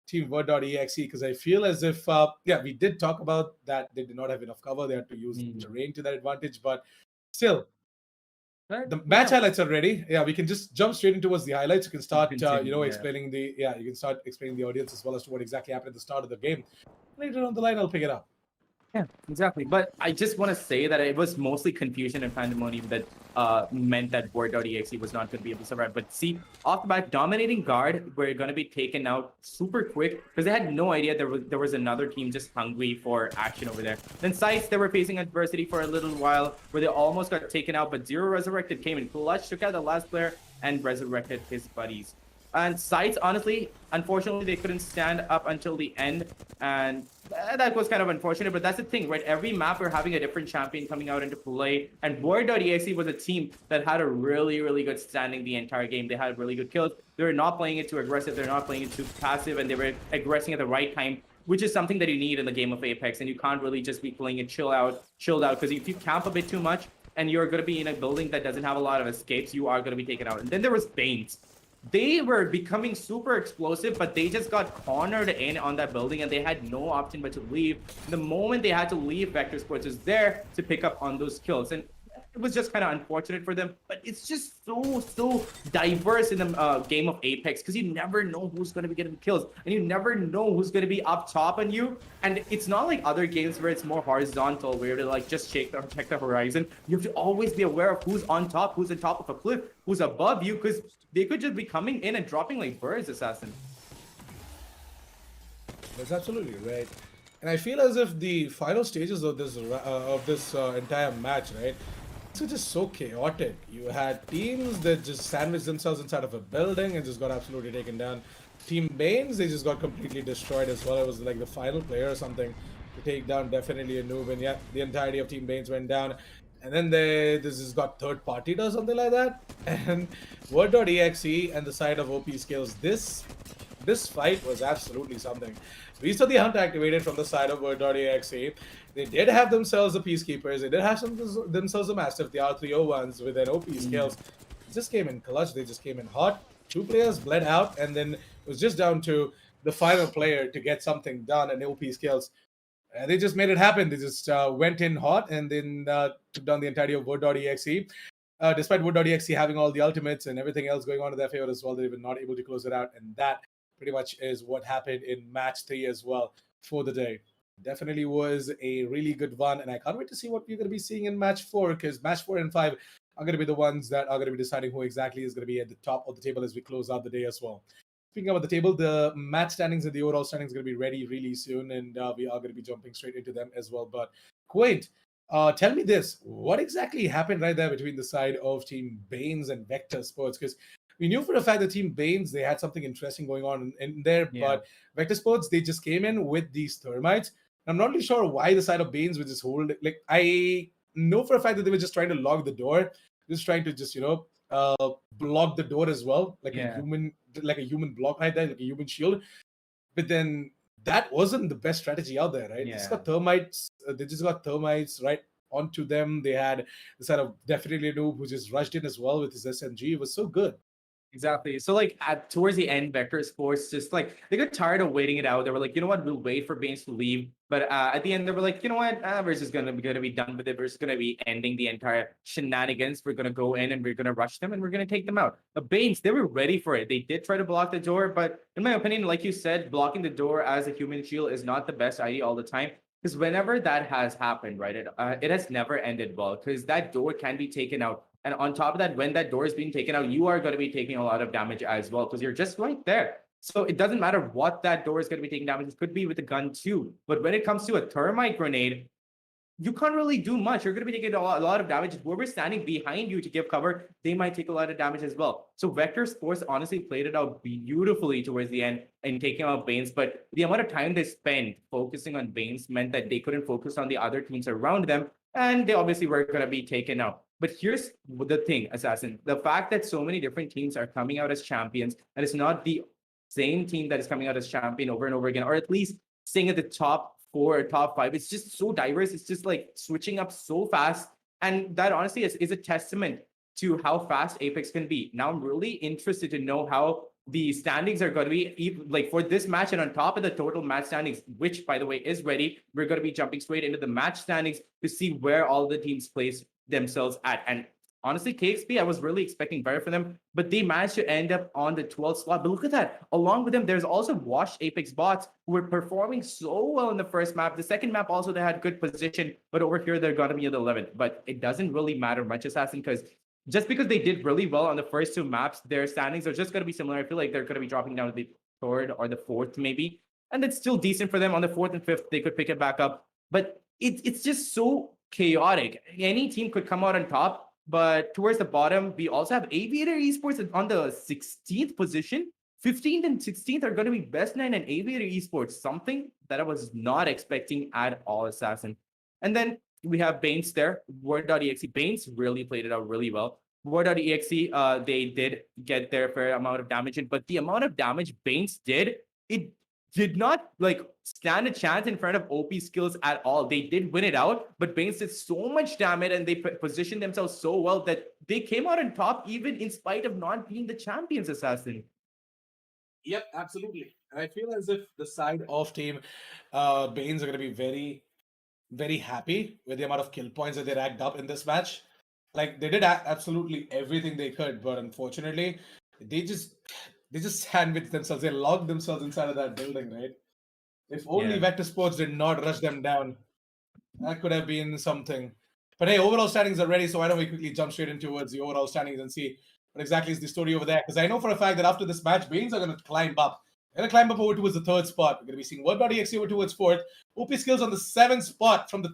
Team Word.exe, because I feel as if we did talk about that they did not have enough cover. They had to use terrain to their advantage, but still the match highlights are ready. Yeah, we can just jump straight into towards the highlights. You can start explaining you can start explaining the audience as well as to what exactly happened at the start of the game. Later on the line, I'll pick it up. Yeah, exactly. But I just want to say that it was mostly confusion and pandemonium that meant that Word.exe was not going to be able to survive. But see, off the bat, dominating guard were going to be taken out super quick because they had no idea there was another team just hungry for action over there. Then Sights, they were facing adversity for a little while where they almost got taken out, but Zero Resurrected came in clutch, took out the last player, and resurrected his buddies. And Sights, honestly, unfortunately, they couldn't stand up until the end, and that was kind of unfortunate, but that's the thing, right? Every map we're having a different champion coming out into play, and Board.exe was a team that had a really, really good standing the entire game. They had really good kills. They were not playing it too aggressive. They're not playing it too passive, and they were aggressing at the right time which is something that you need in the game of Apex. And you can't really just be playing it chilled out. Because if you camp a bit too much and you're going to be in a building that doesn't have a lot of escapes, you are going to be taken out. And then there was Banes. They were becoming super explosive, but they just got cornered in on that building and they had no option but to leave. The moment they had to leave, Vector Sports was there to pick up on those kills. And it was just kind of unfortunate for them, but it's just so diverse in the game of Apex because you never know who's going to be getting kills and you never know who's going to be up top on you. And it's not like other games where it's more horizontal, where you like just check the horizon. You have to always be aware of who's on top, who's on top of a cliff, who's above you, because they could just be coming in and dropping like birds, Assassin. That's absolutely right. And I feel as if the final stages of this entire match, right? It's just so chaotic. You had teams that just sandwiched themselves inside of a building and just got absolutely taken down. Team Banes, they just got completely destroyed as well. It was like the final player or something to take down definitely a noob, and yet the entirety of Team Banes went down. And then this just got third partied or something like that. And Word.exe and the side of OP Skills, this fight was absolutely something. We saw the hunt activated from the side of Word.exe. They did have themselves the Peacekeepers. They did have themselves a Mastiff, the R301s with their OP skills. It just came in clutch. They just came in hot. 2 players bled out, and then it was just down to the final player to get something done and OP skills. They just made it happen. They just went in hot and then took down the entirety of Word.exe. Despite Word.exe having all the ultimates and everything else going on in their favor as well, they were not able to close it out. And that pretty much is what happened in match 3 as well for the day. Definitely was a really good one, and I can't wait to see what we're going to be seeing in match 4, because match 4 and 5 are going to be the ones that are going to be deciding who exactly is going to be at the top of the table as we close out the day as well. Speaking about the table, the match standings and the overall standings are going to be ready really soon, and we are going to be jumping straight into them as well. But Quaint, tell me this: what exactly happened right there between the side of Team Banes and Vector Sports? Because we knew for a fact that Team Banes, they had something interesting going on in there, but Vector Sports, they just came in with these thermites. I'm not really sure why the side of Banes would just hold it. Like, I know for a fact that they were just trying to lock the door, just trying to just, block the door as well, like a human block right there, like a human shield. But then that wasn't the best strategy out there, right? They just got thermites. They just got thermites right onto them. They had the side of definitely a noob who just rushed in as well with his SMG. It was so good. Exactly. So like towards the end, Vector Sports just like they got tired of waiting it out. They were like, you know what, we'll wait for Banes to leave. But at the end, they were like, you know what, we're just gonna be done with it. We're just gonna be ending the entire shenanigans. We're gonna go in and we're gonna rush them and we're gonna take them out. The Banes, they were ready for it. They did try to block the door, but in my opinion, like you said, blocking the door as a human shield is not the best idea all the time. Because whenever that has happened, right, it has never ended well. Because that door can be taken out. And on top of that, when that door is being taken out, you are going to be taking a lot of damage as well because you're just right there. So it doesn't matter what that door is going to be taking damage. It could be with a gun too. But when it comes to a thermite grenade, you can't really do much. You're going to be taking a lot of damage. Whoever's standing behind you to give cover, they might take a lot of damage as well. So Vector Sports honestly played it out beautifully towards the end in taking out Banes. But the amount of time they spent focusing on Banes meant that they couldn't focus on the other teams around them. And they obviously were going to be taken out. But here's the thing, Assassin. The fact that so many different teams are coming out as champions, and it's not the same team that is coming out as champion over and over again, or at least staying at the top 4 or top 5. It's just so diverse. It's just like switching up so fast. And that honestly is a testament to how fast Apex can be. Now I'm really interested to know how the standings are going to be like for this match, and on top of the total match standings, which by the way is ready, we're going to be jumping straight into the match standings to see where all the teams place themselves at. And honestly, KXP, I was really expecting better for them, but they managed to end up on the 12th slot. But look at that. Along with them, there's also washed Apex bots who were performing so well in the first map. The second map also, they had good position, but over here, they're going to be at the 11th. But it doesn't really matter much, Assassin, because just because they did really well on the first 2 maps, their standings are just going to be similar. I feel like they're going to be dropping down to the 3rd or the 4th maybe. And it's still decent for them. On the 4th and 5th, they could pick it back up. But it's just so chaotic. Any team could come out on top, but towards the bottom, we also have Aviator Esports on the 16th position. 15th and 16th are going to be Best 9 and Aviator Esports, something that I was not expecting at all, Assassin. And then we have Banes there. Word.exe. Banes really played it out really well. Word.exe, they did get their fair amount of damage in, but the amount of damage Banes did, it did not like stand a chance in front of OP skills at all. They did win it out, but Baines did so much damage and they positioned themselves so well that they came out on top even in spite of not being the champions, Assassin. Yep, absolutely. And I feel as if the side of team Baines are going to be very, very happy with the amount of kill points that they racked up in this match. Like they did absolutely everything they could, but unfortunately, they just sandwiched themselves. They locked themselves inside of that building, right? If only Yeah. Vector Sports did not rush them down, that could have been something. But hey, overall standings are ready, so why don't we quickly jump straight into towards the overall standings and see what exactly is the story over there? Because I know for a fact that after this match, Baines are going to climb up. They're going to climb up over towards the third spot. We're going to be seeing Word.exe over towards fourth. OP Skills on the seventh spot from the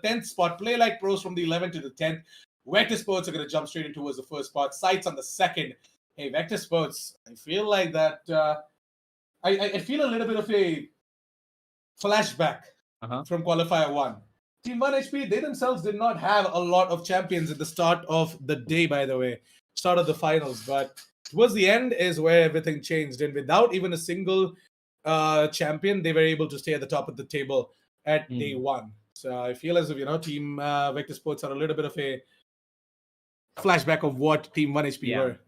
10th spot. Play Like Pros from the 11th to the 10th. Vector Sports are going to jump straight in towards the first spot. Sights on the second. Hey, Vector Sports, I feel like that. I feel a little bit of a flashback from Qualifier 1. Team 1 HP, they themselves did not have a lot of champions at the start of the day, by the way, start of the finals. But towards the end is where everything changed. And without even a single champion, they were able to stay at the top of the table at day one. So I feel as if, Team Vector Sports are a little bit of a flashback of what Team 1 HP were.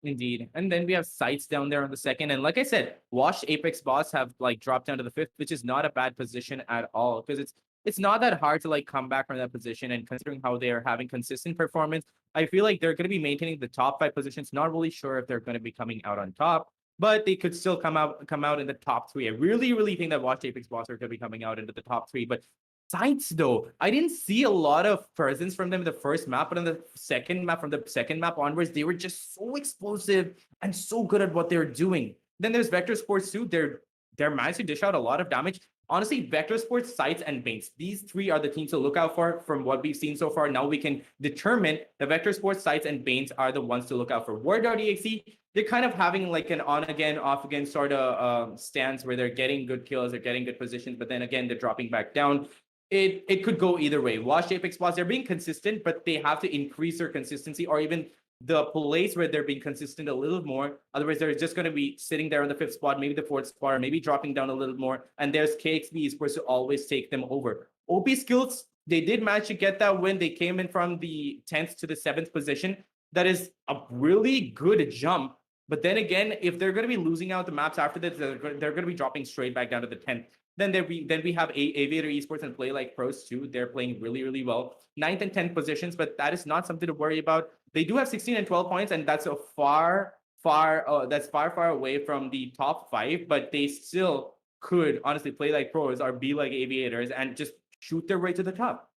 Indeed. And then we have Sights down there on the second. And like I said, Washed Apex Boss have like dropped down to the fifth, which is not a bad position at all. Because it's not that hard to like come back from that position. And considering how they are having consistent performance, I feel like they're going to be maintaining the top 5 positions. Not really sure if they're going to be coming out on top, but they could still come out in the top 3. I really think that Watch Apex Boss are going to be coming out into the top 3. But Sights, though, I didn't see a lot of presence from them in the first map, but on the second map, from the second map onwards, they were just so explosive and so good at what they were doing. Then there's Vector Sports too. They're managed to dish out a lot of damage. Honestly, Vector Sports, Sights, and Baines, these 3 are the teams to look out for from what we've seen so far. Now we can determine the Vector Sports, Sights, and Baines are the ones to look out for. Word.exe, they're kind of having like an on again, off again sort of stance where they're getting good kills, they're getting good positions, but then again, they're dropping back down. It could go either way. Watch Apex Boss, they're being consistent, but they have to increase their consistency or even the place where they're being consistent a little more. Otherwise, they're just going to be sitting there on the 5th spot, maybe the 4th spot, or maybe dropping down a little more. And there's KXB Esports to always take them over. OP Skills, they did manage to get that win. They came in from the 10th to the 7th position. That is a really good jump. But then again, if they're going to be losing out the maps after this, they're going to be dropping straight back down to the 10th. Then we have Aviator Esports and Play Like Pros too. They're playing really well. 9th and 10th positions, but that is not something to worry about. They do have 16 and 12 points, and that's a far away from the top 5. But they still could honestly play like pros or be like aviators and just shoot their way to the top.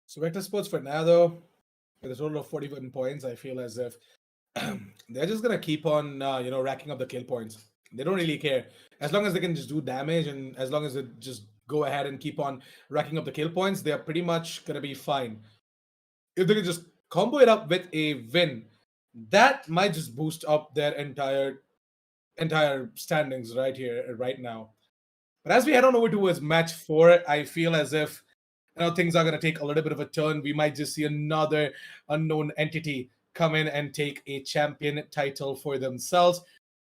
So Vector Sports for now, though, with a total of 41 points, I feel as if they're just gonna keep on, racking up the kill points. They don't really care. As long as they can just do damage and as long as they just go ahead and keep on racking up the kill points, they're pretty much going to be fine. If they can just combo it up with a win, that might just boost up their entire standings right here, right now. But as we head on over towards match 4, I feel as if things are going to take a little bit of a turn. We might just see another unknown entity come in and take a champion title for themselves.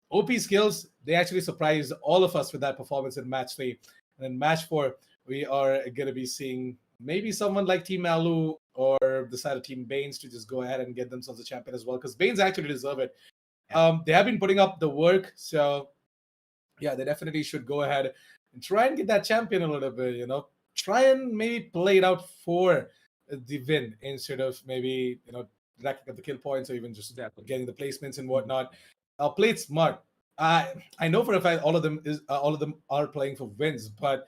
OP Skills, they actually surprised all of us with that performance in match 3. And in match 4, we are going to be seeing maybe someone like Team Alu or the side of Team Baines to just go ahead and get themselves a champion as well, because Baines actually deserve it. They have been putting up the work, so yeah, they definitely should go ahead and try and get that champion a little bit, Try and maybe play it out for the win instead of maybe, racking up the kill points or even just getting the placements and whatnot. Play it smart. I know for a fact all of them are playing for wins, but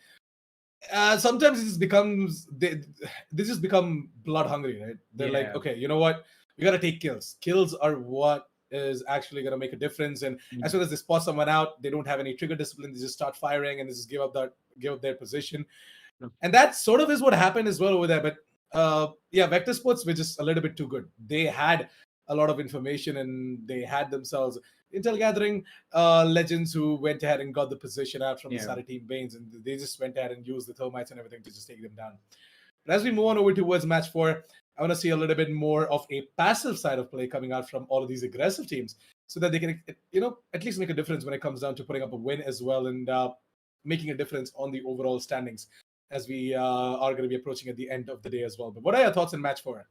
sometimes it just becomes they just become blood hungry, right? They're like, okay, you know what? We gotta take kills. Kills are what is actually gonna make a difference. And as soon as they spot someone out, they don't have any trigger discipline. They just start firing and they just give up their position. And that sort of is what happened as well over there. But Vector Sports were just a little bit too good. They had a lot of information and they had themselves intel gathering legends who went ahead and got the position out from the side of Team Baines, and they just went ahead and used the thermites and everything to just take them down. But as we move on over towards match 4, I want to see a little bit more of a passive side of play coming out from all of these aggressive teams. so that they can, at least make a difference when it comes down to putting up a win as well, and making a difference on the overall standings as we are going to be approaching at the end of the day as well. But what are your thoughts on match 4?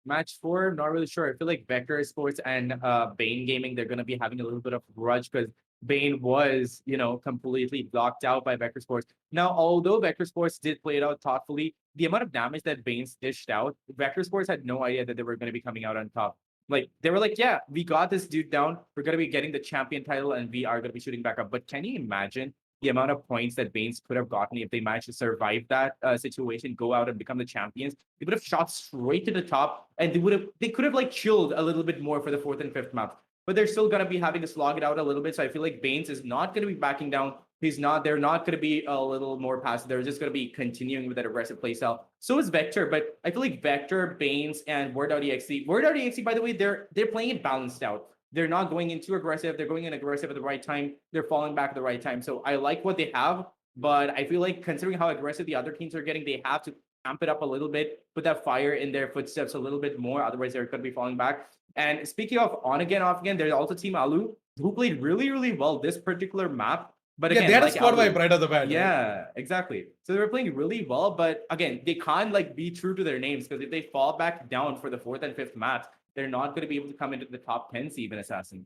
Match 4, not really sure. I feel like Vector Sports and Bane Gaming, they're going to be having a little bit of grudge because Bane was, completely blocked out by Vector Sports. Now, although Vector Sports did play it out thoughtfully, the amount of damage that Bane's dished out, Vector Sports had no idea that they were going to be coming out on top. Like, they were like, yeah, we got this dude down. We're going to be getting the champion title and we are going to be shooting back up. But can you imagine the amount of points that Banes could have gotten if they managed to survive that situation, go out and become the champions? They would have shot straight to the top, and they could have like chilled a little bit more for the 4th and 5th map. But they're still gonna be having to slog it out a little bit. So I feel like Banes is not gonna be backing down. They're not gonna be a little more passive. They're just gonna be continuing with that aggressive playstyle. So is Vector, but I feel like Vector, Banes, and Word.exe. Word.exe, by the way, they're playing it balanced out. They're not going in too aggressive. They're going in aggressive at the right time. They're falling back at the right time. So I like what they have, but I feel like considering how aggressive the other teams are getting, they have to amp it up a little bit, put that fire in their footsteps a little bit more. Otherwise, they're going to be falling back. And speaking of on again, off again, there's also Team Alu, who played really, really well this particular map. But again, they had like a squad Alu, vibe right off the bat. yeah, right? Exactly. So they were playing really well, but again, they can't like be true to their names because if they fall back down for the 4th and 5th maps, they're not going to be able to come into the top 10 even Assassin.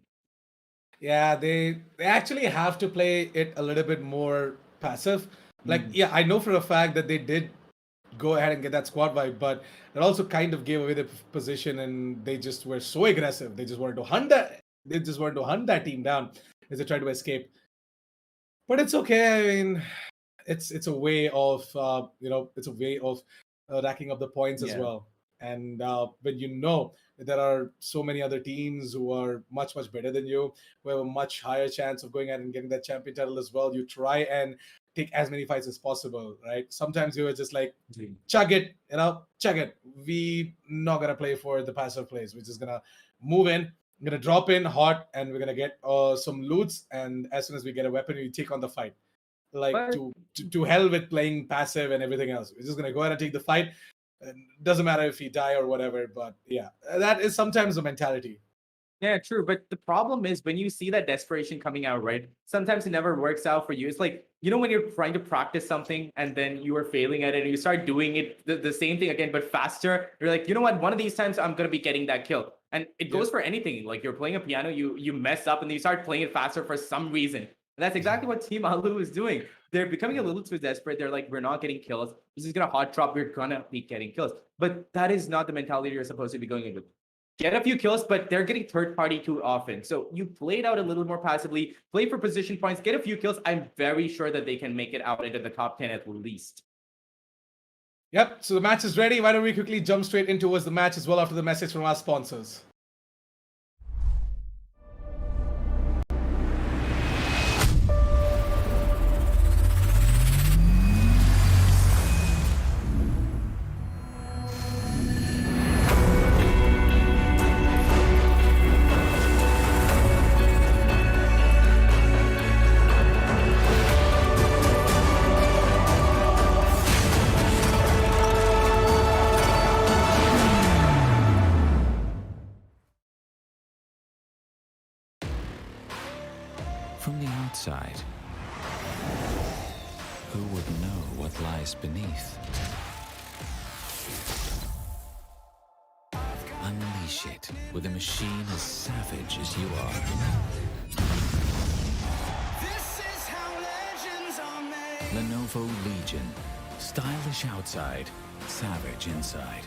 Yeah, they actually have to play it a little bit more passive. Like, yeah, I know for a fact that they did go ahead and get that squad vibe, but it also kind of gave away the position, and they just were so aggressive. They just wanted to hunt that team down as they tried to escape. But it's okay. I mean, it's a way of racking up the points as well. And when there are so many other teams who are much, much better than you, who have a much higher chance of going out and getting that champion title as well, you try and take as many fights as possible, right? Sometimes you are just like, chug it. We not going to play for the passive plays. We're just going to move in. I'm going to drop in hot, and we're going to get some loots. And as soon as we get a weapon, we take on the fight. Like, to hell with playing passive and everything else. We're just going to go ahead and take the fight. It doesn't matter if you die or whatever, but yeah, that is sometimes the mentality. Yeah, true. But the problem is when you see that desperation coming out, right? Sometimes it never works out for you. It's like, when you're trying to practice something and then you are failing at it and you start doing it the same thing again, but faster. You're like, you know what? One of these times I'm going to be getting that kill. And it goes for anything. Like you're playing a piano, you mess up and you start playing it faster for some reason. And that's exactly what Team Alu is doing. They're becoming a little too desperate. They're like, we're not getting kills. This is going to hot drop. We're going to be getting kills. But that is not the mentality you're supposed to be going into. Get a few kills, but they're getting third party too often. So you played out a little more passively, play for position points, get a few kills. I'm very sure that they can make it out into the top 10 at least. Yep. So the match is ready. Why don't we quickly jump straight into the match as well after the message from our sponsors. From the outside, who would know what lies beneath? Unleash it with a machine as savage as you are. This is how legends are made. Lenovo Legion. Stylish outside, savage inside.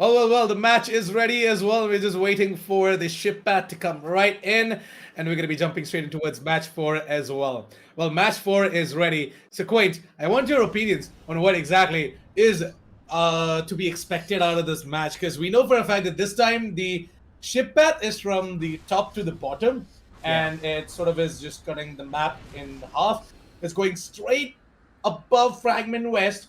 Well, the match is ready as well. We're just waiting for the ship pad to come right in, and we're going to be jumping straight into towards match 4 as well. Well, match 4 is ready. So, Quaint, I want your opinions on what exactly is to be expected out of this match, because we know for a fact that this time the ship path is from the top to the bottom, and it sort of is just cutting the map in half. It's going straight above Fragment West,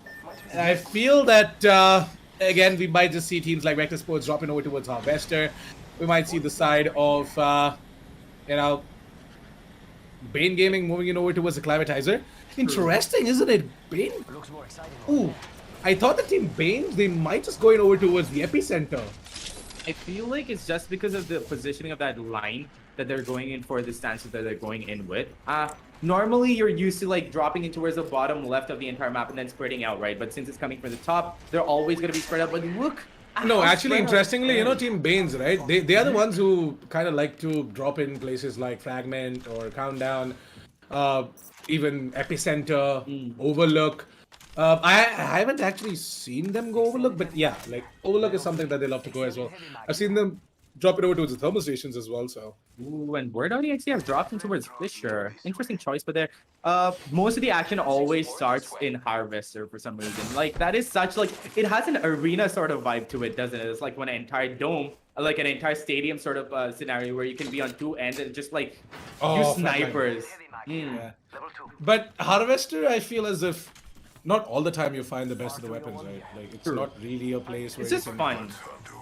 and I feel that again, we might just see teams like Vector Sports dropping over towards Harvester. We might see the side of, Bane Gaming moving in over towards the Climatizer. Interesting, isn't it? Bane? Looks more exciting. Ooh, I thought the team Banes, they might just going over towards the epicenter. I feel like it's just because of the positioning of that line that they're going in for the stances that they're going in with. Normally you're used to like dropping in towards the bottom left of the entire map and then spreading out, right? But since it's coming from the top, they're always going to be spread out. But look. No, how actually, spread out- interestingly, you know, Team Banes, right? They are the ones who kind of like to drop in places like Fragment or Countdown, even Epicenter, Overlook. I haven't actually seen them go Overlook, but yeah, like Overlook is something that they love to go as well. I've seen them drop it over towards the thermal stations as well, so. Ooh, and where do they actually have dropped in towards Fisher? Interesting choice, but there. Most of the action always starts in Harvester for some reason. Like that is such like it has an arena sort of vibe to it, doesn't it? It's like when an entire dome, like an entire stadium sort of scenario where you can be on two ends and just like use frontline. snipers. Yeah. But Harvester, I feel as if not all the time you find the best of the weapons, right? Like it's not really a place where It's you just can... fun.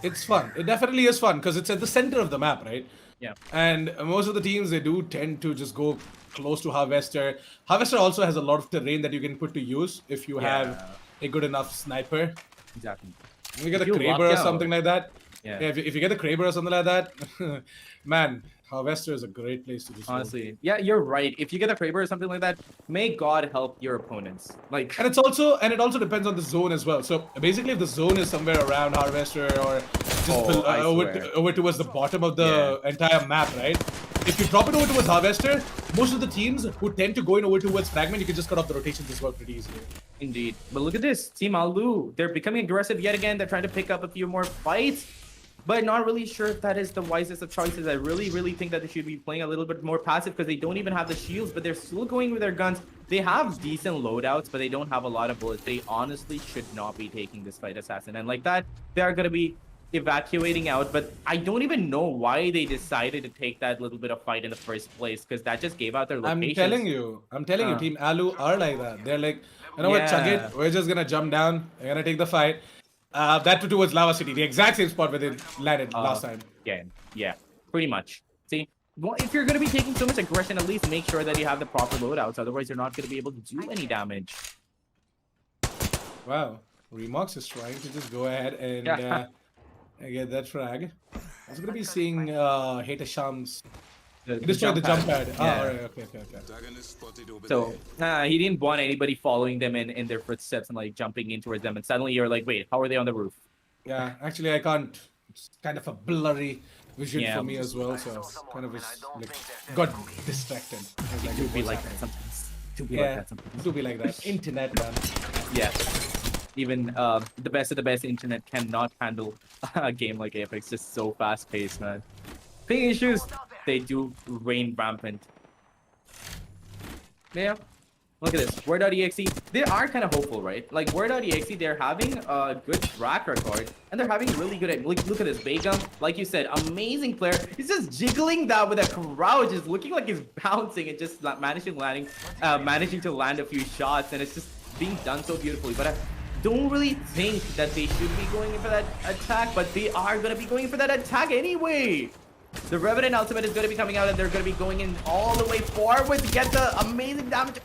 It's fun. It definitely is fun because it's at the center of the map, right? Yeah. And most of the teams, they do tend to just go close to Harvester. Harvester also has a lot of terrain that you can put to use if you have a good enough sniper. Exactly. If you get a you Kraber luck or out. something like that. Yeah. If you get a Kraber or something like that, man, Harvester is a great place to do so. Honestly, yeah, you're right. If you get a Kraber or something like that, may God help your opponents. Like, And it also depends on the zone as well. So basically, if the zone is somewhere around Harvester or just I swear. over towards the bottom of the entire map, right? If you drop it over towards Harvester, most of the teams who tend to go in over towards Fragment, you can just cut off the rotations as well pretty easily. indeed. But look at this, Team Alu. They're becoming aggressive yet again. They're trying to pick up a few more fights, but not really sure if that is the wisest of choices. I really think that they should be playing a little bit more passive because they don't even have the shields, but they're still going with their guns. They have decent loadouts, but they don't have a lot of bullets. They honestly should not be taking this fight, Assassin. And like that, they are going to be evacuating out, but I don't even know why they decided to take that little bit of fight in the first place because that just gave out their locations. I'm telling you, Team Alu are like that. They're like, you know what, chug it. We're just gonna jump down. We're gonna take the fight. That towards Lava City, the exact same spot where they landed last time. Yeah, pretty much. See, well, if you're going to be taking so much aggression, at least make sure that you have the proper loadouts. Otherwise, you're not going to be able to do any damage. Wow, Remox is trying to just go ahead and get that frag. I was gonna be seeing Hater Shams. The Destroy the jump pad. Yeah. Oh, alright, okay. So he didn't want anybody following them in their footsteps and like jumping in towards them. And suddenly you're like, wait, how are they on the roof? Yeah, actually I can't. It's kind of a blurry vision Yeah. for me as well, so kind of was, like got distracted. I was It like, do be what's like that happening? sometimes. Do be Yeah, like that sometimes. do be like that. Internet, man. Yeah. Even the best of the best internet cannot handle a game like Apex. Just so fast paced, man. Ping issues, they do reign rampant. Yeah. Look at this. Word.exe, they are kind of hopeful, right? Like Word.exe, they're having a good track record and they're having really good at look at this Begum. Like you said, amazing player. He's just jiggling that with a crouch, just looking like he's bouncing and just managing to land a few shots, and it's just being done so beautifully. But I don't really think that they should be going in for that attack, but they are going to be going in for that attack anyway. The Revenant ultimate is going to be coming out and they're going to be going in all the way forward to get the amazing damage.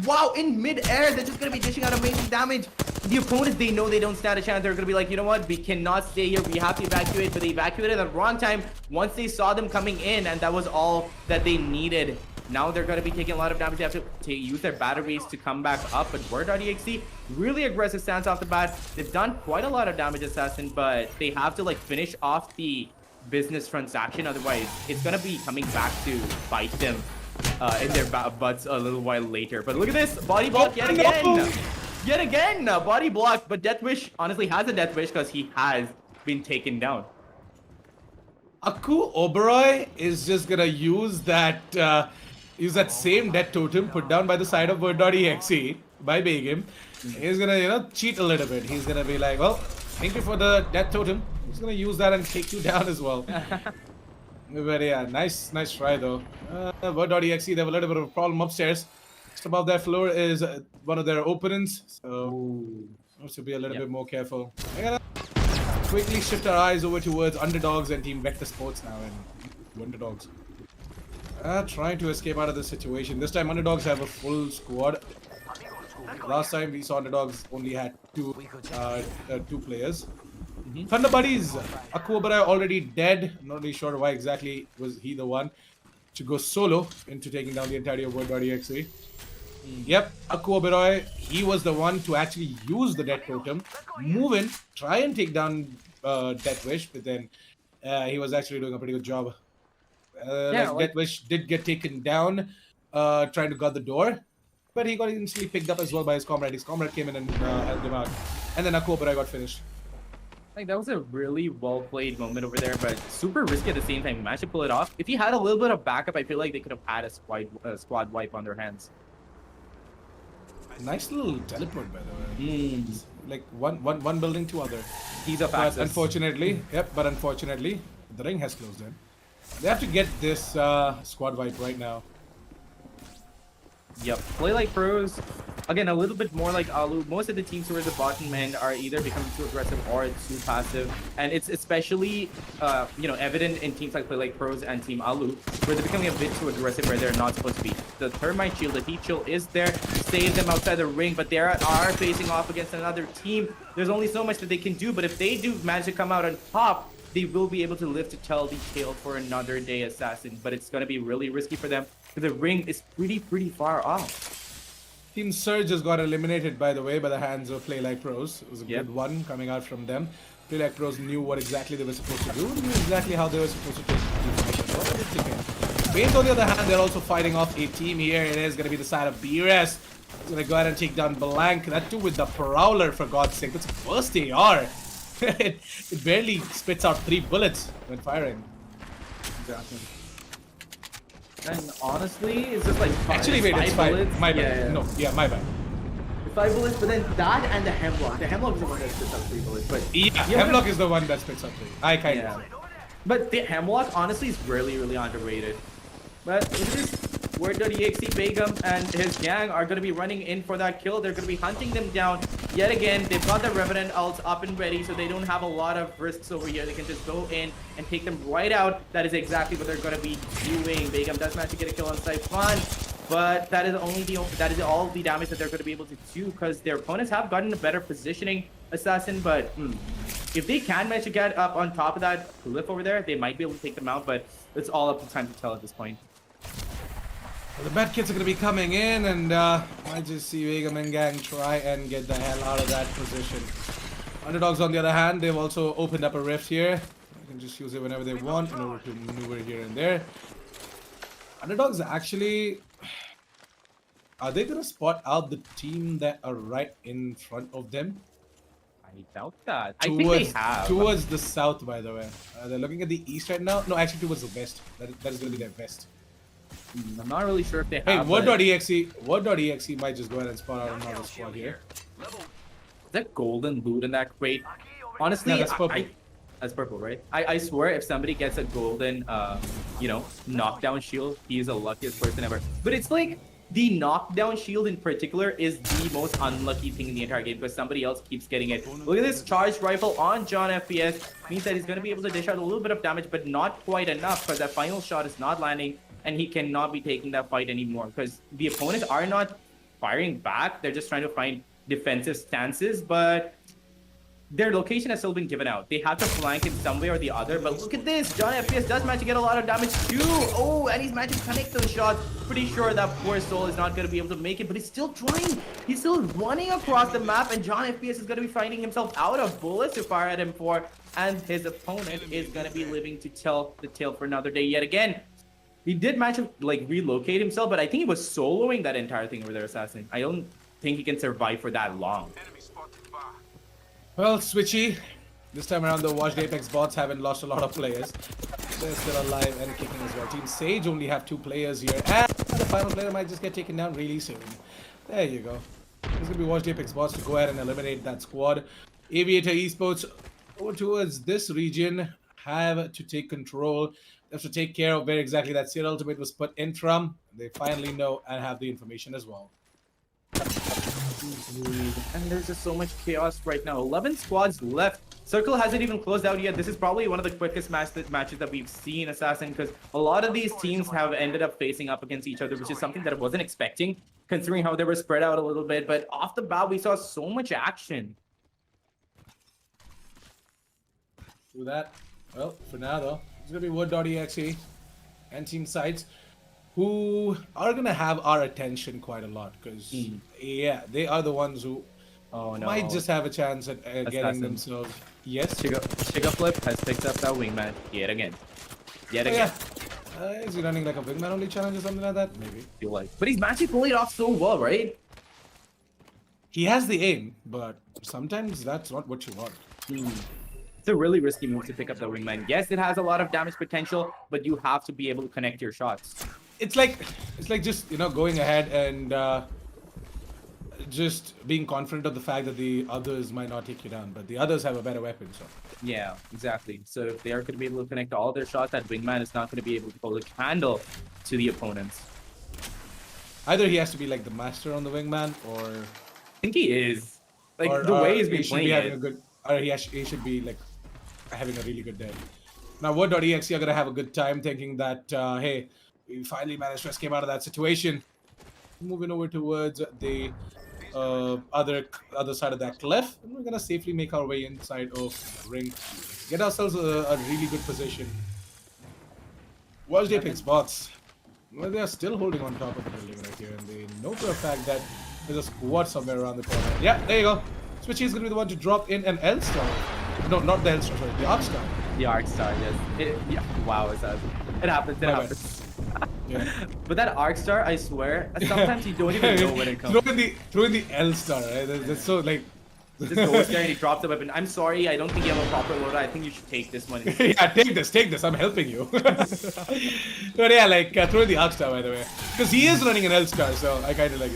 Wow, in mid-air, they're just going to be dishing out amazing damage. The opponents, they know they don't stand a chance. They're going to be like, you know what? We cannot stay here. We have to evacuate. But they evacuated at the wrong time once they saw them coming in, and that was all that they needed. Now they're going to be taking a lot of damage. They have to use their batteries to come back up. But Word.exe, really aggressive stance off the bat. They've done quite a lot of damage, Assassin, but they have to like finish off the business transaction. Otherwise, it's going to be coming back to bite them in their butts a little while later. But look at this. Body block yet again. No. Yet again. Body block. But Deathwish honestly has a Deathwish because he has been taken down. Aku Oberoi is just gonna use that same death totem put down by the side of Word.exe by Begum. He's gonna, you know, cheat a little bit. He's gonna be like, well, thank you for the death totem. He's gonna use that and take you down as well. But yeah, nice try though. Word.exe, they have a little bit of a problem upstairs. Just above their floor is one of their opponents, so have to be a little bit more careful. We're gonna quickly shift our eyes over towards Underdogs and Team Vector Sports now, and Underdogs trying to escape out of this situation. This time Underdogs have a full squad. Last time we saw Underdogs only had two players. Thunder Buddies, Akuabarai already dead. I'm not really sure why exactly was he the one to go solo into taking down the entirety of World.exe. Yep, Akuabarai, he was the one to actually use the Death Totem, move in, try and take down Death Wish, but then he was actually doing a pretty good job. Death Wish did get taken down, trying to guard the door, but he got instantly picked up as well by his comrade. His comrade came in and helped him out, and then Akuabarai got finished. Like that was a really well played moment over there, but super risky at the same time. He managed to pull it off. If he had a little bit of backup, I feel like they could have had a squad wipe on their hands. Nice little teleport, by the way. Like one building to other. He's a But fastest. unfortunately, the ring has closed in. They have to get this squad wipe right now. Yep. Play like pros. Again, a little bit more like Alu. Most of the teams who are at the bottom end are either becoming too aggressive or too passive. And it's especially, evident in teams like Play Like Pros and Team Alu, where they're becoming a bit too aggressive where they're not supposed to be. The Thermite Shield, the Heat Shield is there to save them outside the ring, but they are facing off against another team. There's only so much that they can do, but if they do manage to come out on top, they will be able to live to tell the tale for another day, Assassin. But it's going to be really risky for them. The ring is pretty far off. Team Surge just got eliminated, by the way, by the hands of Play Like Pros. It was a good one coming out from them. Play Like Pros knew what exactly they were supposed to do, knew exactly how they were supposed to take the Banes, on the other hand, they're also fighting off a team here. It is going to be the side of BRS. He's going to go ahead and take down Blank. That too with the Prowler, for God's sake. That's a burst AR. it barely spits out 3 bullets when firing. Exactly. And honestly, it's just like Actually, wait, it's 5 bullets. My bad. Yeah. My bad. 5 bullets, but then that and the Hemlock. The Hemlock is the one that spits out 3 bullets. But Hemlock is the one that spits out 3. I kind of. But the Hemlock, honestly, is really underrated. But it is Word.exe, Begum, and his gang are going to be running in for that kill. They're going to be hunting them down. Yet again, they've got the Revenant ults up and ready, so they don't have a lot of risks over here. They can just go in and take them right out. That is exactly what they're going to be doing. Begum does manage to get a kill on Siphon, but that is all the damage that they're going to be able to do because their opponents have gotten a better positioning, Assassin. But if they can manage to get up on top of that cliff over there, they might be able to take them out, but it's all up to time to tell at this point. Well, the bad kids are going to be coming in, and I just see Begum and gang try and get the hell out of that position. Underdogs, on the other hand, they've also opened up a rift here. They can just use it whenever they want in order to maneuver here and there. Underdogs actually... Are they going to spot out the team that are right in front of them? I doubt that. I think they have. Towards the south, by the way. They're looking at the east right now. No, actually towards the west. That is going to be their west. I'm not really sure if they have. Hey, Word.exe might just go ahead and spawn out another squad here. Is that golden loot in that crate? Honestly, no, that's purple. That's purple, right? I swear if somebody gets a golden, knockdown shield, he is the luckiest person ever. But it's like the knockdown shield in particular is the most unlucky thing in the entire game because somebody else keeps getting it. Look at this charged rifle on John FPS. Means that he's going to be able to dish out a little bit of damage, but not quite enough because that final shot is not landing. And he cannot be taking that fight anymore because the opponents are not firing back. They're just trying to find defensive stances, but their location has still been given out. They have to flank it some way or the other, but look at this. John FPS does manage to get a lot of damage too. Oh, and he's managed to connect those shots. Pretty sure that poor soul is not going to be able to make it, but he's still trying. He's still running across the map, and John FPS is going to be finding himself out of bullets to fire at him for, and his opponent is going to be living to tell the tale for another day yet again. He did manage to relocate himself, but I think he was soloing that entire thing over there, Assassin. I don't think he can survive for that long. Well, Switchy, this time around the Washed Apex bots haven't lost a lot of players. They're still alive and kicking as well. Team Sage only have 2 players here, and the final player might just get taken down really soon. There you go. There's going to be Washed Apex bots to go ahead and eliminate that squad. Aviator Esports over towards this region have to take control. They have to take care of where exactly that Seer ultimate was put in from. They finally know and have the information as well. And there's just so much chaos right now. 11 squads left. Circle hasn't even closed out yet. This is probably one of the quickest matches that we've seen, Assassin, because a lot of these teams have ended up facing up against each other, which is something that I wasn't expecting, considering how they were spread out a little bit. But off the bat, we saw so much action. Do that. Well, for now though, it's gonna be Wood.exe and Team Sides, who are gonna have our attention quite a lot because yeah, they are the ones who might just have a chance at getting themselves. Yes. Shiga Flip has picked up that wingman yet again. Yet again. Yeah. Is he running like a wingman only challenge or something like that? Maybe. Feel like, but he's actually pulling it off so well, right? He has the aim, but sometimes that's not what you want. It's a really risky move to pick up the wingman. Yes, it has a lot of damage potential, but you have to be able to connect your shots. It's like just going ahead and just being confident of the fact that the others might not take you down, but the others have a better weapon. So yeah, exactly. So if they are going to be able to connect all their shots, that wingman is not going to be able to hold a candle to the opponents. Either he has to be like the master on the wingman, or I think he is. Like the way he's been playing having a good, or he should be like having a really good day. Now, Wood.exe are gonna have a good time thinking that hey, we finally managed to escape out of that situation. Moving over towards the other side of that cliff, and we're gonna safely make our way inside of ring, get ourselves a really good position. Watch they pick spots. Well, they are still holding on top of the building right here, and they know for a fact that there's a squad somewhere around the corner. Yeah, there you go. Switchy is gonna be the one to drop in an L star. No, not the L star, sorry, the Arc star. The Arc star, yes. Yeah, wow, it happens. It happens. Yeah. But that Arc star, I swear, sometimes you don't even know when it comes. Throw in the L star, right? That's so like. Just goes there and he drops the weapon. I'm sorry, I don't think you have a proper loader. I think you should take this one. Yeah, take this. I'm helping you. But yeah, like throw in the Arc star, by the way, because he is running an L star, so I kind of like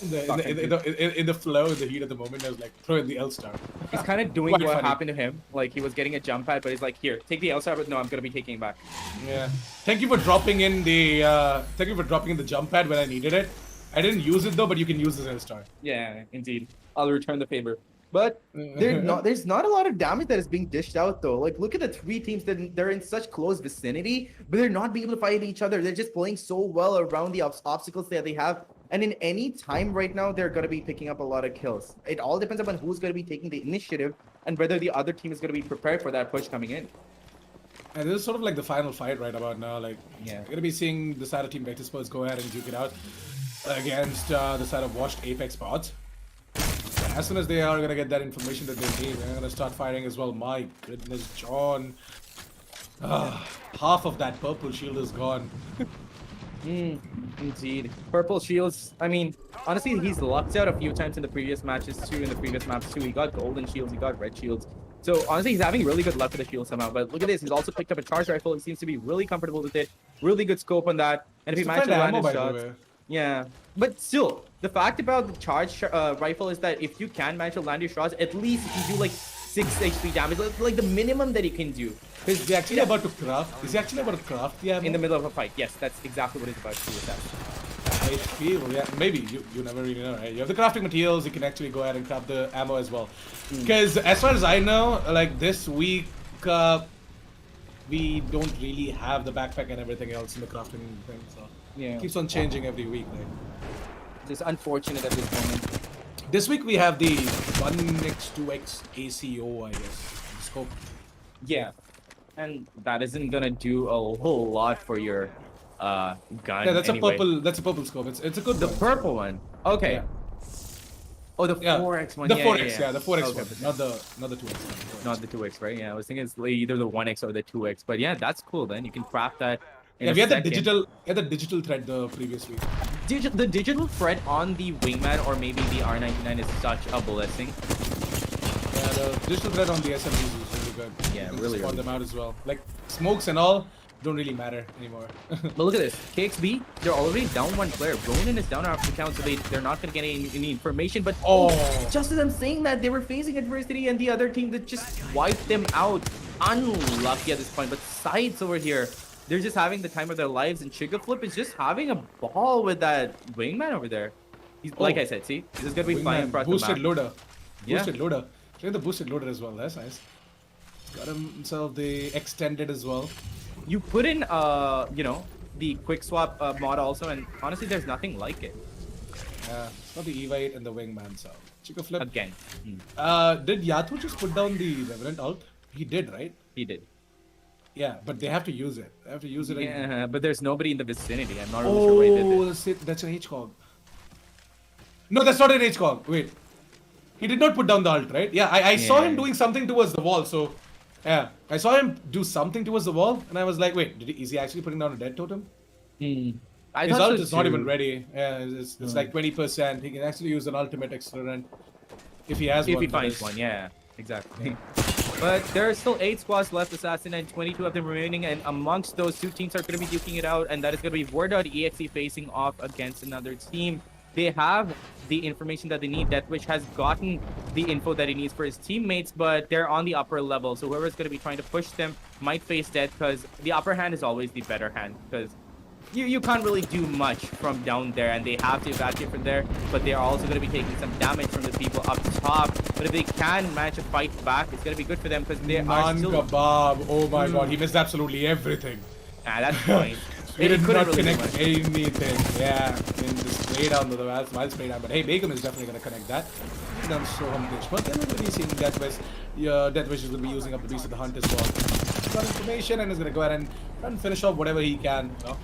in the flow, in the heat of the moment, I was like, throw in the L star. He's kind of doing what happened to him. Like he was getting a jump pad, but he's like, here, take the L star, but no, I'm gonna be taking it back. Yeah. Thank you for dropping in the jump pad when I needed it. I didn't use it though, but you can use this L star. Yeah, indeed. I'll return the favor. But there's not a lot of damage that is being dished out though. Like look at the three teams that they're in such close vicinity, but they're not being able to fight each other. They're just playing so well around the obstacles that they have. And in any time right now, they're going to be picking up a lot of kills. It all depends upon who's going to be taking the initiative and whether the other team is going to be prepared for that push coming in. And this is sort of like the final fight right about now. Like, yeah, we're going to be seeing the side of Team Vector Sports go ahead and duke it out against the side of Washed Apex Pods. As soon as they are going to get that information that they need, they're going to start firing as well. My goodness, John. Half of that purple shield is gone. Indeed. Purple shields, I mean, honestly, he's lucked out a few times in the previous matches too, in the previous maps too. He got golden shields, he got red shields. So honestly, he's having really good luck with the shield somehow. But look at this, he's also picked up a charge rifle. He seems to be really comfortable with it. Really good scope on that. And if he manages to land his shots... Yeah, but still, the fact about the charge rifle is that if you can manage to land your shots, at least you can do like 6 HP damage, like the minimum that you can do. Is he actually about to craft? Is he actually about to craft the ammo? In the middle of a fight, yes, that's exactly what he's about to do with that. I feel, yeah, maybe, you never really know, right? You have the crafting materials, you can actually go ahead and craft the ammo as well. Because as far as I know, like this week, we don't really have the backpack and everything else in the crafting thing, so yeah, it keeps on changing every week. Like. It's unfortunate at this moment. This week we have the 1x, 2x ACO, I guess, scope. Yeah, and that isn't gonna do a whole lot for your gun. Yeah, that's anyway. a purple. That's a purple scope. It's a good. The purple one. Okay. Yeah. Oh, the 4x one. The 4x, yeah, the 4x okay, one, not the 2x. Not the 2x, right? Yeah, I was thinking it's either the 1x or the 2x. But yeah, that's cool. Then you can craft that. Yeah, we had the digital thread the previous week. The digital thread on the wingman or maybe the R99 is such a blessing. Yeah, the digital thread on the SMGs is really good. Yeah, you really. Spawn them out as well. Like smokes and all don't really matter anymore. But look at this, KXB, they're already down one player. Ronin is down after the count, so they're not gonna get any information. But just as I'm saying that, they were facing adversity, and the other team that just wiped them out. Unlucky at this point, but Sides over here, they're just having the time of their lives, and Chica Flip is just having a ball with that wingman over there. He's like I said, see, he's just gonna be flying across the map. Boosted loader. Get the boosted loaded as well. That's nice. Got himself the extended as well. You put in, you know, the quick swap mod also, and honestly, there's nothing like it. Yeah, got the Evite and the Wingman, so Chica Flip. Again, Did Yatu just put down the Revenant ult? He did, right? he did. Yeah, but they have to use it. They have to use it. Yeah, but there's nobody in the vicinity. I'm not really sure why he did Oh, it. that's an HCOG. No, that's not an HCOG. Wait. He did not put down the ult, right? Yeah, I saw him Yeah. doing something towards the wall, so... Yeah, I saw him do something towards the wall, and I was like, wait, is he actually putting down a dead totem? I His thought ult so is not too. even ready. Yeah, it's like 20%. He can actually use an ultimate accelerant if he has If one. he but finds it's- one, yeah, exactly. But there are still 8 squads left, Assassin, and 22 of them remaining, and amongst those, 2 teams are going to be duking it out, and that is going to be War.exe facing off against another team. They have the information that they need. Deathwish has gotten the info that he needs for his teammates, but they're on the upper level, so whoever's going to be trying to push them might face death, because the upper hand is always the better hand, because you can't really do much from down there, and they have to evacuate from there, but they are also going to be taking some damage from the people up top. But if they can manage to fight back, it's going to be good for them, because they are Naan still... kebab. Oh my god, he missed absolutely everything. Ah, that's fine. He did couldn't not really do connect much. anything. Yeah, in the spray down to the wild spray down. But hey, Begum is definitely going to connect that. He's done so much. But everybody's seeing Deathwish. Yeah, Deathwish is going to be using up the Beast of the Hunt as well. He's got information and is going to go ahead and try and finish off whatever he can. You know?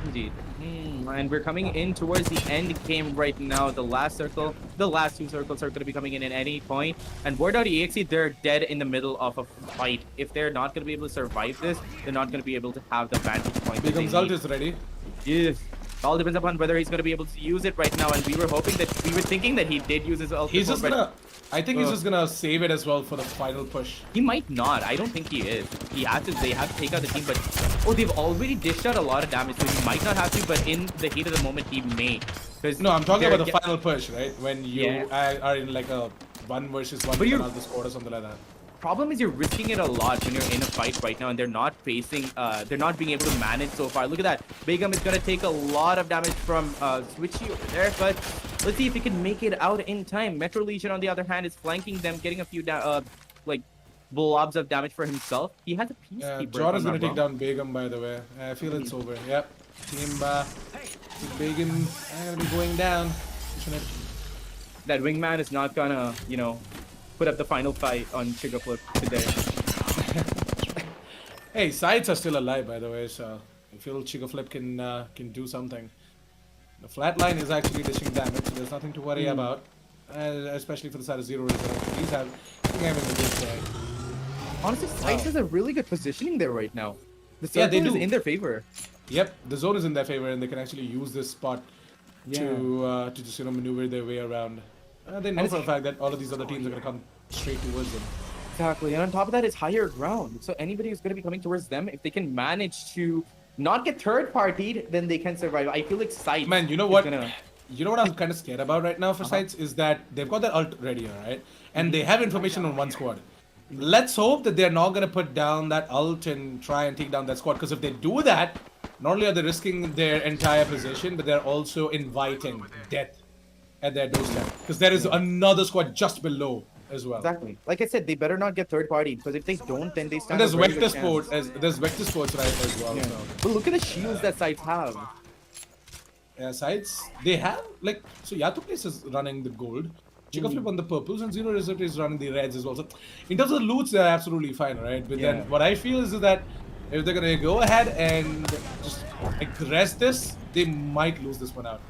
Indeed. And we're coming in towards the end game right now. The last circle, the last 2 circles are going to be coming in at any point. And War.exe, they're dead in the middle of a fight. If they're not going to be able to survive this, they're not going to be able to have the vantage point. that they Begum's ult need. is ready. Yes. All depends upon whether he's going to be able to use it right now. And we were thinking that he did use his ult. He's before, just but going to... I think he's just going to save it as well for the final push. He might not. I don't think he is. He has to. They have to take out the team, but oh, they've already dished out a lot of damage, so he might not have to. But in the heat of the moment, he may. No, I'm talking they're about the ge- final push, right? When you are in like a 1 versus 1 But you're- penalty squad or something like that. Problem is you're risking it a lot when you're in a fight right now, and they're not facing. They're not being able to manage so far. Look at that. Begum is gonna take a lot of damage from Switchy over there, but let's see if he can make it out in time. Metro Legion, on the other hand, is flanking them, getting a few like blobs of damage for himself. He has a Yeah, peacekeeper. John if is I'm going to not take wrong. down Begum, by the way. I feel it's over. Yep. Team Begum going to be going down. That wingman is not gonna, you know, put up the final fight on Sugar Flip today. Hey, sides are still alive, by the way, so I feel Chica Flip can do something. The flat line is actually dishing damage, so there's nothing to worry about. Especially for the side of Zero Reserve. He's having a good day. Honestly, Sice has a really good positioning there right now. The Yeah, circle they is do. in their favor. Yep, the zone is in their favor, and they can actually use this spot Yeah. to just maneuver their way around. They know And for a it's- fact that all of these other teams are gonna come straight towards them. Exactly, and on top of that, it's higher ground. So anybody who's going to be coming towards them, if they can manage to not get third-partied, then they can survive. I feel like Sight. Man, you know is what? gonna- You know what I'm kind of scared about right now for sites is that they've got their ult ready, alright, and they have information on one squad. Let's hope that they're not gonna put down that ult and try and take down that squad. Because if they do that, not only are they risking their entire position, but they're also inviting death at their doorstep. Because there is another squad just below as well. Exactly. Like I said, they better not get third-partied, because if they don't, then they And stand there's a very Vector good chance. Sports, there's Vector Sports right as well. Yeah. So. But look at the shields that Sights have. Yeah, sides they have like so Yatu Place is running the gold, Chica Flip on the purples, and Zero Resort is running the reds as well. So in terms of the loots, they're absolutely fine, right? But Yeah. then what I feel is that if they're gonna go ahead and just aggress this, they might lose this one out.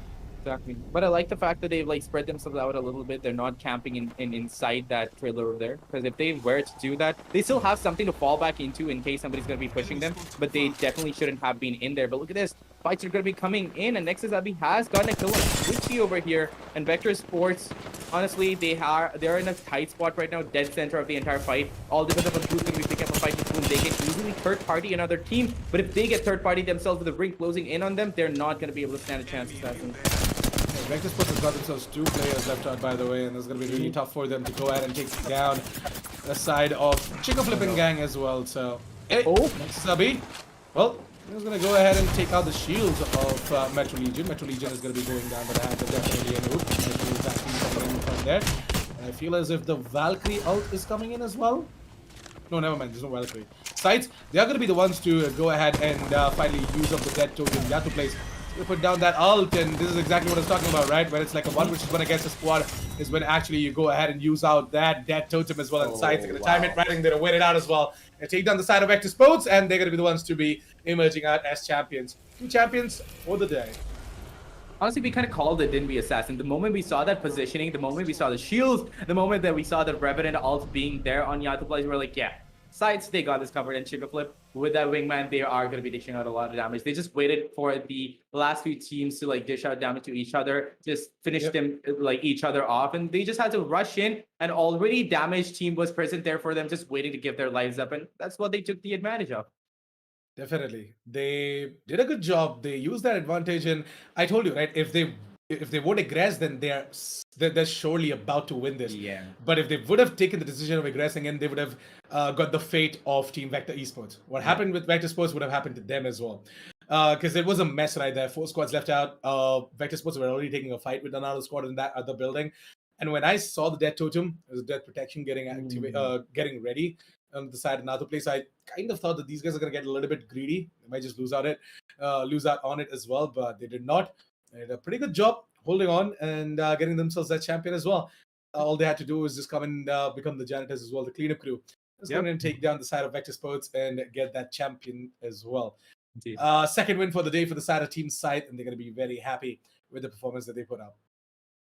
Exactly. But I like the fact that they've like spread themselves out a little bit. They're not camping in inside that trailer over there. Because if they were to do that, they still have something to fall back into in case somebody's going to be pushing them. But they definitely shouldn't have been in there. But look at this. Fights are going to be coming in. And Nexus Abbey has gotten a kill on Switchy over here. And Vector Sports, honestly, they're in a tight spot right now. Dead center of the entire fight. All depends upon who's going to be picking up a fight with whom. They can easily third party another team. But if they get third party themselves with the ring closing in on them, they're not going to be able to stand a chance. Assassin. Vector Sports has got themselves 2 players left out, by the way, and it's gonna be really tough for them to go ahead and take down the side of Chica Flipping Gang as well. So, hey, Subby. Well, he's gonna go ahead and take out the shields of Metro Legion. Metro Legion is gonna be going down, but I have to definitely an oop. Metro is actually coming in from there. And I feel as if the Valkyrie ult is coming in as well. No, never mind. There's no Valkyrie. Sides, they are going to be the ones to go ahead and finally use up the dead token. You have to place. You put down that ult, and this is exactly what I was talking about, right? When it's like a 1v1 against a squad, is when actually you go ahead and use out that dead totem as well. And Sides are going to time it right, and they're going to wait it out as well. And take down the side of Esports, and they're going to be the ones to be emerging out as champions. 2 champions for the day. Honestly, we kind of called it, didn't we, Assassin? The moment we saw that positioning, the moment we saw the shields, the moment that we saw the Revenant ult being there on Yatuplay's, we were like, yeah, Sides, they got this covered. And Chica Flip, with that wingman, they are going to be dishing out a lot of damage. They just waited for the last few teams to like dish out damage to each other, just finish them like each other off. And they just had to rush in. An already damaged team was present there for them, just waiting to give their lives up. And that's what they took the advantage of. Definitely. They did a good job. They used that advantage, and I told you, right, if they would aggress, then they're surely about to win this. Yeah. But if they would have taken the decision of aggressing in, they would have got the fate of Team Vector Esports. What happened with Vector Sports would have happened to them as well. Because it was a mess right there. 4 squads left out. Vector Sports were already taking a fight with another squad in that other building. And when I saw the dead totem, it was death protection getting getting ready on the side another place, I kind of thought that these guys are gonna get a little bit greedy. They might just lose out on it as well, but they did not. They did a pretty good job holding on and getting themselves that champion as well. All they had to do was just come and become the janitors as well, the cleanup crew. Just going to take down the side of Vector Sports and get that champion as well. Second win for the day for the side of Team Scythe, and they're going to be very happy with the performance that they put out.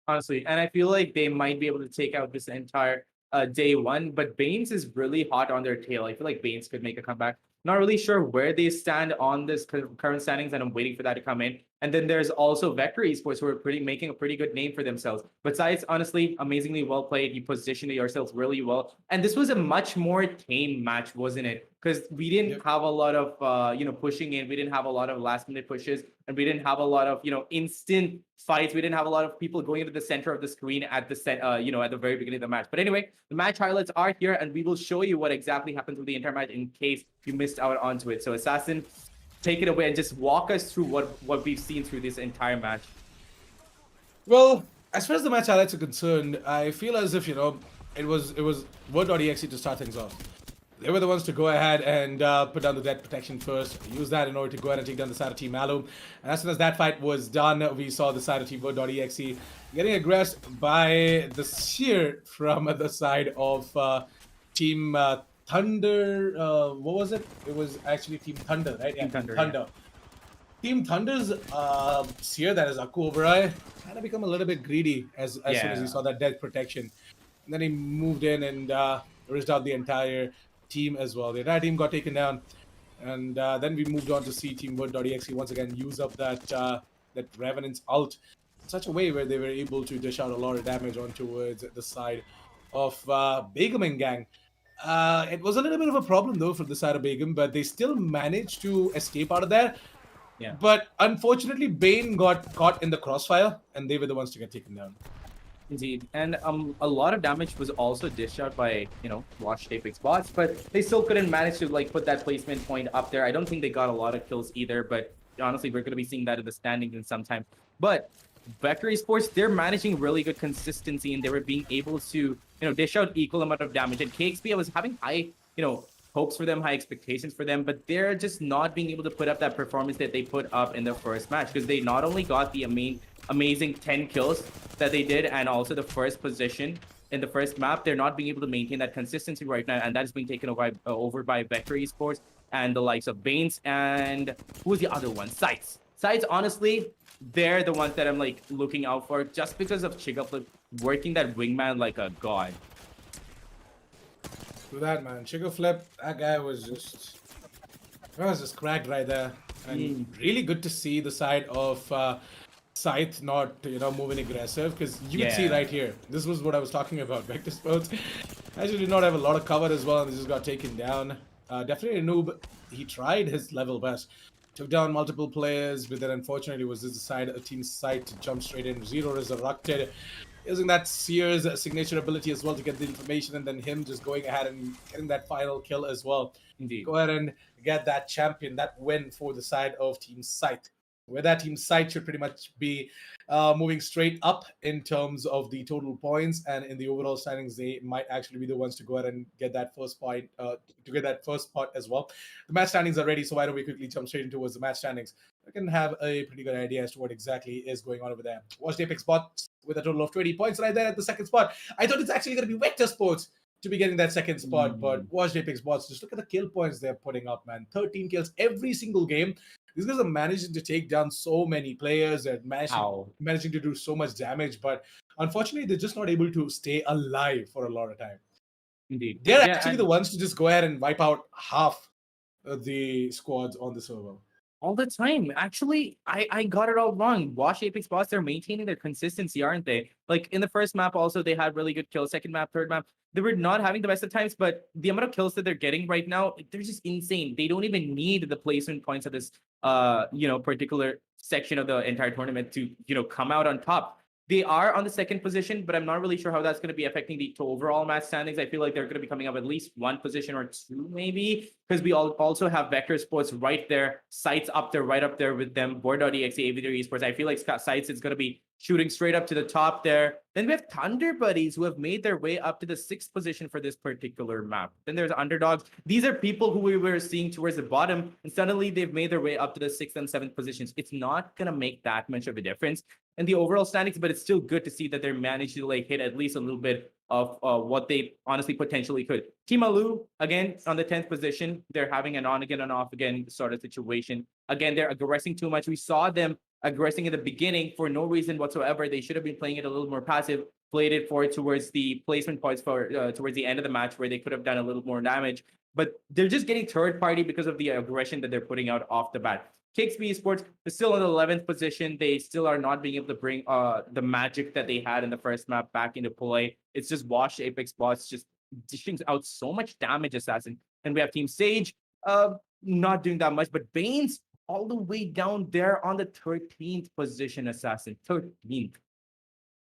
Honestly, and I feel like they might be able to take out this entire day one, but Baines is really hot on their tail. I feel like Baines could make a comeback. Not really sure where they stand on this current standings, and I'm waiting for that to come in. And then there's also Vector Esports, who are making a pretty good name for themselves. But Sides, honestly, amazingly well played. You positioned yourselves really well, and this was a much more tame match, wasn't it? Because we didn't have a lot of pushing in. We didn't have a lot of last minute pushes, and we didn't have a lot of instant fights. We didn't have a lot of people going into the center of the screen at the at the very beginning of the match. But anyway, the match highlights are here, and we will show you what exactly happened through the entire match in case you missed out onto it. So Assassin, take it away and just walk us through what we've seen through this entire match. Well, as far as the match highlights are concerned, I feel as if it was Word.exe to start things off. They were the ones to go ahead and put down the dead protection first, use that in order to go ahead and take down the side of Team Malum. And as soon as that fight was done, we saw the side of Team Word.exe getting aggressed by the Seer from the side of Team Thunder. What was it? It was actually Team Thunder, right? Team Thunder. Yeah. Team Thunder's Seer, that is Aku Oberai, kind of become a little bit greedy as soon as he saw that death protection. And then he moved in and risked out the entire team as well. The entire team got taken down, and then we moved on to see Team Word.exe once again use up that Revenant's ult in such a way where they were able to dish out a lot of damage on towards the side of Begum and gang. It was a little bit of a problem though for the side of Begum, but they still managed to escape out of there. Yeah. But unfortunately, Bane got caught in the crossfire, and they were the ones to get taken down. Indeed, and a lot of damage was also dished out by Wash Taping spots, but they still couldn't manage to put that placement point up there. I don't think they got a lot of kills either, but honestly, we're going to be seeing that in the standings in some time. But Vector Esports, they're managing really good consistency, and they were being able to dish out equal amount of damage. And KXP, I was having high hopes for them, high expectations for them, but they're just not being able to put up that performance that they put up in the first match, because they not only got the amazing 10 kills that they did, and also the first position in the first map, they're not being able to maintain that consistency right now, and that is being taken over by Vector Esports and the likes of Baines, and who's the other one? Sights. Sights, honestly, they're the ones that I'm looking out for, just because of Chigaflip working that wingman like a god. Do that, man. Chigaflip, that guy was just cracked right there, and really good to see the side of Scythe not moving aggressive, because you can see right here, this was what I was talking about. Vector Sports actually did not have a lot of cover as well, and they just got taken down. Definitely a noob. He tried his level best, took down multiple players, but then unfortunately was this side a team side to jump straight in. Zero resurrected, using that Seer's signature ability as well to get the information, and then him just going ahead and getting that final kill as well. Indeed. Go ahead and get that champion, that win for the side of Team Scythe. where that team's side should pretty much be moving straight up in terms of the total points, and in the overall standings, they might actually be the ones to go ahead and get that first point, to get that first spot as well. The match standings are ready, so why don't we quickly jump straight into towards the match standings? I can have a pretty good idea as to what exactly is going on over there. Watched Apex Sports with a total of 20 points right there at the second spot. I thought it's actually going to be Vector Sports to be getting that second spot, but watch Apex Bots. Just look at the kill points they're putting up, man. 13 kills every single game. These guys are managing to take down so many players and managing to do so much damage, but unfortunately, they're just not able to stay alive for a lot of time. Indeed. They're actually the ones to just go ahead and wipe out half of the squads on the server. All the time. Actually, I got it all wrong. Wash Apex Boss, they're maintaining their consistency, aren't they? Like in the first map, also, they had really good kills. Second map, third map, they were not having the best of times, but the amount of kills that they're getting right now, they're just insane. They don't even need the placement points of this particular section of the entire tournament to, come out on top. They are on the second position, but I'm not really sure how that's going to be affecting the overall match standings. I feel like they're going to be coming up at least one position or two, maybe, because we also have Vector Sports right there, Sights up there, right up there with them, Board.exe, Aviator Esports. I feel like Sights is going to be shooting straight up to the top there. Then we have Thunder Buddies, who have made their way up to the sixth position for this particular map. Then there's Underdogs. These are people who we were seeing towards the bottom, and suddenly they've made their way up to the sixth and seventh positions. It's not going to make that much of a difference in the overall standings, but it's still good to see that they're managed to hit at least a little bit of what they honestly potentially could. Team Alu, again, on the 10th position. They're having an on again and off again sort of situation. Again, they're aggressing too much. We saw them aggressing in the beginning for no reason whatsoever. They should have been playing it a little more passive, played it towards the placement points for towards the end of the match where they could have done a little more damage. But they're just getting third party because of the aggression that they're putting out off the bat. KXP Esports is still in the 11th position. They still are not being able to bring the magic that they had in the first map back into play. It's just Wash Apex Bots just dishing out so much damage, Assassin. And we have Team Sage not doing that much, but Banes all the way down there on the 13th position, Assassin. 13th.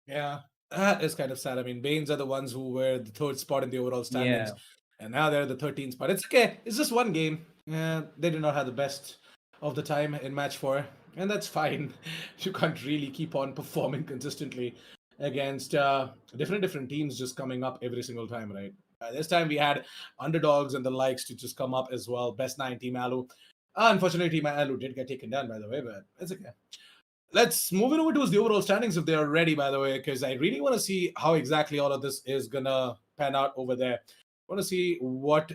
Yeah, that is kind of sad. I mean, Banes are the ones who were the third spot in the overall standings, and now they're the 13th spot. It's okay. It's just one game. They did not have the best of the time in match 4, and that's fine. You can't really keep on performing consistently against different teams just coming up every single time, right? This time we had Underdogs and the likes to just come up as well. Best 9 Team Alu. Unfortunately, Team Alu did get taken down, by the way, but it's okay. Let's move it over towards the overall standings if they are ready, by the way, because I really want to see how exactly all of this is gonna pan out over there. I want to see what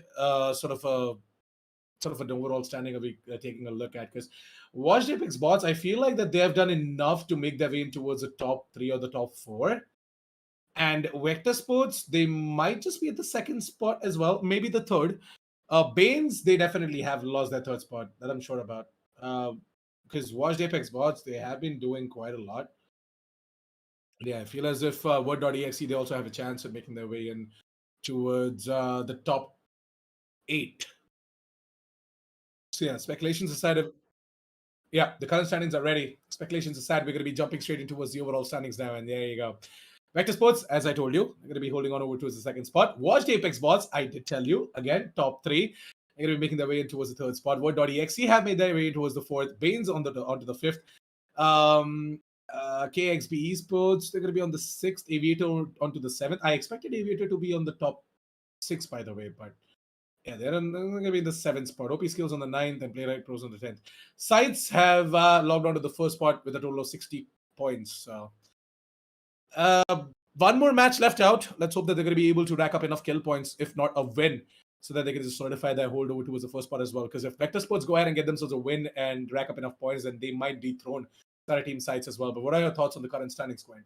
sort of an overall standing are we taking a look at, because Watch Apex Bots, I feel like that they have done enough to make their way in towards the top 3 or the top 4. And Vector Sports, they might just be at the second spot as well, maybe the third. Banes, they definitely have lost their third spot, that I'm sure about. Because Watch Apex Bots, they have been doing quite a lot. Yeah, I feel as if Word.exe, they also have a chance of making their way in towards the top 8. So yeah, speculations aside, the current standings are ready. Speculations aside, we're going to be jumping straight in towards the overall standings now, and there you go. Vector Sports, as I told you, I'm going to be holding on over towards the second spot. Watched Apex Bots, I did tell you, again, top 3. They're going to be making their way in towards the third spot. Word.exe have made their way towards the fourth. Banes onto the fifth. KXP Esports, they're going to be on the 6th. Aviator onto the 7th. I expected Aviator to be on the top 6, by the way, but yeah, they're going to be in the 7th spot. OP Skills on the 9th and Playwright Pros on the 10th. Sites have logged on to the first spot with a total of 60 points. So, one more match left out. Let's hope that they're going to be able to rack up enough kill points, if not a win, so that they can just solidify their hold over towards the first spot as well. Because if Vector Sports go ahead and get themselves a win and rack up enough points, then they might dethrone Sarah Team Sites as well. But what are your thoughts on the current standings, Quint?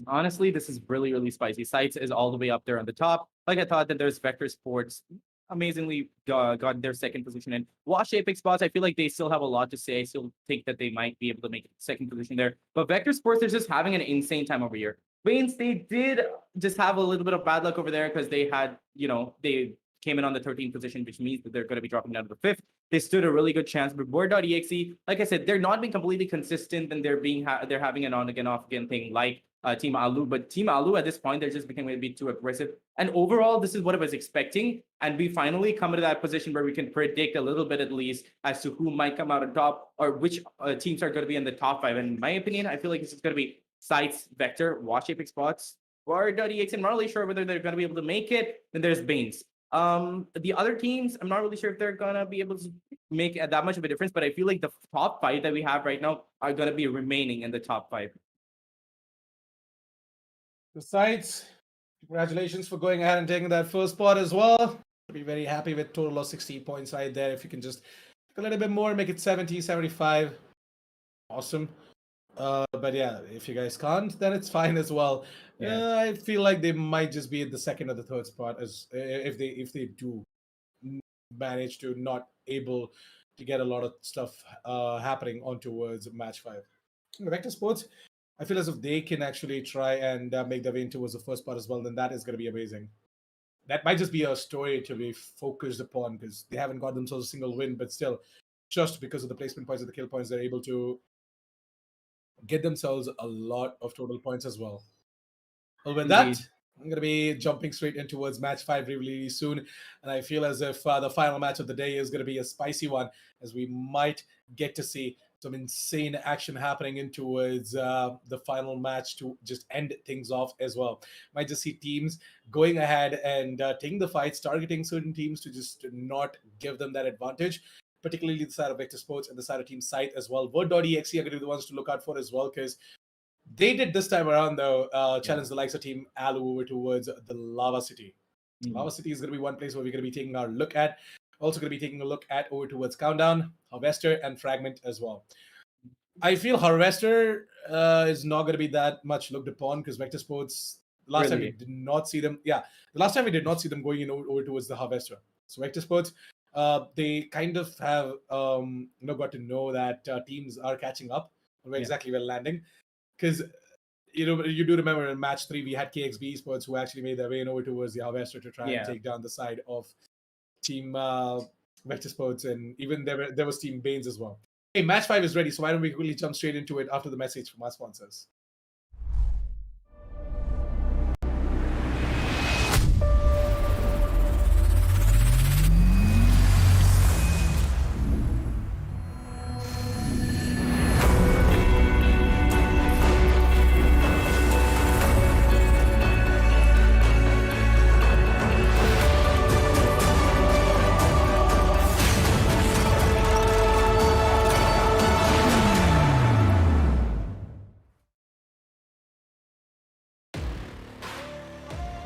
Honestly, this is really, really spicy. Sites is all the way up there on the top. Like I thought that there's Vector Sports amazingly got their second position in. Wash Apex Bots, I feel like they still have a lot to say. I still think that they might be able to make second position there. But Vector Sports, they're just having an insane time over here. Banes, they did just have a little bit of bad luck over there because they had, they came in on the 13th position, which means that they're going to be dropping down to the 5th. They stood a really good chance, but Board.exe, like I said, they're not being completely consistent, and they're having an on again, off again thing like Team Alu, but Team Alu at this point, they're just becoming a bit too aggressive. And overall, this is what I was expecting. And we finally come to that position where we can predict a little bit at least as to who might come out on top or which teams are going to be in the top 5. And in my opinion, I feel like this is going to be Sites, Vector, Wash Apex Spots, or DX. I'm not really sure whether they're going to be able to make it. Then there's Banes. The other teams, I'm not really sure if they're gonna be able to make that much of a difference, but I feel like the top 5 that we have right now are gonna be remaining in the top 5. The Sites, congratulations for going ahead and taking that first spot as well. Be very happy with total of 60 points right there. If you can just a little bit more, make it 70, 75. Awesome. But yeah, if you guys can't, then it's fine as well. Yeah. I feel like they might just be at the second or the third spot as if they do manage to not able to get a lot of stuff happening on towards match 5. Vector Sports, I feel as if they can actually try and make their way in towards the first spot as well, then that is going to be amazing. That might just be a story to be focused upon because they haven't got themselves a single win, but still, just because of the placement points and the kill points, they're able to get themselves a lot of total points as well. Well, with that, Indeed. I'm going to be jumping straight in towards match 5 really soon. And I feel as if the final match of the day is going to be a spicy one, as we might get to see some insane action happening in towards the final match to just end things off as well. Might just see teams going ahead and taking the fights, targeting certain teams to just not give them that advantage, particularly the side of Vector Sports and the side of Team Sight as well. Word.exe are going to be the ones to look out for as well, because they did this time around, though, challenge the likes of Team Alu over towards the Lava City. Lava City is going to be one place where we're going to be taking our look at. Also going to be taking a look at over towards Countdown, Harvester, and Fragment as well. I feel Harvester is not going to be that much looked upon because Vector Sports, last time we did not see them. Yeah, the last time we did not see them going in over towards the Harvester. So Vector Sports, they kind of have got to know that teams are catching up on where exactly we're landing. Because you do remember in match 3 we had KXB Esports who actually made their way in over towards the Harvester to try and take down the side of Team Vector Sports, and even there was Team Banes as well. Hey, match 5 is ready, so why don't we quickly jump straight into it after the message from our sponsors.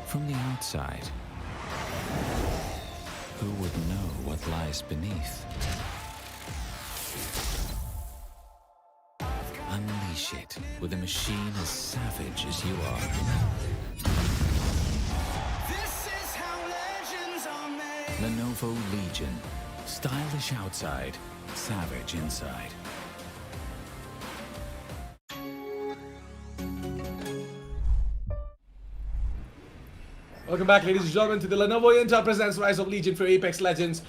From the outside, who would know what lies beneath? Unleash it with a machine as savage as you are. This is how legends are made. Lenovo Legion. Stylish outside, savage inside. Welcome back, ladies and gentlemen, to the Lenovo Intel presents Rise of Legion for Apex Legends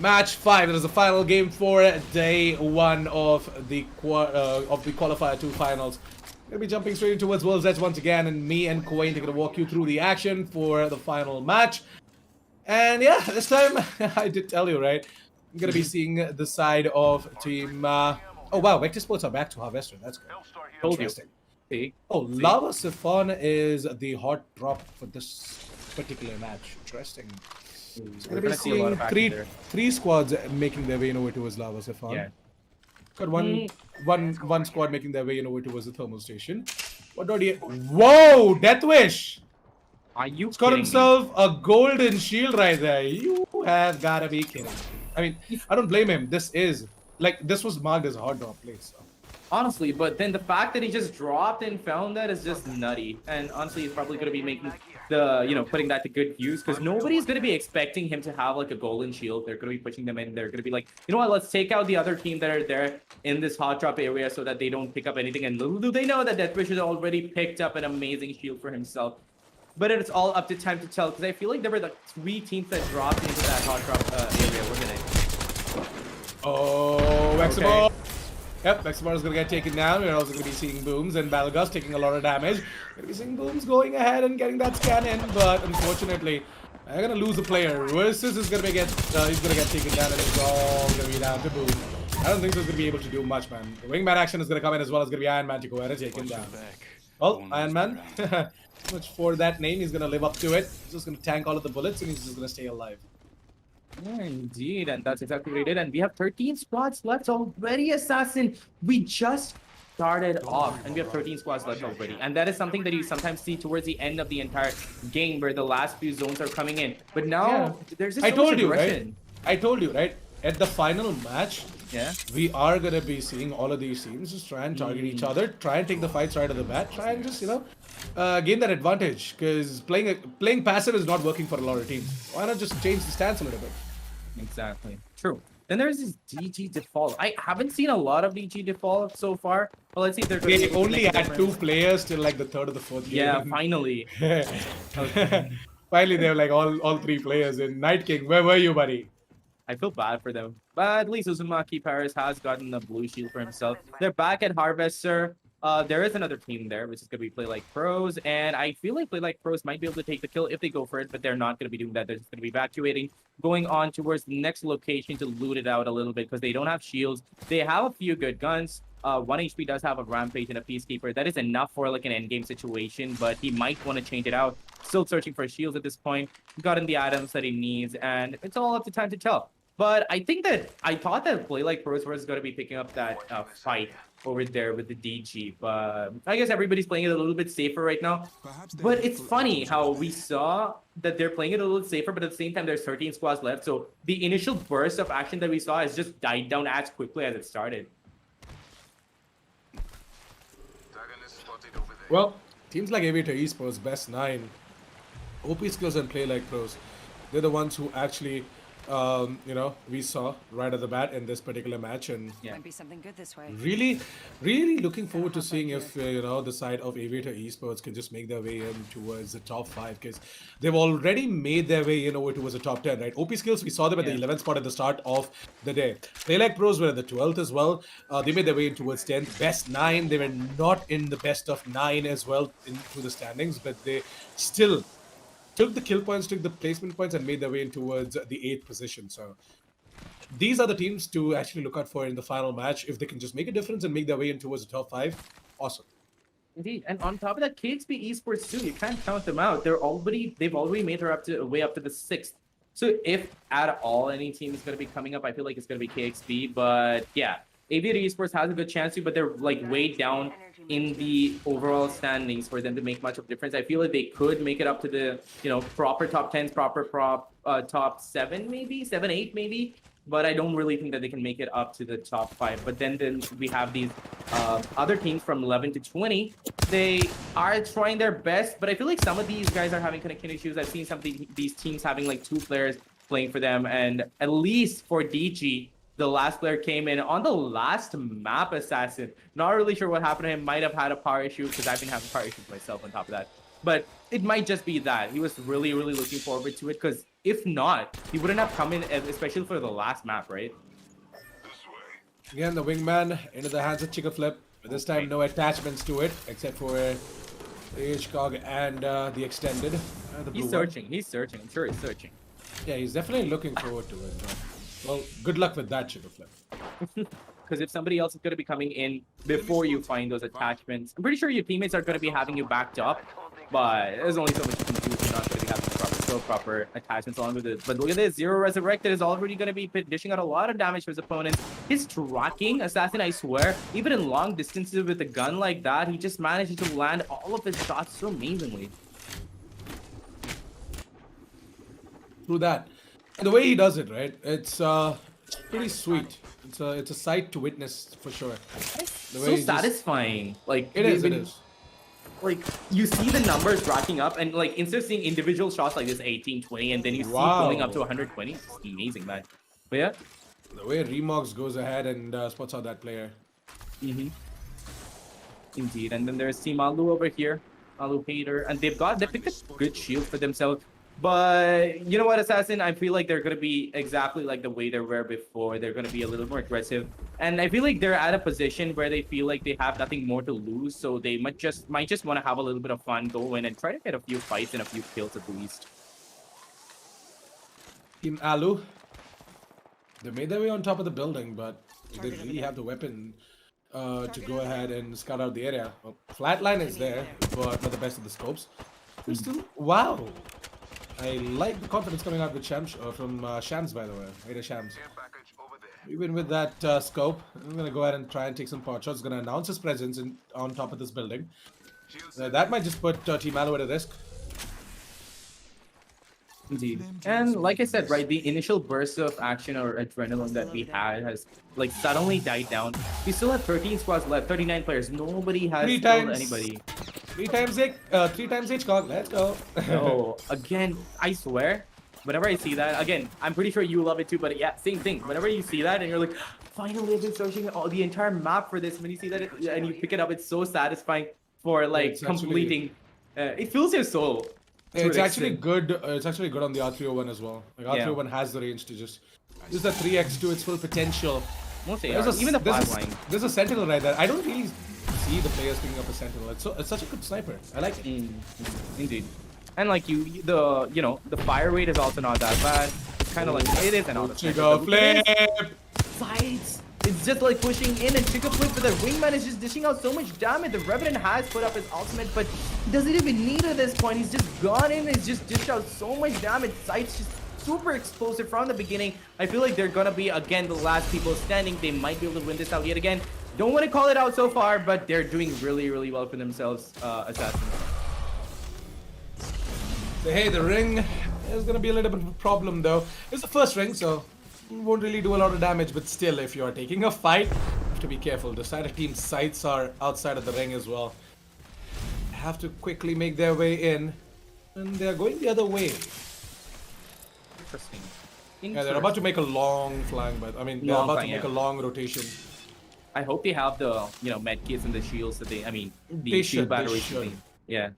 Match 5. That is the final game for day 1 of the Qualifier 2 finals. We're going to be jumping straight into towards World's Edge once again, and me and Quain are going to walk you through the action for the final match. And yeah, this time, I did tell you, right? I'm going to be seeing the side of Team... oh wow, Vector Sports are back to Harvester. That's good. Interesting. Lava Siphon is the hot drop for this particular match. Interesting. So we're going to be seeing three squads making their way in over towards Lava Siphon. Yeah. Got one squad making their way in over towards the thermal station. What do you... Whoa! Death Wish! Are you He's got himself a golden shield right there. You have gotta be kidding me. I mean, I don't blame him. This was marked as a hot drop place. So. Honestly, but then the fact that he just dropped and found that is just nutty. And honestly, he's probably going to be making the, putting that to good use, because nobody's going to be expecting him to have like a golden shield. They're going to be pushing them in. They're going to be like, you know what, let's take out the other team that are there in this hot drop area so that they don't pick up anything. And little do they know that Deathwish has already picked up an amazing shield for himself. But it's all up to time to tell, because I feel like there were like 3 teams that dropped into that hot drop area, wasn't it? Oh, Maximo! Yep, Vexamar is going to get taken down. We're also going to be seeing Booms and Balgus taking a lot of damage. Going to be seeing Booms going ahead and getting that scan in, but unfortunately, they're going to lose a player. Versus is going to get he's going to get taken down, and it's all going to be down to Boom. I don't think so he's going to be able to do much, man. The Wingman action is going to come in as well. It's going to be Iron Man to go ahead and take him down. Well, Iron Man, much for that name, he's going to live up to it. He's just going to tank all of the bullets, and he's just going to stay alive. Yeah, indeed, and that's exactly what he did. And we have 13 squads left already, Assassin. We just started off, and we have 13 squads left already. And that is something that you sometimes see towards the end of the entire game, where the last few zones are coming in. But now, there's just I so told much you, right? aggression. I told you, right? At the final match, Yeah. we are going to be seeing all of these teams just try and target each other, try and take the fights right at the bat, try and just, gain that advantage. Because playing passive is not working for a lot of teams. Why not just change the stance a little bit? Exactly. True. Then there's this DG default. I haven't seen a lot of DG default so far. But let's see if they're going They to only had 2 players till like the 3rd or the 4th game. Yeah, finally. Finally, they have like all 3 players in. Night King, where were you, buddy? I feel bad for them. But at least Uzumaki Paris has gotten a blue shield for himself. They're back at Harvester. There is another team there, which is going to be Play Like Pros. And I feel like Play Like Pros might be able to take the kill if they go for it, but they're not going to be doing that. They're just going to be evacuating, going on towards the next location to loot it out a little bit because they don't have shields. They have a few good guns. 1 HP does have a Rampage and a Peacekeeper. That is enough for like an endgame situation, but he might want to change it out. Still searching for shields at this point. Gotten the items that he needs, and it's all up to time to tell. But I thought that Play Like Pros was going to be picking up that fight over there with the DG. But I guess everybody's playing it a little bit safer right now. But it's funny how we saw that they're playing it a little safer, but at the same time, there's 13 squads left. So the initial burst of action that we saw has just died down as quickly as it started. Well, teams like Aviator Esports, Best 9, OP Skills and Play Like Pros, they're the ones who actually, we saw right at the bat in this particular match. And Might be something good this way. really, really looking forward to seeing if, the side of Aviator Esports can just make their way in towards the top 5, because they've already made their way in over towards the top 10, right? OP Skills, we saw them at the 11th spot at the start of the day. Play Like Pros were at the 12th as well. They made their way in towards 10th. Best 9, they were not in the best of 9 as well into the standings, but they still took the kill points, took the placement points, and made their way in towards the 8th position. So these are the teams to actually look out for in the final match. If they can just make a difference and make their way in towards the top 5, awesome. Indeed, and on top of that, KXP Esports too. You can't count them out. They've already made their way up to the 6th. So if at all any team is going to be coming up, I feel like it's going to be KXP. But yeah, Aviator Esports has a good chance to, but they're like way down in the overall standings for them to make much of a difference. I feel like they could make it up to the proper top 10s, proper top 7 maybe, 7, 8 maybe. But I don't really think that they can make it up to the top 5. But then we have these other teams from 11 to 20. They are trying their best, but I feel like some of these guys are having connection issues. I've seen some of these teams having like 2 players playing for them, and at least for DG, the last player came in on the last map, Assassin. Not really sure what happened to him. Might have had a power issue, because I've been having power issues myself on top of that. But it might just be that. He was really, really looking forward to it, because if not, he wouldn't have come in, especially for the last map, right? Again, the Wingman into the hands of Chica Flip. But this time, no attachments to it, except for the HCOG and the extended. The blue He's searching. one. He's searching. I'm sure he's searching. Yeah, he's definitely looking forward to it. But, well, good luck with that, Chica Flip. Because if somebody else is going to be coming in before you find those attachments, I'm pretty sure your teammates are going to be having you backed up. But there's only so much you can do if you're not going to be having proper attachments along with it. But look at this, Zero Resurrected is already going to be dishing out a lot of damage to his opponents. His tracking, Assassin, I swear, even in long distances with a gun like that, he just manages to land all of his shots so amazingly. Through that. And the way he does it, right? It's pretty sweet. It's a sight to witness for sure. The So he satisfying. Like It is. Like you see the numbers racking up, and like instead of seeing individual shots like this 18, 20, and then you see going up to 120, it's amazing, man. But yeah, The way Remox goes ahead and spots out that player. Indeed. And then there's Team Alu over here, Alu Hater, and they picked a good shield for themselves. But you know what, Assassin? I feel like they're gonna be exactly like the way they were before. They're gonna be a little more aggressive, and I feel like they're at a position where they feel like they have nothing more to lose, so they might just want to have a little bit of fun, go in and try to get a few fights and a few kills at least. Team Alu, they made their way on top of the building, but they didn't really have the weapon to go ahead and scout out the area. Well, Flatline is there, but not the best of the scopes. They're still, wow. I like the confidence coming out with Shams, from Shams, by the way. Ada Shams. Even with that scope, I'm gonna go ahead and try and take some pot shots. Gonna announce his presence on top of this building. That might just put Team Alu at a risk. Indeed. And like I said, right, the initial burst of action or adrenaline that we had has like suddenly died down. We still have 13 squads left, 39 players. Nobody has killed anybody. 3 times HCOG. Let's go. No, again, I swear, whenever I see that, again, I'm pretty sure you love it too, but yeah, same thing. Whenever you see that and you're like, finally I've been searching all the entire map for this. When you see that and you pick it up, it's so satisfying for like completing. It fills your soul. It's actually good. It's actually good on the R301 as well. Like R301 has the range to just use the 3x to its full potential. Mostly, even the flatline. There's a sentinel right there. I don't really see the players picking up a sentinel. It's such a good sniper. I like it. Indeed. And like the fire rate is also not that bad. It's kind of like it is an auto Chica flip. Sights. It's just like pushing in, and Chica Flip with the wingman is just dishing out so much damage. The Revenant has put up his ultimate, but he doesn't even need it at this point. He's just gone in and just dished out so much damage. Sights just super explosive from the beginning. I feel like they're gonna be again the last people standing. They might be able to win this out yet again. Don't want to call it out so far, but they're doing really, really well for themselves, Assassins. Hey, the ring is gonna be a little bit of a problem though. It's the first ring, so won't really do a lot of damage, but still, if you're taking a fight, you have to be careful. The side of team's sights are outside of the ring as well. Have to quickly make their way in, and they're going the other way. Interesting. Yeah, they're about to make a long flank, but I mean, they're about to make a long rotation. I hope they have the med kits and the shields that the shield batteries. Yeah.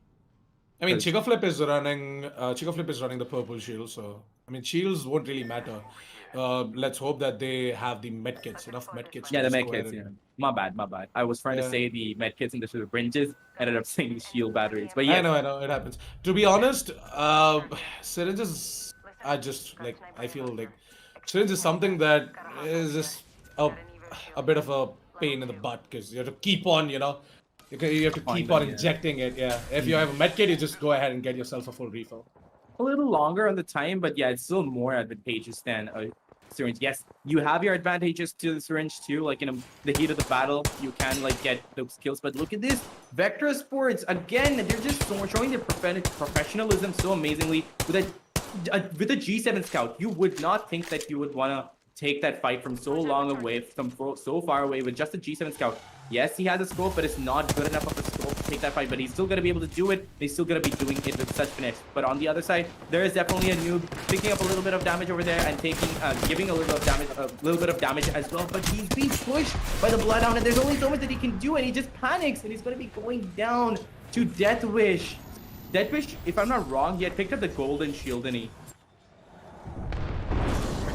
I mean, Chica Flip is running the purple shield, so I mean, shields won't really matter. Let's hope that they have the medkits, enough medkits. Yeah, the medkits. Yeah, my bad. I was trying to say the medkits and the syringes. Ended up saying the shield batteries. But yeah, I know, it happens. To be honest, syringes are just like I feel like syringe is something that is just a bit of a pain in the butt because you have to keep on, you have to keep on injecting it. Yeah, if you have a medkit, you just go ahead and get yourself a full refill. A little longer on the time, but yeah, it's still more advantageous than a syringe. Yes, you have your advantages to the syringe too. Like in the heat of the battle, you can like get those kills. But look at this, Vector Sports again. They're just showing their professionalism so amazingly with a G7 Scout. You would not think that you would want to take that fight from so long away, from so far away with just a G7 Scout. Yes, he has a scope, but it's not good enough of a scope to take that fight. But he's still going to be able to do it. He's still going to be doing it with such finesse. But on the other side, there is definitely a noob picking up a little bit of damage over there and giving a little bit of damage as well. But he's being pushed by the Bloodhound, and there's only so much that he can do, and he just panics, and he's going to be going down to Death Wish. Death Wish, if I'm not wrong, he had picked up the golden shield, and he.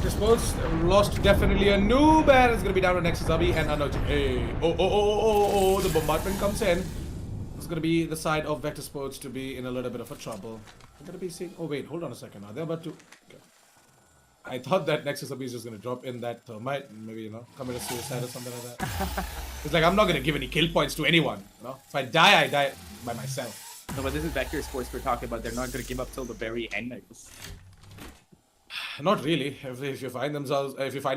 Sports lost definitely a noob, and it's gonna be down to Nexus Zabi and Anuj. Hey, the bombardment comes in. It's gonna be the side of Vector Sports to be in a little bit of a trouble. I'm gonna be seeing. Oh wait, hold on a second. Are they about to? Okay. I thought that Nexus Zabi is just gonna drop in that thermite, and maybe commit a suicide or something like that. It's like I'm not gonna give any kill points to anyone. If I die by myself. No, but this is Vector Sports we're talking about. They're not gonna give up till the very end, I guess. Not really. If you find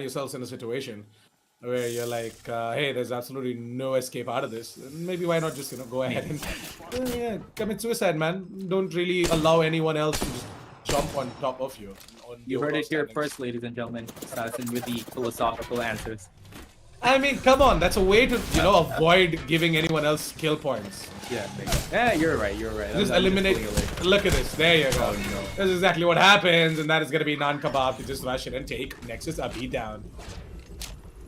yourselves in a situation where you're like, hey, there's absolutely no escape out of this, then maybe why not just go ahead and commit suicide, man. Don't really allow anyone else to just jump on top of you. You heard it here first, ladies and gentlemen. Assassin with the philosophical answers. I mean, come on, that's a way to avoid giving anyone else kill points. Yeah, you're right. Just eliminate. Look at this. There you go. Oh, no. That's exactly what happens, and that is gonna be non-kebab to just rush it and take Nexus a beat down.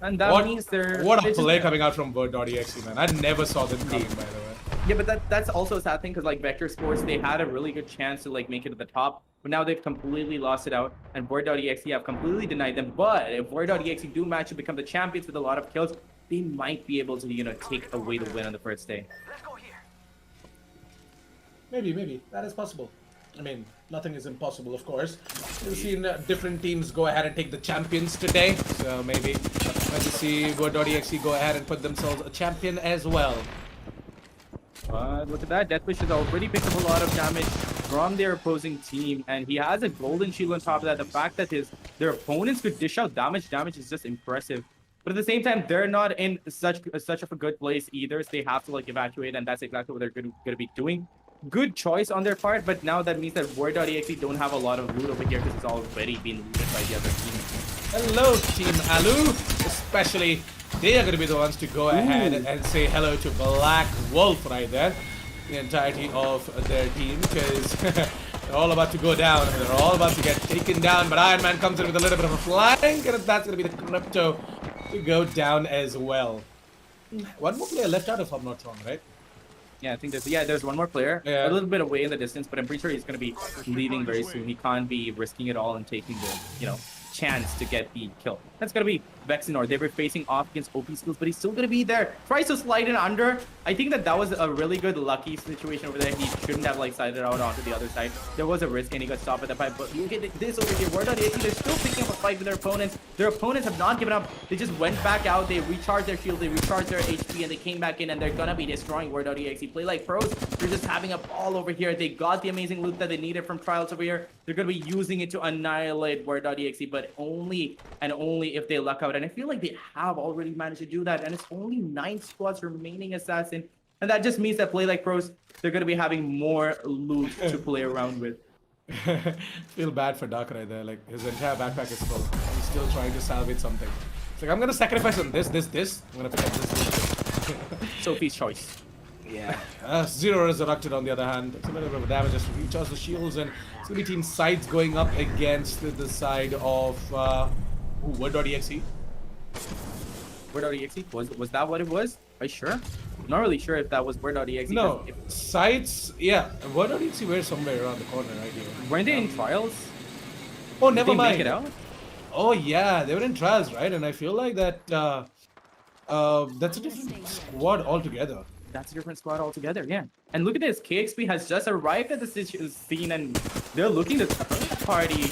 And that means what a play coming out from Bird.exe, man. I never saw them coming, by the way. Yeah, but that's also a sad thing because like Vector Sports, they had a really good chance to like make it to the top. but now they've completely lost it out, and Void.exe have completely denied them. But if Void.exe do manage to become the champions with a lot of kills, they might be able to, take away the win on the first day. Maybe. That is possible. I mean, nothing is impossible, of course. We've seen different teams go ahead and take the champions today, so maybe let's just see Word.exe go ahead and put themselves a champion as well. But look at that, Deathwish has already picked up a lot of damage from their opposing team, and he has a golden shield on top of that. The fact that their opponents could dish out damage is just impressive. But at the same time, they're not in such of a good place either, so they have to evacuate, and that's exactly what they're going to be doing. Good choice on their part, but now that means that Word.exe don't have a lot of loot over here because it's already been looted by the other team. Hello, Team Alu. Especially, they are going to be the ones to go ahead and say hello to Black Wolf right there. The entirety of their team, because they're all about to go down. They're all about to get taken down, but Iron Man comes in with a little bit of a flank, and that's going to be the Crypto to go down as well. One more player left out if I'm not wrong, right? Yeah, I think there's one more player, Yeah. a little bit away in the distance, but I'm pretty sure he's going to be leaving very soon. He can't be risking it all and taking the, chance to get the kill. That's going to be Vexenor. They were facing off against OP skills, but he's still going to be there. Tries to slide in under. I think that was a really good lucky situation over there. He shouldn't have slided out onto the other side. There was a risk and he got stopped at the pipe, but look at this over here. Word.exe, they're still picking up a fight with their opponents. Their opponents have not given up. They just went back out. They recharged their shield. They recharged their HP and they came back in and they're going to be destroying Word.exe. Play like pros. They're just having a ball over here. They got the amazing loot that they needed from Trials over here. They're going to be using it to annihilate Word.exe, but only and only if they luck out. And I feel like they have already managed to do that. And it's only 9 squads remaining, Assassin. And that just means that Play Like Pros, they're going to be having more loot to play around with. Feel bad for Duck right there. His entire backpack is full. He's still trying to salvage something. It's I'm going to sacrifice on this. I'm going to pick up this. Sophie's choice. Yeah. Zero Resurrected on the other hand. It's a little bit of damage just to recharge the shields, and it's going to be Team Sides going up against the side of Word.exe. Word.exe? Was that what it was? Are you sure? I'm not really sure if that was Word.exe. No. Sides, yeah. Word.exe were somewhere around the corner right here. Weren't they in trials? Oh, never Did they mind. make it out? Oh, yeah. They were in trials, right? And I feel like that that's a different squad altogether. That's a different squad altogether, yeah. And look at this, KXP has just arrived at the scene and they're looking to party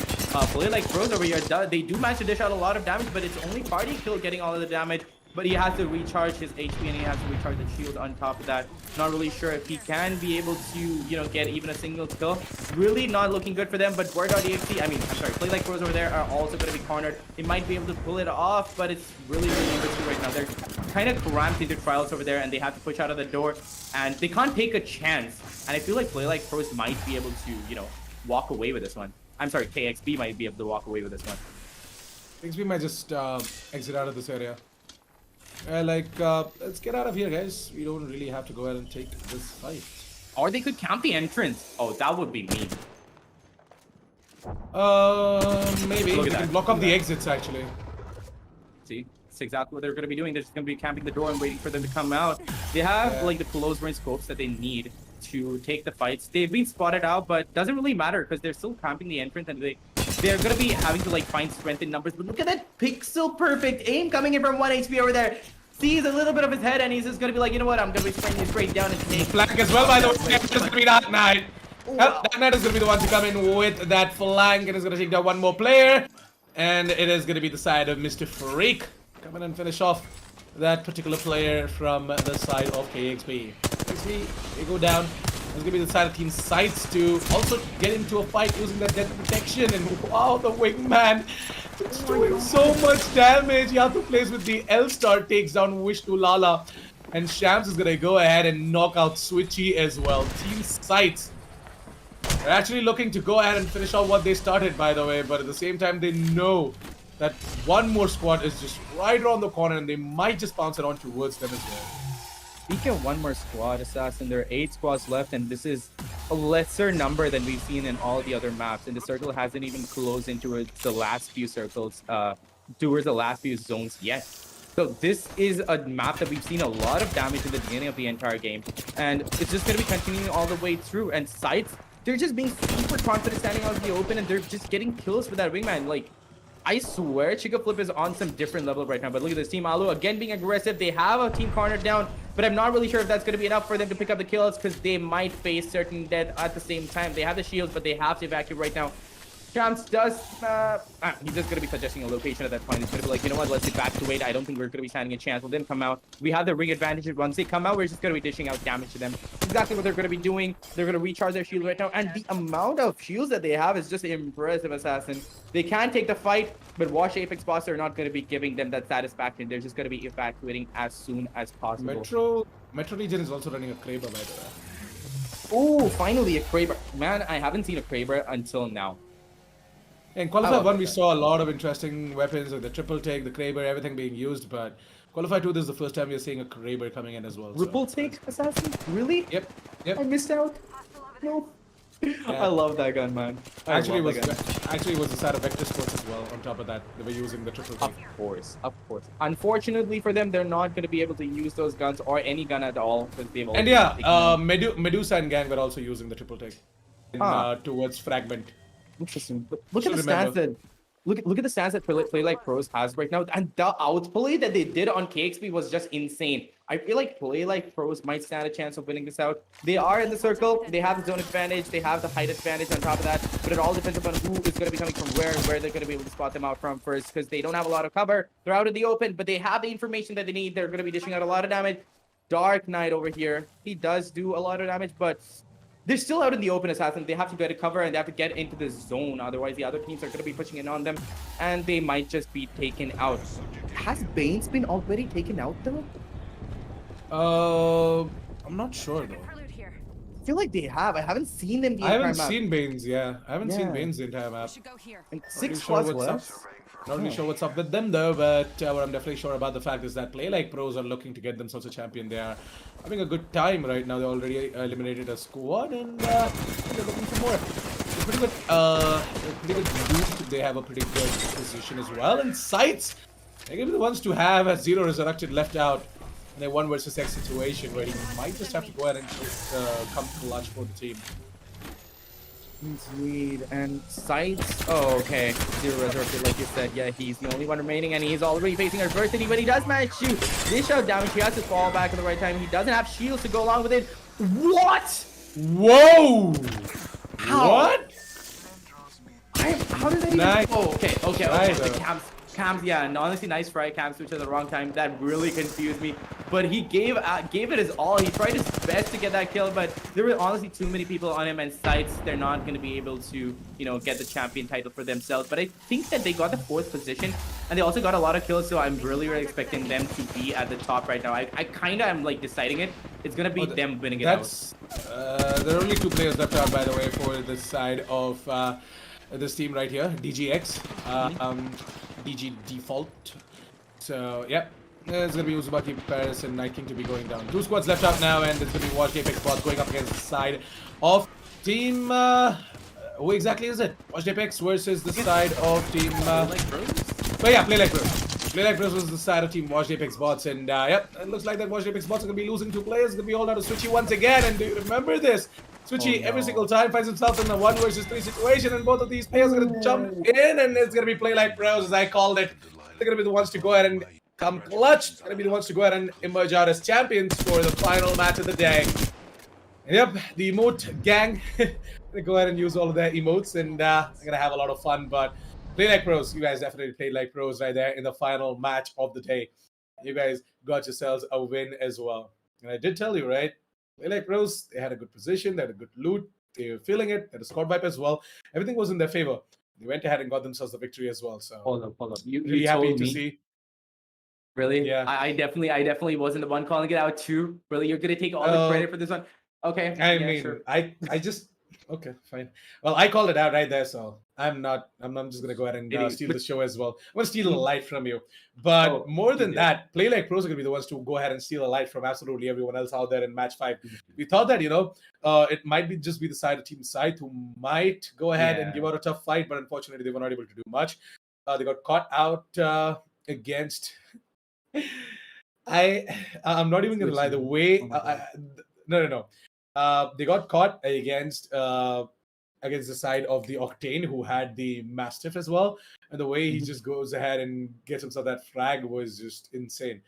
Play Like Pros over here. They do manage to dish out a lot of damage, but it's only Party Kill getting all of the damage. But he has to recharge his HP and he has to recharge the shield on top of that. Not really sure if he can be able to, get even a single kill. Really not looking good for them, but Word.exe, Play Like Pros over there are also going to be cornered. They might be able to pull it off, but it's really risky right now. They're kind of cramped into trials over there and they have to push out of the door and they can't take a chance. And I feel like Play Like Pros might be able to, walk away with this one. I'm sorry, KXP might be able to walk away with this one. KXP might just exit out of this area. Let's get out of here, guys. We don't really have to go ahead and take this fight. Or they could camp the entrance. Oh, that would be mean. Maybe. We can block off the exits, actually. See? That's exactly what they're going to be doing. They're just going to be camping the door and waiting for them to come out. They have, the close range scopes that they need to take the fights. They've been spotted out, but doesn't really matter because they're still camping the entrance and they're going to be having to, find strength in numbers. But look at that pixel perfect aim coming in from 1 HP over there. Sees a little bit of his head and he's just going to be like, you know what, I'm going to be spraying it straight down and take flank as well, by the way. It's going to be Dark Knight. Dark Knight is going to be the one to come in with that flank and is going to take down one more player. And it is going to be the side of Mr. Freak. Come in and finish off that particular player from the side of KXP. KXP, they go down. It's going to be the side of Team Sights to also get into a fight using that death protection. And wow, the wingman is doing so much damage. You have to place with the L-Star, takes down Wish to Lala. And Shams is going to go ahead and knock out Switchy as well. Team Sights, they're actually looking to go ahead and finish out what they started, by the way. But at the same time, they know that one more squad is just right around the corner and they might just bounce it on towards them as well. Speaking of one more squad, Assassin, there are 8 squads left, and this is a lesser number than we've seen in all the other maps. And the circle hasn't even closed into the last few circles, towards the last few zones yet. So this is a map that we've seen a lot of damage in the beginning of the entire game. And it's just going to be continuing all the way through. And Sights, they're just being super confident standing out in the open, and they're just getting kills with that wingman. Like, I swear, Chica Flip is on some different level right now. But look at this, Team Alu again being aggressive. They have a team cornered down, but I'm not really sure if that's going to be enough for them to pick up the kills, because they might face certain dead at the same time. They have the shields, but they have to evacuate right now. Champs does, he's just going to be suggesting a location at that point. He's going to be like, you know what, let's evacuate. I don't think we're going to be standing a chance. We'll then come out. We have the ring advantage. Once they come out, we're just going to be dishing out damage to them. Exactly what they're going to be doing. They're going to recharge their shield right now. And the amount of shields that they have is just impressive, Assassin. They can take the fight, but Wash Apex Boss are not going to be giving them that satisfaction. They're just going to be evacuating as soon as possible. Metro region is also running a Kraber, by the way. Oh, finally a Kraber. Man, I haven't seen a Kraber until now. In Qualifier 1, we saw a lot of interesting weapons with the triple take, the Kraber, everything being used, but Qualifier 2, this is the first time we're seeing a Kraber coming in as well. Ripple take Assassin? Really? Yep. I missed out. No. Yeah. I love that gun, man. Actually, it was the side of Vector Sports as well. On top of that, they were using the triple take. Of course. Unfortunately for them, they're not going to be able to use those guns or any gun at all, because they've And Medusa and Gang were also using the triple take towards Fragment. Interesting. Look at the stats that look at the stats that Play Like Pros has right now, and the outplay that they did on KXP was just insane. I feel like Play Like Pros might stand a chance of winning this out. They are in the circle. They have the zone advantage. They have the height advantage on top of that. But it all depends upon who is going to be coming from where they're going to be able to spot them out from first, because they don't have a lot of cover. They're out in the open, but they have the information that they need. They're going to be dishing out a lot of damage. Dark Knight over here, he does do a lot of damage, but they're still out in the open, Assassin. They have to get a cover and they have to get into the zone. Otherwise, the other teams are going to be pushing in on them and they might just be taken out. Has Banes been already taken out, though? I'm not sure, though. I feel like they have. I haven't seen them the I entire haven't map. seen Banes, yeah. I haven't seen Banes the entire map. And Not 6 sure plus what's left. up. Not really sure what's up with them, though, but what I'm definitely sure about the fact is that Play Like Pros are looking to get themselves a champion. They are having a good time right now. They already eliminated a squad and they're looking for more. Pretty good loot. They have a pretty good position as well. And sights, they're going to be the ones to have as Zero Resurrected left out in a 1 versus X situation where he might just have to go ahead and just come clutch for the team. Indeed, and Sights. Oh, okay. Zero Resurrected, like you said. Yeah, he's the only one remaining, and he's already facing adversity, but he does manage to dish out damage. He has to fall back at the right time. He doesn't have shields to go along with it. What? Whoa! How? What? How did that even? Nice. Oh, okay. Nice, The cams, yeah, and honestly, nice fry cam switch at the wrong time. That really confused me. But he gave it his all. He tried his best to get that kill, but there were honestly too many people on him, and Sights, they're not going to be able to, get the champion title for themselves. But I think that they got the 4th position, and they also got a lot of kills, so I'm really expecting them to be at the top right now. I kind of am like deciding it. It's going to be them winning it out. There are only 2 players left out, by the way, for this side of this team right here, DGX, DG Default. So, yeah. It's going to be Uzumaki, Paris, and Night King to be going down. 2 squads left out now, and it's going to be Watch Apex Boss going up against the side of team... who exactly is it? Watch Apex versus the side of team... But yeah, Play Like Pros. Play Like Pros was the side of team Watch Apex Bots, and yep, it looks like that Watch Apex Bots are going to be losing 2 players. It's going to be all out of Switchy once again, and do you remember this? Switchy every single time finds himself in a 1 versus 3 situation, and both of these players are going to jump in, and it's going to be Play Like Pros, as I called it. They're going to be the ones to go ahead and come clutch. They're going to be the ones to go ahead and emerge out as champions for the final match of the day. And yep, the emote gang. They go ahead and use all of their emotes, and they're going to have a lot of fun. But Play Like Pros, you guys definitely played like pros right there in the final match of the day. You guys got yourselves a win as well. And I did tell you, right? Play Like Pros, they had a good position, they had a good loot, they were feeling it, they had a squad wipe as well. Everything was in their favor. They went ahead and got themselves the victory as well. So Hold up. You really happy told to me. see. Really? Yeah. I definitely wasn't the one calling it out too. Really, you're gonna take all the credit for this one? Okay. I mean, sure. I just okay, fine. Well, I called it out right there, so I'm just gonna go ahead and steal the show as well. I'm gonna steal a light from you, but more than that, Play Like Pros are gonna be the ones to go ahead and steal a light from absolutely everyone else out there in match 5. We thought that it might just be the side of Team Scythe who might go ahead and give out a tough fight, but unfortunately they were not able to do much. They got caught out against. I'm not even gonna lie. The way no. They got caught against against the side of the Octane, who had the Mastiff as well. And the way he Mhm. just goes ahead and gets himself that frag was just insane.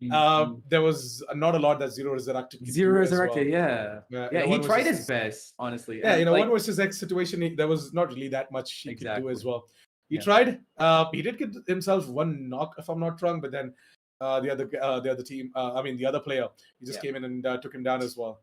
Mhm. There was not a lot that Zero Resurrected could Zero do as resurrected, well. yeah. Yeah, he One tried his versus best, honestly. yeah, And one like versus X situation, there was not really that much he could do as exactly. well. He Yeah. tried. He did get himself one knock, if I'm not wrong, but then the other team, I mean the other player, he just Yeah. came in and took him down as well.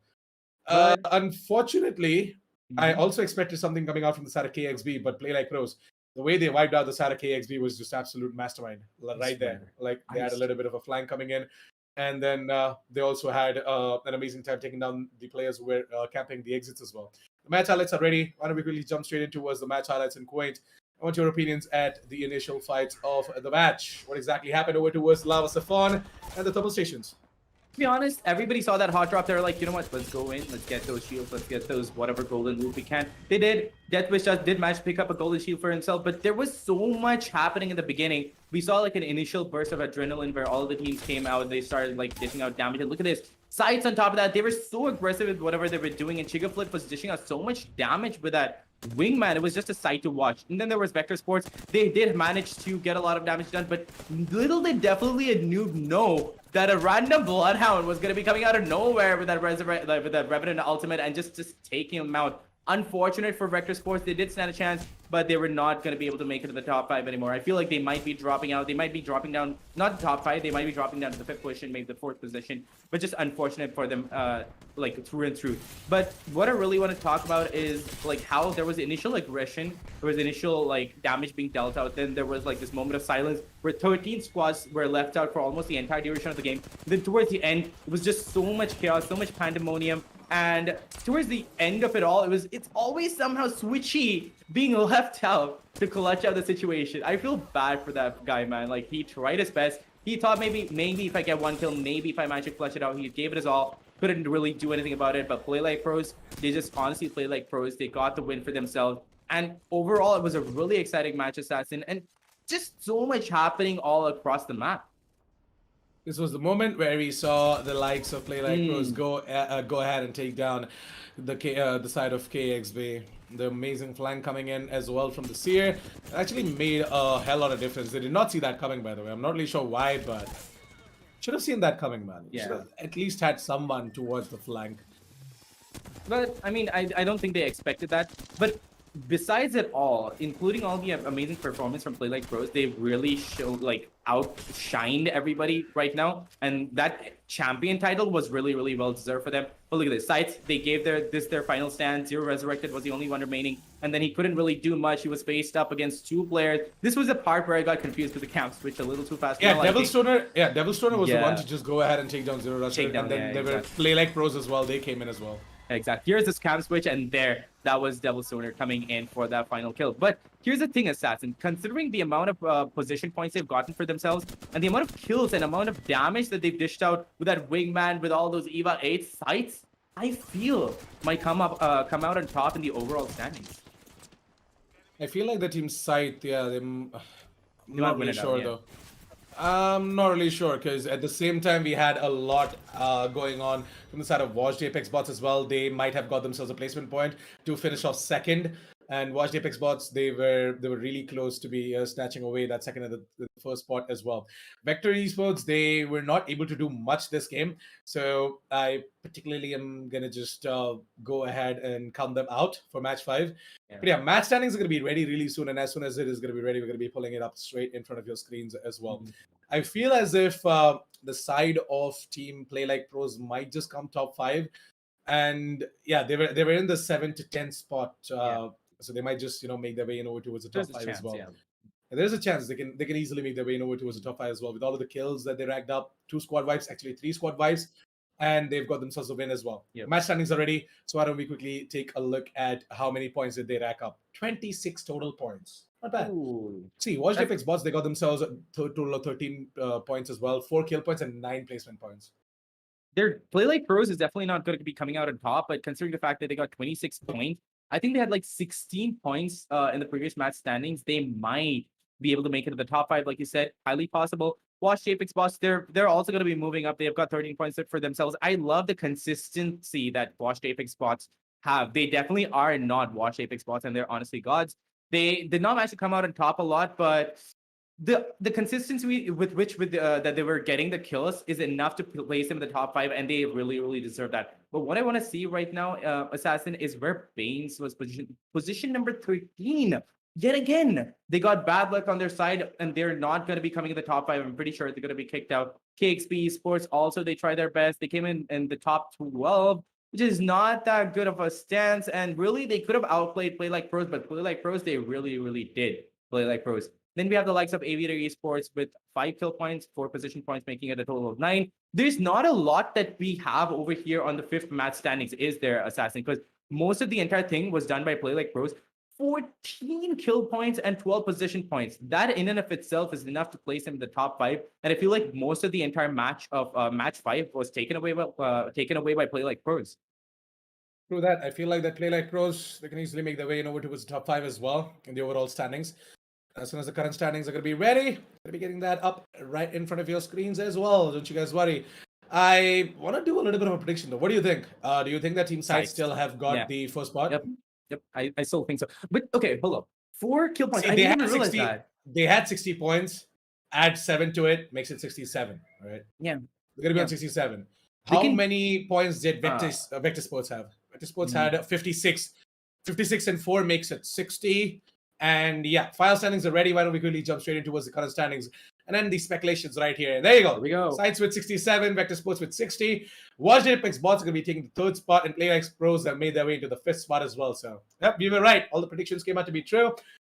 But Unfortunately, I mhm. also expected something coming out from the side of KXB, but Play Like Pros, the way they wiped out the side of KXB was just absolute mastermind I right there. swear. Like they I had a little bit of a flank coming in, and then they also had an amazing time taking down the players who were camping the exits as well. The match highlights are ready. Why don't we quickly jump straight into was the match highlights in Quaint? I want your opinions at the initial fights of the match. What exactly happened over towards Lava Safon and the thermal stations? To be honest, everybody saw that hot drop. They were like, you know what? Let's go in. Let's get those shields. Let's get those whatever golden loot we can. They did. Deathwish just did manage to pick up a golden shield for himself, but there was so much happening in the beginning. We saw like an initial burst of adrenaline where all the teams came out. They started like dishing out damage. And look at this. Sights on top of that. They were so aggressive with whatever they were doing. And Chigaflip was dishing out so much damage with that wingman. It was just a sight to watch. And then there was Vector Sports. They did manage to get a lot of damage done, but little did definitely a noob know that a random Bloodhound was going to be coming out of nowhere with that with that Revenant ultimate and just taking him out. Unfortunate for Vector Sports, they did stand a chance, but they were not going to be able to make it to the top 5 anymore. I feel like they might be dropping out. They might be dropping down, not the top 5, they might be dropping down to the 5th position, maybe the 4th position, but just unfortunate for them, like through and through. But what I really want to talk about is like how there was initial aggression, there was initial like damage being dealt out, then there was like this moment of silence where 13 squads were left out for almost the entire duration of the game. Then towards the end, it was just so much chaos, so much pandemonium. And towards the end of it all, it's always somehow Switchy being left out to clutch out the situation. I feel bad for that guy, man. Like he tried his best. He thought maybe if I get one kill, maybe if I manage to clutch it out, he gave it his all. Couldn't really do anything about it. But Play Like Pros, they just honestly play like pros. They got the win for themselves. And overall, it was a really exciting match, Assassin, and just so much happening all across the map. This was the moment where we saw the likes of Play Like Pros go ahead and take down the side of KXB. The amazing flank coming in as well from the Seer actually made a hell lot of difference. They did not see that coming, by the way. I'm not really sure why, but should have seen that coming, man. Yeah. Should have at least had someone towards the flank. But I mean, I don't think they expected that. But besides it all, including all the amazing performance from Play Like Pros, they've really showed like outshined everybody right now. And that champion title was really, really well deserved for them. But look at this. Sights, they gave their final stand. Zero Resurrected was the only one remaining. And then he couldn't really do much. He was faced up against 2 players. This was the part where I got confused with the camp switch a little too fast. Yeah, Devil Stoner was the one Yeah. to just go ahead and take down Zero Rush. Take down, And then yeah, there were exactly. Play Like Pros as well. They came in as well. Exactly. Here's the scam switch, and that was Devil Stoner coming in for that final kill. But here's the thing, Assassin. Considering the amount of position points they've gotten for themselves, and the amount of kills and amount of damage that they've dished out with that wingman, with all those EVA 8 sights, I feel might come out on top in the overall standings. I feel like the team Scythe, yeah, I'm They not might win really it out, sure yeah. though. I'm not really sure because at the same time we had a lot going on from the side of Watched Apex bots as well. They might have got themselves a placement point to finish off second. And Watched Apex bots, they were really close to be snatching away that second and the first spot as well. Vector Esports, they were not able to do much this game, so I particularly am gonna just go ahead and count them out for match 5. Yeah. But yeah, match standings are gonna be ready really soon, and as soon as it is gonna be ready, we're gonna be pulling it up straight in front of your screens as well. I feel as if the side of team Play Like Pros might just come top 5, and yeah, they were in the 7 to 10 spot. So they might just make their way in over towards the top There's a 5 chance, as well. yeah. And there's a chance they can easily make their way in over towards the top 5 as well with all of the kills that they racked up. 2 squad vibes, actually 3 squad vibes, and they've got themselves a win as well. Yep. Match standings are ready, so why don't we quickly take a look at how many points did they rack up? 26 total points. Not bad. Ooh. See, Watch That's- Apex bots, they got themselves a total of 13 points as well, 4 kill points and 9 placement points. Their Play Like Pros is definitely not going to be coming out on top, but considering the fact that they got 26 points, I think they had like 16 points in the previous match standings. They might be able to make it to the top 5, like you said, highly possible. Watch Apex Boss, they're also going to be moving up. They've got 13 points for themselves. I love the consistency that Watch Apex Bots have. They definitely are not Wash Apex bots, and they're honestly gods. They did not manage to come out on top a lot, but the consistency with which that they were getting the kills is enough to place them in the top 5, and they really deserve that. But what I want to see right now, Assassin, is where Baines was position number 13. Yet again, they got bad luck on their side, and they're not going to be coming in the top 5. I'm pretty sure they're going to be kicked out. KXP Esports also, they tried their best. They came in the top 12, which is not that good of a stance. And really, they could have outplayed Play Like Pros, but Play Like Pros, they really did play like pros. Then we have the likes of Aviator Esports with 5 kill points, 4 position points, making it a total of 9. There's not a lot that we have over here on the 5th match standings, is there, Assassin? Because most of the entire thing was done by Play Like Pros. 14 kill points and 12 position points. That in and of itself is enough to place him in the top 5. And I feel like most of the entire match of match 5 was taken away by Play Like Pros. Through that, I feel like that Play Like Pros, they can easily make their way in over towards the top 5 as well in the overall standings. As soon as the current standings are going to be ready, going to be getting that up right in front of your screens as well. Don't you guys worry. I want to do a little bit of a prediction though. What do you think? Do you think that Team Sides still have got the first spot? Yep. I still think so. But okay, hold up. 4 kill points. See, I didn't even realize that. They had 60 points. Add 7 to it, makes it 67. Right? Yeah. They're going to be on 67. How many points did Vector Sports have? Vector Sports had 56. 56 and 4 makes it 60. And yeah, file standings are ready. Why don't we quickly jump straight into towards the current standings? And then the speculations right here. There you go. There we go. Sites with 67, Vector Sports with 60. Watch Apex bots are going to be taking the 3rd spot, and Play Like Pros have made their way into the 5th spot as well. So, yep, we were right. All the predictions came out to be true.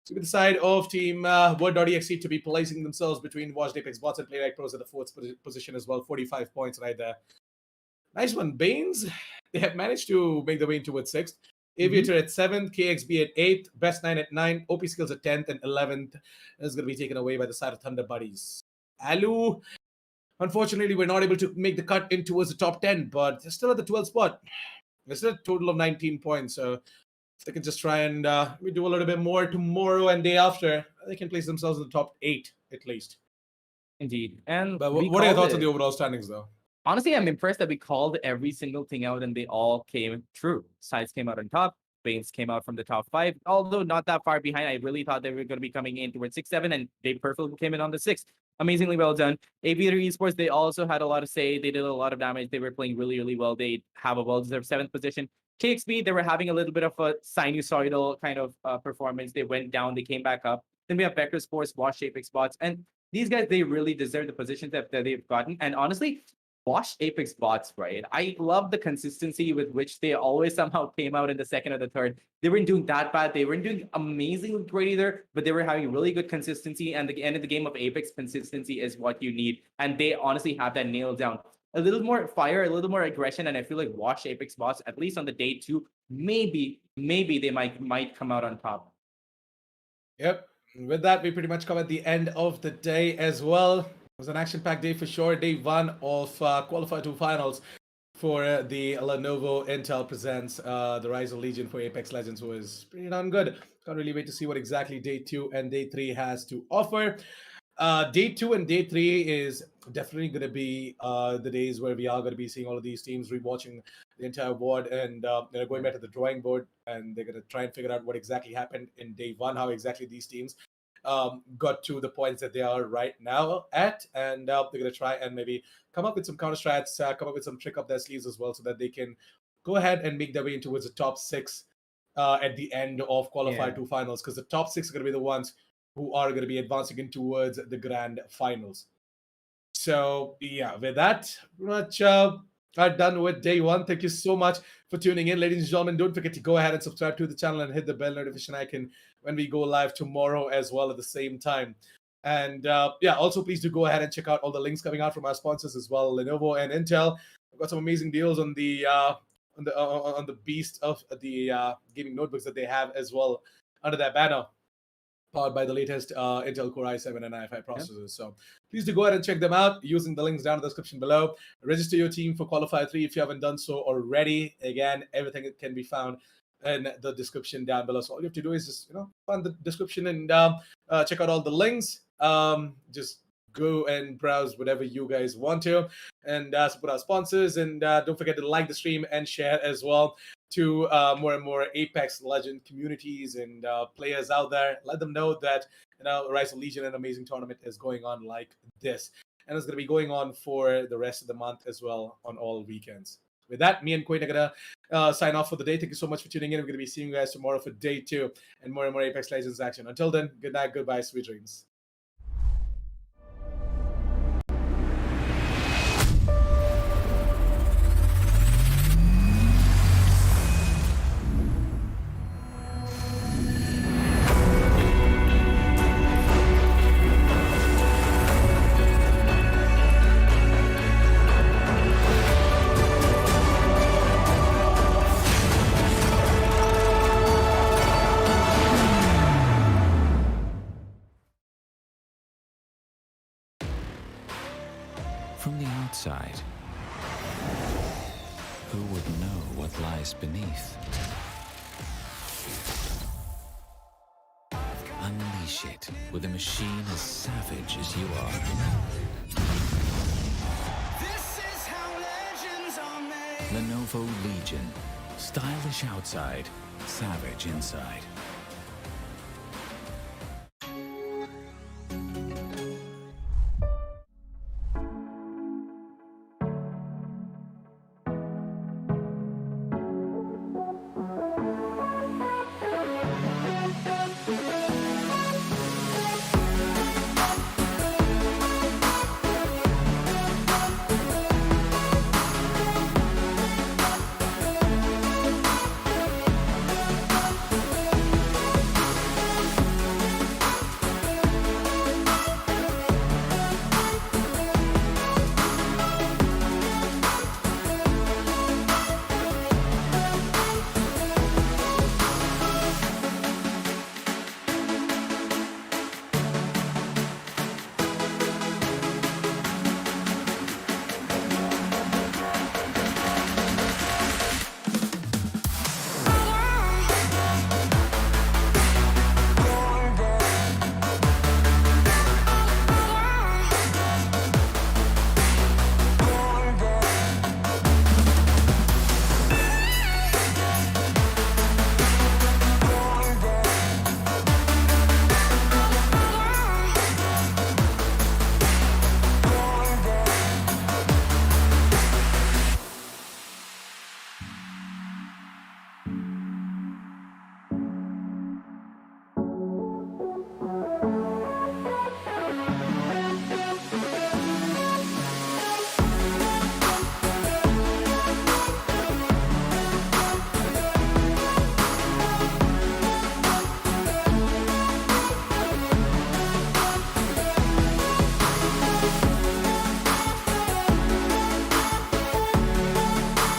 So, we decide of Team Word.exe to be placing themselves between Watch Apex bots and Play Like Pros at the 4th position as well. 45 points right there. Nice one. Baines, they have managed to make their way into 6th. Aviator at 7th, KXB at 8th, Best 9 at 9, OP Skills at 10th, and 11th is going to be taken away by the side of Thunder Buddies. Alu, unfortunately, we're not able to make the cut in towards the top 10, but they're still at the 12th spot. They're still at a total of 19 points, so if they can just try and we do a little bit more tomorrow and day after, they can place themselves in the top 8 at least. Indeed. And but what are your thoughts on the overall standings, though? Honestly, I'm impressed that we called every single thing out and they all came true. Sides came out on top. Baines came out from the top 5, although not that far behind. I really thought they were going to be coming in towards 6, 7, and they perfectly came in on the 6th. Amazingly well done. Aviator Esports, they also had a lot to say. They did a lot of damage. They were playing really well. They have a well-deserved 7th position. KXB, they were having a little bit of a sinusoidal kind of performance. They went down. They came back up. Then we have Vector Sports, Wash Apex Bots, and these guys, they really deserve the positions that they've gotten. And honestly, Wash Apex bots, right? I love the consistency with which they always somehow came out in the 2nd or the 3rd. They weren't doing that bad. They weren't doing amazingly great either, but they were having really good consistency. And the end of the game of Apex, consistency is what you need. And they honestly have that nailed down. A little more fire, a little more aggression, and I feel like Wash Apex bots, at least on the day 2, maybe they might come out on top. Yep. With that, we pretty much come at the end of the day as well. It was an action-packed day for sure. Day 1 of Qualifier 2 finals for the Lenovo Intel presents the Rise of Legion for Apex Legends was pretty darn good. Can't really wait to see what exactly Day 2 and Day 3 has to offer. Day 2 and Day 3 is definitely going to be the days where we are going to be seeing all of these teams rewatching the entire board and going back to the drawing board, and they're going to try and figure out what exactly happened in Day 1, how exactly these teams got to the points that they are right now at, and they're going to try and maybe come up with some counter strats, come up with some trick up their sleeves as well, so that they can go ahead and make their way towards the top 6 at the end of Qualifier 2 finals, because the top 6 are going to be the ones who are going to be advancing in towards the grand finals. So yeah, with that, pretty much are done with day 1. Thank you so much for tuning in, ladies and gentlemen. Don't forget to go ahead and subscribe to the channel and hit the bell notification icon when we go live tomorrow as well at the same time. And also please do go ahead and check out all the links coming out from our sponsors as well, Lenovo and Intel. We've got some amazing deals on the beast of the gaming notebooks that they have as well under that banner, powered by the latest Intel Core i7 and i5 processors. So please do go ahead and check them out using the links down in the description below. Register your team for Qualifier 3 if you haven't done so already. Again, everything can be found in the description down below. So all you have to do is just find the description and check out all the links. Just go and browse whatever you guys want to, and support our sponsors. And don't forget to like the stream and share as well. to more and more Apex Legend communities and players out there. Let them know that Rise of Legion, an amazing tournament, is going on like this, and it's going to be going on for the rest of the month as well on all weekends. With that, me and Quinn are gonna sign off for the day. Thank you so much for tuning in. We're gonna be seeing you guys tomorrow for day 2 and more Apex Legends action. Until then, good night, goodbye, sweet dreams. From the outside, who would know what lies beneath? Unleash it with a machine as savage as you are. This is how legends are made. Lenovo Legion. Stylish outside, savage inside.